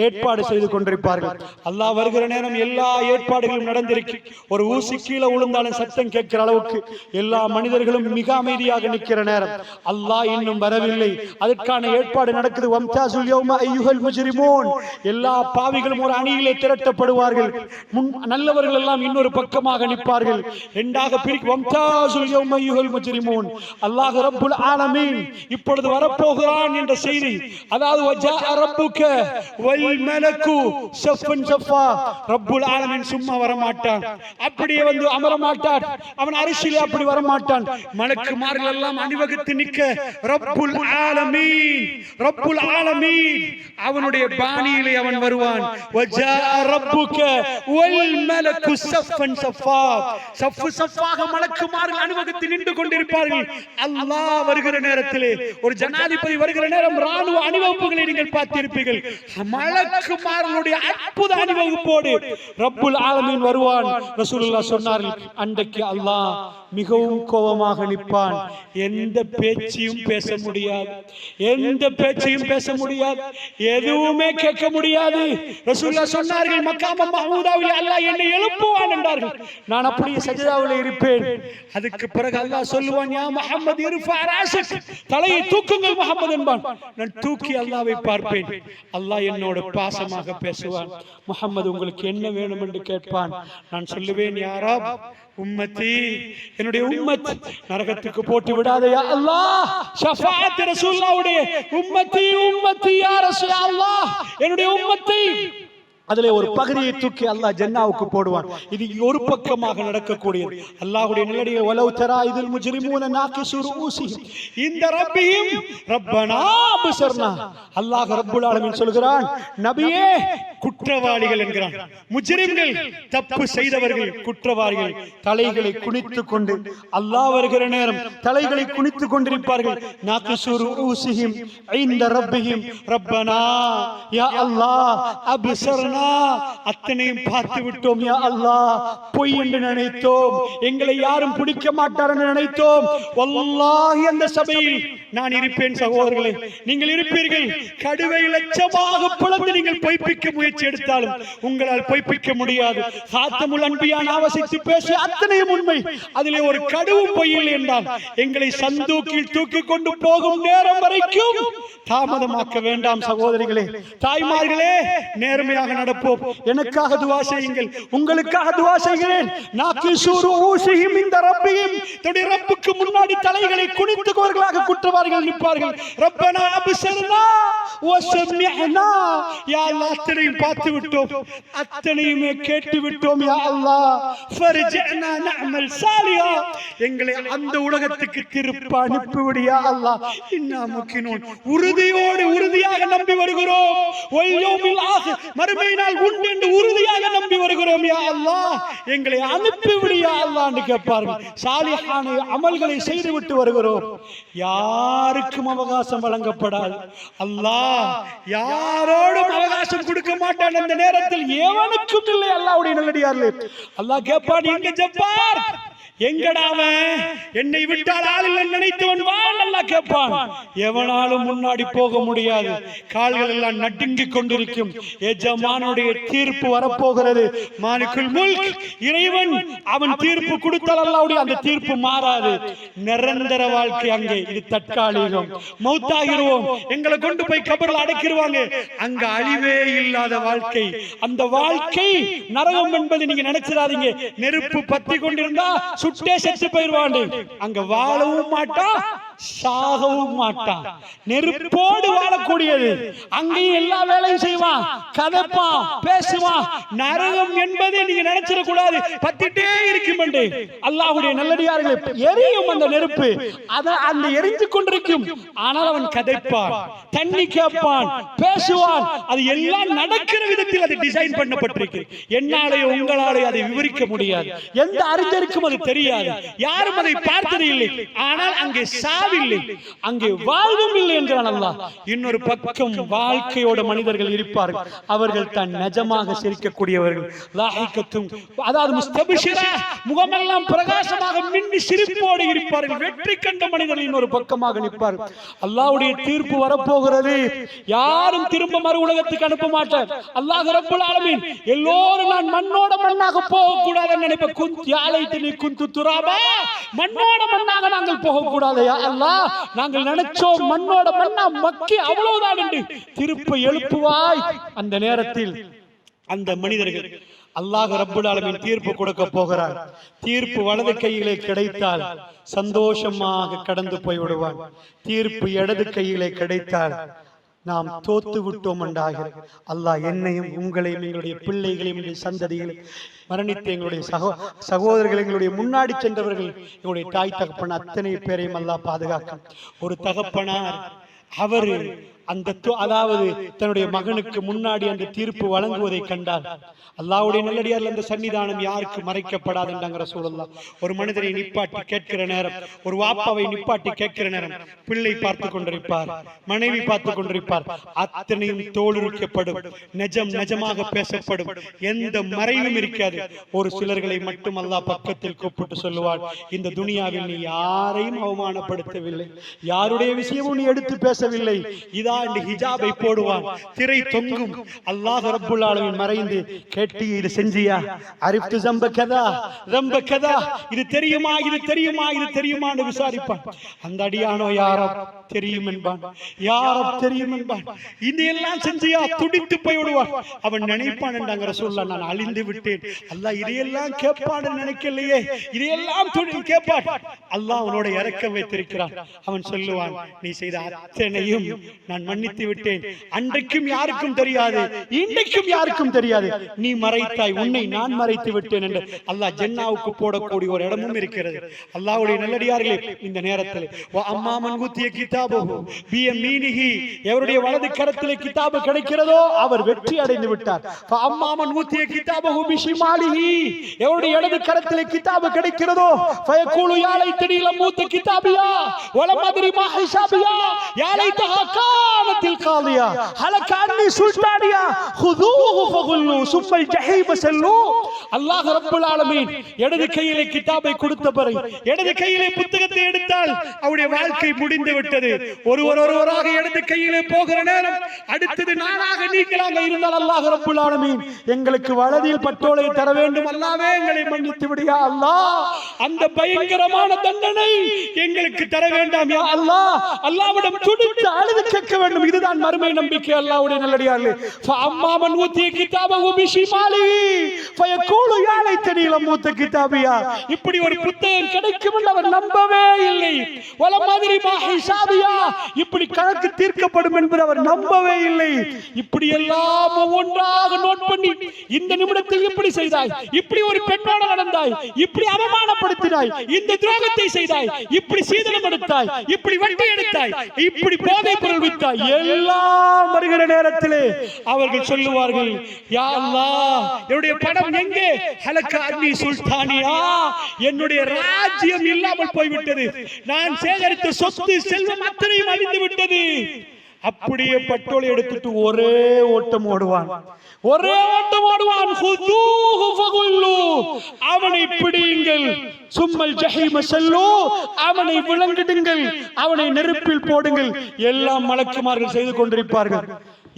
ஏற்பாடு செய்து கொண்டிருப்பார்கள். அல்லாஹ் வருகிற நேரம் எல்லா ஏற்பாடுகளும் நடந்திருக்கு. ஒரு ஊசி கீழே விழுந்தாலும் சத்தம் கேட்கிற அளவுக்கு எல்லா மனிதர்களும் மிக அமைதியாக நிற்கிற நேரம் அல்லாஹ் இன்னும் வரவில்லை. அதற்கான ஏற்பாடு நடக்குது. வம்தாசுல் யௌம அய்யுஹல் முஜ்ரிமூன், எல்லா பாவிகளும் ஒரு அணியிலே திரட்டப்படுவார்கள். நல்லவர்கள் எல்லாம் இன்னொரு பக்கமாக நிற்பார்கள். இரண்டாக பிரிக்க வம்தாசுல் யௌம அய்யுஹல் முஜ்ரிமூன். அல்லாஹ் ரப்புல் ஆலமீன் இப்பொழுது வரப்போகிறான் என்ற செய்தி, அதாவது வஜா ரப்புக வல் மலக்கு ஸஃபன் ஸஃபா, ரப்புல் ஆலமீன் சும்மா வர மாட்டான், அப்படியே வந்து அமர மாட்டான், அவன் அரிசியிலே அப்படி வர மாட்டான். மலக்குமார்கள் எல்லாம் அணிவகுத்து நிற்க ரப்புல் ஆலமீன் அவனுடைய பாணியிலே அவன் வருவான். வஜா ரப்புக வல் மலக்கு ஸஃபன் ஸஃபா, ஸஃப் ஸஃபாக மலக்குமார்கள் அணிவகுத்து நின்று கொண்டிருப்பார்கள். அல்லாஹ் வருகிற நேரத்திலே, ஒரு ஜனாதிபதி வருகிற நேரம் ராணுவ அணிவகுப்புகளை நீங்கள் பார்த்திருப்பீர்கள். மலக்குமார்களுடைய அற்புத அணிவகுப்போடு ரப்புல் ஆலமீன் வருவான். ரசூலுல்லாஹ் சொன்னார்கள், அன்றைக்கு அல்லாஹ் மிகவும் கோபமாக நிற்பான். எந்த பேச்சையும் பேச முடியாது, எந்த பேச்சையும் பேச முடியாது, எதுவுமே கேட்க முடியாது. ரசூலுல்லாஹ் சொன்னார்கள், மக்காம மஹ்மூதாவில் அல்லாஹ் என்னை எழுப்புவான் என்றார்கள். நான் அப்படியே சஜதாவில் இருப்பேன். அதுக்கு பிறகு அல்லாஹ் சொல்லுவான், யா முஹம்மது இர்ஃபா ராஸக், தலையை தூக்குங்கள் முஹம்மது என்பான். நான் தூக்கி அல்லாஹ்வை பார்ப்பேன். அல்லாஹ் என்னோட பாசமாக பேசுவான். முஹம்மது உங்களுக்கு என்ன வேணும் என்று கேட்பான். நான் சொல்லுவேன், யா ரப் உம்மத்தி, என்னுடைய உம்மத் நரகத்துக்கு போட்டு விடாதே யா அல்லாஹ். ஷஃபாஅத் ரசூலுல்லாஹ்வுடைய உம்மத்தி உம்மத்தி யா ரசூல் அல்லாஹ், என்னுடைய உம்மத்தை அதிலே ஒரு பகுதியை தூக்கி அல்லாஹ் ஜன்னாவுக்கு போடுவான். இது ஒரு பக்கமாக நடக்கக்கூடியது. அல்லாஹ்வுடைய நிலடியே வலவ் தரா இதில் முஜ்ரிமூன நாகிசு ரூஸிஹிம் இந்த ரப்பிஹிம் ரப்பனா அப்ஸர்னா. அல்லாஹ் ரப்புல் ஆலமீன் சொல்கிறான், நபியே குற்றவாளிகள் என்கிறான். முஜ்ரிம்கள், தப்பு செய்தவர்கள், குற்றவாளிகள் தலைகளை குனித்துக் கொண்டு அல்லாஹ் வருகிற நேரம் தலைகளை குனித்துக் கொண்டிருப்பார்கள். நாகிசு ரூஸிஹிம் இந்த ரப்பிஹிம் ரப்பனா யா அல்லாஹ் அப்ஸர்னா, அத்தனையும் பார்த்து விட்டோம் யா அல்லாஹ். பொய் என்று நினைத்தோம், எங்களை யாரும் பிடிக்க மாட்டார் என்று நினைத்தோம். வல்லாஹி அந்த சபையில் நான் இருப்பேன் சகோதரர்களே, நீங்கள் இருப்பீர்கள். கடுவை லட்சமாக பிளந்து நீங்கள் பொய்ப்பிக்க முயற்சி எடுத்தாலும் உங்களால் பொய்ப்பிக்க முடியாது. காத்தமுல் அன்பியான் ஆவசித்து பேசிய அத்தனையும் உண்மை, அதிலே ஒரு கடுவும் பொய் இல்லை என்றால் எங்களை சந்தூக்கில் தூக்கி கொண்டு போகும் நேரம் வரைக்கும் தாமதமாக்க வேண்டாம் சகோதரிகளே, தாய்மார்களே. நேர்மையாக நடப்போம். எனக்காக துஆ செய்யுங்கள், உங்களுக்காக துஆ செய்கிறேன். நாகிசூரு ஊசிஹிம் இந்த ரப்பிஹிம், தன்னுடைய ரப்புக்கு முன்னாடி தலைகளை குனித்துக்கவர்களாக குற்றவாளிகள் நிற்பார்கள். ரப்பனா அப்ஸர்னா வஸமிஅனா, யா அல்லாஹ் அத்தனையும் பார்த்து விட்டோம், அத்தனையுமே கேட்டு விட்டோம் யா அல்லாஹ். ஃபர்ஜிஅனா நஅமல் சாலிஹா, எங்களை அந்த உலகத்துக்கு திருப்ப அனுப்பிவிடு யா அல்லாஹ். இன்னா முக்கினூன், உறுதியாக நம்பி வருகிறோம். வல் யௌமில் ஆகிர், மறுமை நாள் உண்டு என்று உறுதியாக நம்பி வருகிறோம் யா அல்லாஹ், எங்களை அனுப்பிவிடு யா அல்லாஹ் என்று கேட்பார்கள். சாலிஹான அமல்களை செய்துவிட்டு வருகிறோம். யாருக்கும் அவகாசம் வழங்கப்படாது. அல்லாஹ் யாரோடும் அவகாசம் கொடுக்க மாட்டான். அந்த நேரத்தில் எவனுக்கும் இல்லை. அல்லாஹ்வுடைய நல்லடியார்களே, அல்லாஹ் கேட்பான், எங்க ஜப்பார், எங்கடாவன், என்னை விட்டால் ஆள் இல்லை நினைத்தவன் வாழ். அல்லாஹ் கேட்பான். எவனாலும் முன்னாடி போக முடியாது. கால்கள் எல்லாம் நடுங்கிக் கொண்டிருக்கும். எஜமானுடைய தீர்ப்பு வரப்போகிறது. மாலிகுல் முல்க், இறைவன் அவன் தீர்ப்பு கொடுத்தால் அல்லாஹ்வுடைய அந்த தீர்ப்பு மாறாது. நிரந்தர வாழ்க்கை அங்கே. இது தற்காலிகம். மௌத்தாகிருவோம், எங்களை கொண்டு போய் கபர்ல அடக்கிடுவாங்க. அங்க அழிவே இல்லாத வாழ்க்கை. அந்த வாழ்க்கை நரகம் என்பது நீங்க நினைச்சிடாதீங்க. நெருப்பு பத்தி கொண்டிருந்தா சுட்டே செத்து போயிருவான். அங்க வாழவும் மாட்டான், சாகவும் மாட்டான். நெருப்போடு வாழக்கூடியது. அங்கேயும் எல்லா வேலையும் செய்வான், கதைப்பான், பேசுவான். நரகம் என்பதை நீங்க நினைச்சிட கூடாது. பத்திட்டே இருக்கும் என்று அல்லாஹ்வுடைய நல்லடியார்களே, எரியும் அந்த நெருப்பு. அந்த எரிந்து கொண்டிருக்கும். ஆனால் அவன் கதைப்பான், தண்ணி கேட்பான், பேசுவான். அது எல்லாம் நடக்கிற விதத்தில் அது டிசைன் பண்ணப்பட்டிருக்கு. என்னாலேயோ உங்களாலேயோ அதை விவரிக்க முடியாது. எந்த அறிஞருக்கும் அது தெரியாது. யாரும் அதை பார்த்தது இல்லை. ஆனால் அங்கே சாவில்லை, அங்கே வாழ்வும் இல்லை என்கிறான் அல்லாஹ். இன்னொரு பக்கம் வாழ்க்கையோட மனிதர்கள் இருப்பார்கள். அவர்கள் தான் நிஜமாக சிரிக்கக்கூடியவர்கள். லாஹிகத்தும், அதாவது முஸ்தபிஷிரா, முகமெல்லாம் பிரகாசமாக மின்னி சிரிப்போடு இருப்பார்கள். வெற்றி கண்ட மனிதர்கள் இன்னொரு பக்கமாக நிற்பார்கள். அல்லாஹ்வுடைய தீர்ப்பு வரப்போகிறது. யாரும் திரும்ப மறு உலகத்துக்கு அனுப்ப மாட்டார். அல்லாஹ் ரப்புல் ஆலமீன் எல்லோரும் நான் மண்ணோட மண்ணாக போக கூடாதுன்னு நினைப்ப. யாலைத்தினி குந்து துராபா, மண்ணோட மண்ணாக நாங்கள் போக கூடாது யா அல்லாஹ். நாங்கள் நினைச்சோம் மண்ணோட மண்ணா மக்கி அவ்வளவுதான் என்று திருப்ப எழுப்புவாய். அந்த நேரத்தில் அந்த மனிதர்கள் அல்லாஹ் ரப்புல் ஆலமீன் தீர்ப்பு கொடுக்க போகிறார். தீர்ப்பு வலது கையிலே கிடைத்தால் சந்தோஷமாக கடந்து போய் விடுவான். தீர்ப்பு இடது கையிலே கிடைத்தால் நாம் தோத்து விட்டோம் என்றாக அல்லாஹ் என்னையும் உங்களையும் எங்களுடைய பிள்ளைகளையும் எங்களுடைய சந்ததிகளையும் மரணித்த எங்களுடைய சகோதரர்கள், எங்களுடைய முன்னாடி சென்றவர்கள், எங்களுடைய தாய் தகப்பன் அத்தனை பேரையும் அல்லாஹ் பாதுகாக்கும். ஒரு தகப்பனார் அவர் அதாவது தன்னுடைய மகனுக்கு முன்னாடி அந்த தீர்ப்பு வழங்குவதை கண்டார். அல்லாஹ்வுடைய நல்லடியார்கள் அந்த சன்னிதானம் யாருக்கு மறைக்கப்படாது என்றாங்க ரசூலுல்லாஹ். ஒரு மனிதரை நிப்பாட்டி கேட்கிற நேரம், ஒரு வாப்பாவை நிப்பாட்டி கேட்கிற நேரம், பிள்ளை பார்த்து கொண்டிருப்பார், மனைவி பார்த்து கொண்டிருப்பார், அத்தனையும் தோலுரிக்கப்படும், நிஜமாக பேசப்படும், எந்த மறைவும் இருக்காது. ஒரு சிலர்களை மட்டும் அல்லாஹ் பக்கத்தில் கூப்பிட்டு சொல்லுவார், இந்த துனியாவில் நீ யாரையும் அவமானப்படுத்தவில்லை, யாருடைய விஷயமும் நீ எடுத்து பேசவில்லை, இதா இந்த ஹிஜாபை போடுவான், திரை தொங்கும். அல்லாஹ் ரப்புல் ஆலமீன் மறைந்து கேட்டி, இது செஞ்சியா, அரிஃப்து ஸம்ப கதா ஸம்ப கதா, இது தெரியுமா, இது தெரியுமா, இது தெரியுமான்னு விசாரிப்பான். அந்த அடியானோ யாரோ தெரியும் என்பான், யாரோ தெரியும் என்பான். இதெல்லாம் செஞ்சியா, துடித்து போய் விடுவான். அவன் நினைப்பான் என்றாங்க ரசூலுல்லாஹ், நான் அழிந்து விட்டேன், அல்லாஹ் இதையெல்லாம் கேட்பான்னு நினைக்கலையே, இதையெல்லாம் கேட்பான். அல்லாஹ் அவனோட இரக்கம் வைத்திருக்கிறான். அவன் சொல்லுவான், நீ செய்த அத்தனையும் நான் மன்னித்து விட்டேன், அன்றைக்கும் யாருக்கும் தெரியாது, இன்றைக்கும் யாருக்கும் தெரியாது, நீ மறைத்தாய், உன்னை நான் மறைத்து விட்டேன் என்று அல்லாஹ் ஜன்னாவுக்கு போடக்கூடிய ஒரு இடமும் இருக்கிறது. அல்லாஹ்வுடைய நல்லடியார்களே, இந்த நேரத்தில் அம்மாமன் ஊத்திய கிதாபஹு பியமீனிஹி, எவருடைய வலது கரத்திலே கிதாபு கிடைக்கிறதோ அவர் வெற்றி அடைந்து விட்டார். அம்மாமன் ஊத்திய கிதாபஹு பிஷிமாலிஹி, எவருடைய இடது கரத்திலே கிதாபு கிடைக்கிறதோ ஃபயகூலு யா லைத்தனி லம் ஊத்த கிதாபியா வலம் அத்ரி மா ஹிசாபியா யா லைத்தஹா கானத்தில் காலியா ஹலக அன்னி சுல்தானியா ஹுதூஹு ஃபகுல்லு சும்மல் ஜஹீம ஸல்லு. அல்லாஹ் ரப்புல் ஆலமீன் இடது கையிலே கிதாபை கொடுத்த பிறகு, இடது கையிலே புத்தகத்தை எடுத்தால் அவருடைய வாழ்க்கை முடிந்து விட்டது. ஒருவராக இடது கையிலே போகிற நேரம், அடுத்தது நானாக நீங்களாக இருந்தால் அல்லாஹ் ரப்புல் ஆலமீன் எங்களுக்கு வலதில் பட்டோலை தர வேண்டும், அல்லாஹ்வே எங்களை மன்னித்து விடியா அல்லாஹ், அந்த பயங்கரமான தண்டனை எங்களுக்கு தர வேண்டாம் யா அல்லாஹ். அல்லாஹ்விடம் துடித்து அழுது கேட்க வேண்டும். இதுதான் மறுமை நம்பிக்கை. அல்லாஹ்வுடைய நல்லடியார்களே, ஃபஅம்மாமன் ஊத்திய கிதாபஹு பிஷிமாலிஹி ஃபயகூலு யா லைத்தனி லம் ஊத்த கிதாபியா, இப்படி ஒரு புத்தகம் கிடைக்கும் என்று அவர் நம்பவே இல்லை. வலம் அத்ரி மா ஹிசாபியா, இப்படி கணக்கு தீர்க்கப்படும் என்று அவர் நம்பவே இல்லை. இப்படி எல்லாம் ஒவ்வொன்றாக நோட் பண்ணி, இந்த நிமிடத்தில் இப்படி செய்தாய், இப்படி ஒரு பெண்ணோடு நடந்தாய், இப்படி அவமானப்படுத்தினாய், இந்த துரோகத்தை செய்தாய், இப்படி சீதனம் எடுத்தாய், இப்படி வட்டி எடுத்தாய், இப்படி போதைப் பொருள் வித்தாய், எல்லாம் வருகிற நேரத்திலே அவர்கள் சொல்லுவார்கள், யா அல்லாஹ் என்னுடைய பணம் எங்கே, ஹலக அன்னி சுல்தானியா, என்னுடைய ராஜ்யம் இல்லாமல் போய்விட்டது, நான் சேகரித்த சொத்து செல்வம் அத்தனையும் அழிந்து விட்டது. அப்படியே பட்டோலை எடுத்துட்டு ஒரே ஓட்டம் ஓடுவான், ஒரே ஓட்டம் ஓடுவான். ஹுதூஹு ஃபகுல்லு, அவனை பிடியுங்கள், சும்மல் ஜஹீம ஸல்லு, அவனை விலங்கிடுங்கள், அவனை நெருப்பில் போடுங்கள். எல்லாம் மலக்குமார்கள் செய்து கொண்டிருப்பார்கள்.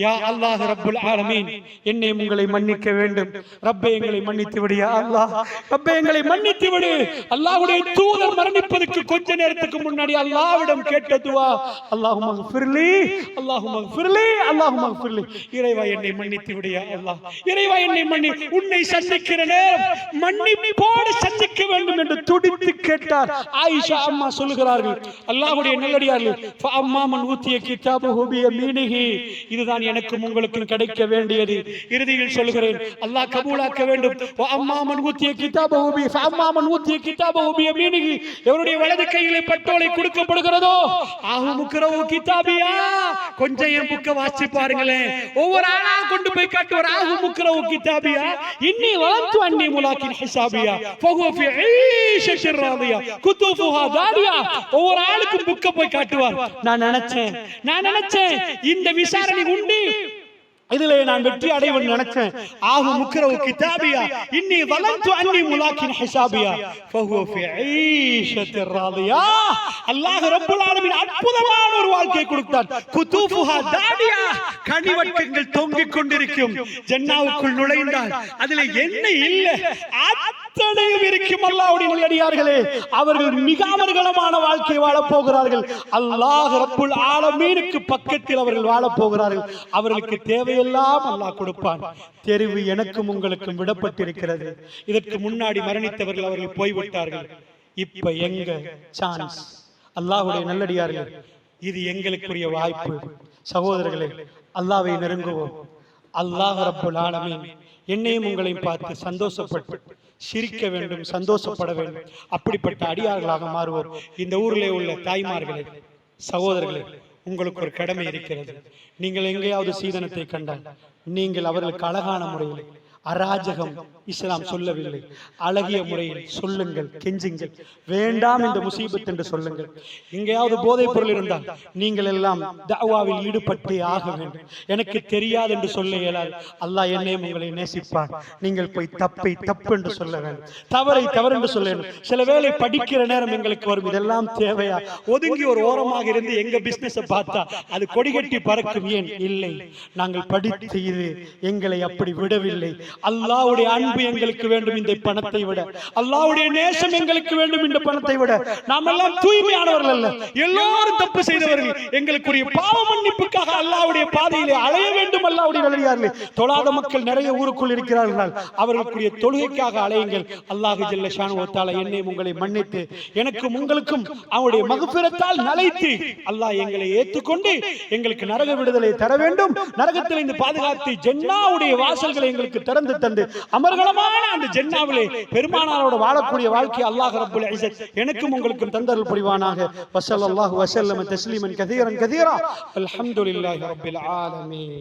யா அல்லாஹ் ரப்புல் ஆலமீன், என்னை உங்களை மன்னிக்க வேண்டும், ரப்பே எங்களை மன்னித்து விடு யா அல்லாஹ், ரப்பே எங்களை மன்னித்து விடு. அல்லாஹ்வுடைய தூதர் மரணிப்பதற்கு கொஞ்ச நேரத்துக்கு முன்னாடி அல்லாஹ்விடம் கேட்ட துஆ, அல்லாஹும்ம ஃபிர்லி அல்லாஹும்ம ஃபிர்லி அல்லாஹும்ம ஃபிர்லி, இறைவா என்னை மன்னித்து விடு யா அல்லாஹ், இறைவா என்னை மன்னி, உன்னை சந்திக்கிற நேரம் மன்னிப்போடு சந்திக்க வேண்டும் என்று துடித்து கேட்டார். ஆயிஷா அம்மா சொல்கிறார்கள், அல்லாஹ்வுடைய நல்லடியார்களே, ஃபஅம்மாமன் ஊத்திய கிதாபஹு பியமீனிஹி, இதுதான் எனக்கும் உங்களுக்கும் கிடைக்க வேண்டியது. இறுதியில் சொல்கிறேன், அல்லாஹ் கபூலாக்க வேண்டும். அம்மாமன் ஊத்திய கிதாபஹு பி ஃபஅம்மாமன் ஊத்திய கிதாபஹு பியமீனிஹி, எவருடைய வலது கையிலே பட்டோலை கொடுக்கப்படுகிறதோ ஆஹு முக்ரவு கிதாபியா, கொஞ்சம் என் புக்க வாசி பாருங்களேன், ஒவ்வொரு ஆளா கொண்டு போய் காட்டுவார். ஆஹு முக்ரவு கிதாபியா இன்னி வலந்து அன்னி முலாக்கின் ஹிசாபியா ஃபஹுவ ஃபி ஈஷத்திர் ராதியா குதுஃபுஹா தாரியா, ஒவ்வொரு ஆளுக்கும் புக்க போய் காட்டுவார். நான் நினைச்சேன் இந்த விசாரணை உண்டு, இதிலே நான் வெற்றி அடைவேன் நினைச்சேன். ஆஹு முக்ரவு கிதாபியா இன்னி வலந்து அன்னி முலாக்கின் ஹிசாபியா ஃபஹுவ ஃபி ஈஷத்திர் ராதியா. அல்லாஹ் ரப்புல் ஆலமீன் அற்புதமான ஒரு வாழ்க்கை கொடுத்தார். குதுஃபுஹா தாரியா, கனிவட்டங்கள் தொங்கிக் கொண்டிருக்கும். ஜன்னாவுக்குள் நுழைந்தால் அதிலே என்ன இல்லை, அத்தனையும் இருக்கும். அல்லாஹ்வுடைய நல்லடியார்களே, அவர்கள் மிக அமர்கலமான வாழ்க்கை வாழப் போகிறார்கள். அல்லாஹ் ரப்புல் ஆலமீனுக்கு பக்கத்தில் அவர்கள் வாழப் போகிறார்கள். அவர்களுக்கு தேவையெல்லாம் அல்லாஹ் கொடுப்பான். தெரிவு எனக்கும் உங்களுக்கும் விடப்பட்டிருக்கிறது. இதற்கு முன்னாடி மரணித்தவர்கள் அவர்கள் போய்விட்டார்கள். இப்ப எங்க சான்ஸ்? அல்லாஹ்வுடைய நல்லடியார்களே, இது எங்களுக்குரிய வாய்ப்பு. சகோதரர்களே, அல்லாஹ்வை நெருங்குவோம். அல்லாஹ் ரப்புல் ஆலமீன் என்னையும் உங்களையும் பார்த்து சந்தோஷப்பட்டு சிரிக்க வேண்டும், சந்தோஷப்பட வேண்டும். அப்படிப்பட்ட அடியார்களாக மாறுவோம். இந்த ஊரிலே உள்ள தாய்மார்களே, சகோதரர்களே, உங்களுக்கு ஒரு கடமை இருக்கிறது. நீங்கள் எங்கேயாவது சீதனத்தை கண்டால் நீங்கள் அவர்களுக்கு அழகான முறையில், அராஜகம் இஸ்லாம் சொல்லவில்லை, அழகிய முறையில் சொல்லுங்கள், கெஞ்சுங்கள். வேண்டாம் இந்த முசீபத் என்று சொல்லுங்கள். எங்கேயாவது போதைப் பொருள் இருந்தால் நீங்கள் எல்லாம் தஅவாவில் ஈடுபட்டே ஆக வேண்டும். எனக்கு தெரியாது என்று சொல்ல இயலாது. அல்லாஹ் என்னையும் உங்களை நேசிப்பான். நீங்கள் போய் தப்பை தப்பு என்று சொல்ல வேண்டும், தவறை தவறு என்று சொல்ல வேண்டும். சில வேளை படிக்கிற நேரம் எங்களுக்கு வரும், இதெல்லாம் தேவையா? ஒதுங்கி ஒரு ஓரமாக இருந்து எங்க பிசினஸ் பார்த்தா அது கொடிகட்டி பறக்கும். ஏன் இல்லை? நாங்கள் படித்து இது எங்களை அப்படி விடவில்லை. அல்லாஹ்வுடைய அன்பு எங்களுக்கு வேண்டும் இந்த பணத்தை விட, அல்லாஹ்வுடைய நேசம் எங்களுக்கு வேண்டும் இந்த பணத்தை விட. நாம் எல்லாம் தூய்மையானவர்கள் அல்ல, எல்லோரும் தப்பு செய்தவர்கள். எங்களுக்குரிய பாவ மன்னிப்புக்காக அல்லாஹ்வுடைய பாதையிலே அலைய வேண்டும். அல்லாஹ்வுடைய நல்லடியார்களே, தொழாத மக்கள் நிறைய ஊருக்குள் இருக்கிறார்கள். அவர்களுக்குரிய தொழுகைக்காக அலையுங்கள். அல்லாஹ் ஜல்ல ஷானு வ தஆலா என்னை உங்களை மன்னித்து எனக்கும் உங்களுக்கும் அவருடைய மக்ஃபிரத்தால் நலைத்து அல்லாஹ் எங்களை ஏற்றுக்கொண்டு எங்களுக்கு நரக விடுதலை தர வேண்டும். நரகத்திலிருந்து பாதுகாத்து ஜன்னாவுடைய வாசல்களை எங்களுக்கு திறந்து தந்து அமர்கலமான அந்த ஜன்னாவிலே பெருமானாரோடு வாழக்கூடிய வாழ்க்கை அல்லாஹ் ரப்புல் இஸ்ஸத் எனக்கும் உங்களுக்கும் தந்தருள் புரிவானாக. வஸல்லல்லாஹு வஸல்லம தஸ்லீமன் கதீரன் கதீரா. அல்ஹம்துலில்லாஹி ரப்பில் ஆலமீன்.